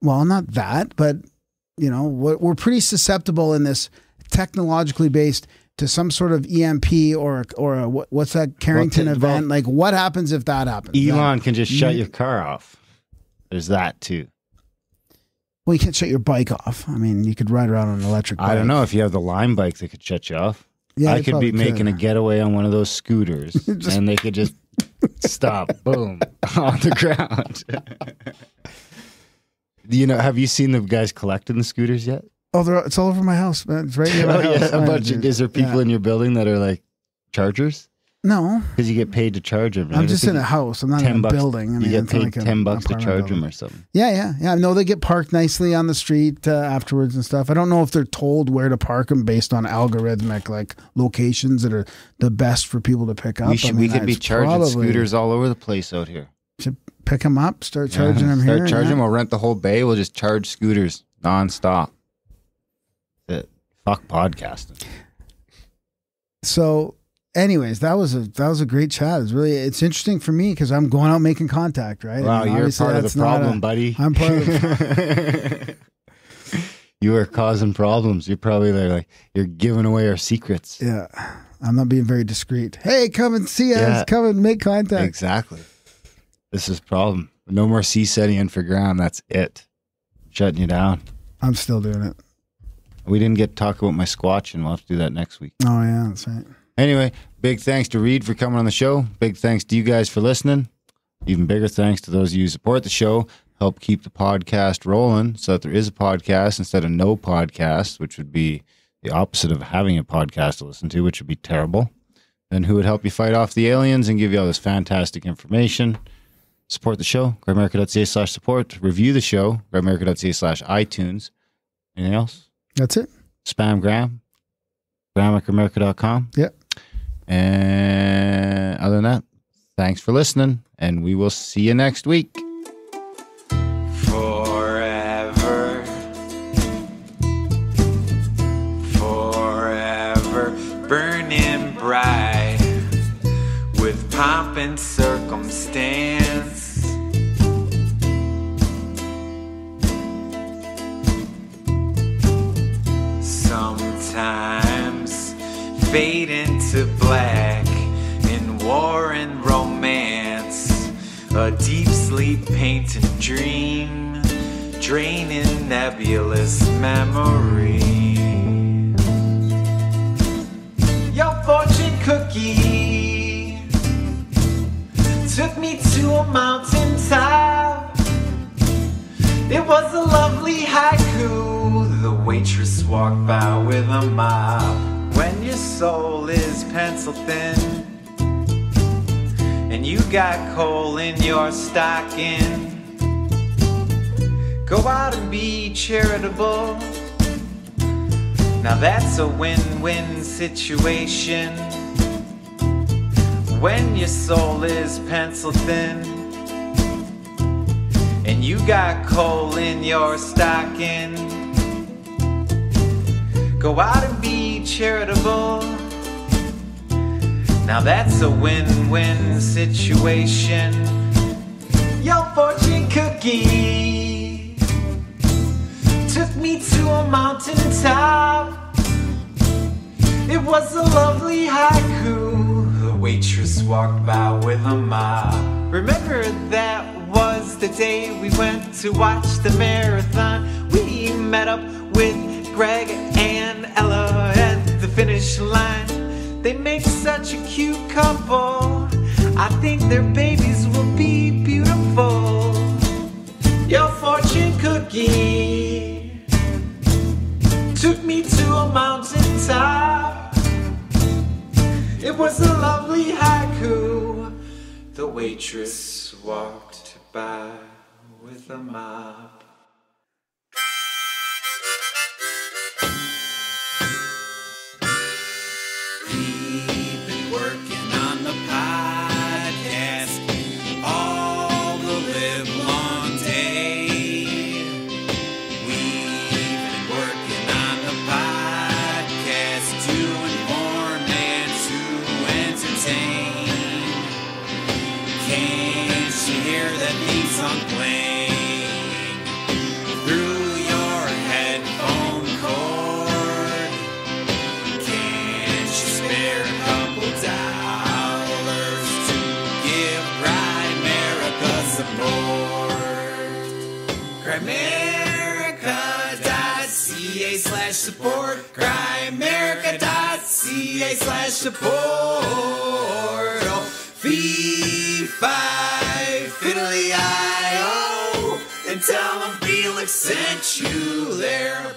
Well, not that, but you know, we're pretty susceptible in this technologically based to some sort of EMP or what's that Carrington event? Like, what happens if that happens? Elon can just shut your car off. There's that too. Well, you can't shut your bike off. I mean, you could ride around on an electric bike. I don't know if you have the Lime bike that could shut you off. Yeah, I could be making a getaway on one of those scooters, and they could just stop, boom, on the ground. You know, have you seen the guys collecting the scooters yet? Oh, it's all over my house, man. It's right near my house. Is there people in your building that are like chargers? No, because you get paid to charge them. Right? I'm just in a house. I'm not in a building. I mean, you get paid like $10 to charge them or something. Yeah. No, they get parked nicely on the street afterwards and stuff. I don't know if they're told where to park them based on algorithmic like locations that are the best for people to pick up. We could be charging scooters all over the place out here. Should pick them up, start charging them here. Start charging them. We'll rent the whole bay. We'll just charge scooters nonstop. Fuck podcasting. So, anyways, that was a great chat. It's interesting for me because I'm going out making contact, right? Wow, you're part of the problem, buddy. I'm part of the problem. You are causing problems. You're probably like you're giving away our secrets. Yeah, I'm not being very discreet. Hey, come and see us. Yeah. Come and make contact. Exactly. This is a problem. No more setting in for ground. That's it. Shutting you down. I'm still doing it. We didn't get to talk about my squatch, and we'll have to do that next week. Oh, yeah, that's right. Anyway, big thanks to Reed for coming on the show. Big thanks to you guys for listening. Even bigger thanks to those of you who support the show, help keep the podcast rolling so that there is a podcast instead of no podcast, which would be the opposite of having a podcast to listen to, which would be terrible. Then who would help you fight off the aliens and give you all this fantastic information? Support the show, Grimerica.ca/support. Review the show, Grimerica.ca/iTunes. Anything else? That's it. Spam Graham at Grimerica.com. Yep. And other than that, thanks for listening, and we will see you next week. Forever, forever, burning bright with pomp and circumstance. Sometimes fade into black in war and romance, a deep sleep painted dream, draining nebulous memory. Your fortune cookie took me to a mountaintop. It was a lovely haiku. The waitress walked by with a mop. When your soul is pencil thin and you got coal in your stocking, go out and be charitable. Now that's a win-win situation. When your soul is pencil thin and you got coal in your stocking, go out and be charitable. Now that's a win-win situation. Your fortune cookie took me to a mountaintop. It was a lovely haiku. The waitress walked by with a mop. Remember that was the day we went to watch the marathon. We met up with Greg and Ella at the finish line. They make such a cute couple. I think their babies will be beautiful. Your fortune cookie took me to a mountaintop. It was a lovely haiku. The waitress walked by with a mop. We've been working on the podcast all the live long day. We've been working on the podcast to inform and to entertain. Can't you hear that theme song playing through your headphone cord? Can't you spare a couple dollars to give Grimerica support? Grimerica.ca/support. Grimerica.ca/support. Oh, fee-fi fiddly-I-O, and tell them Felix sent you there.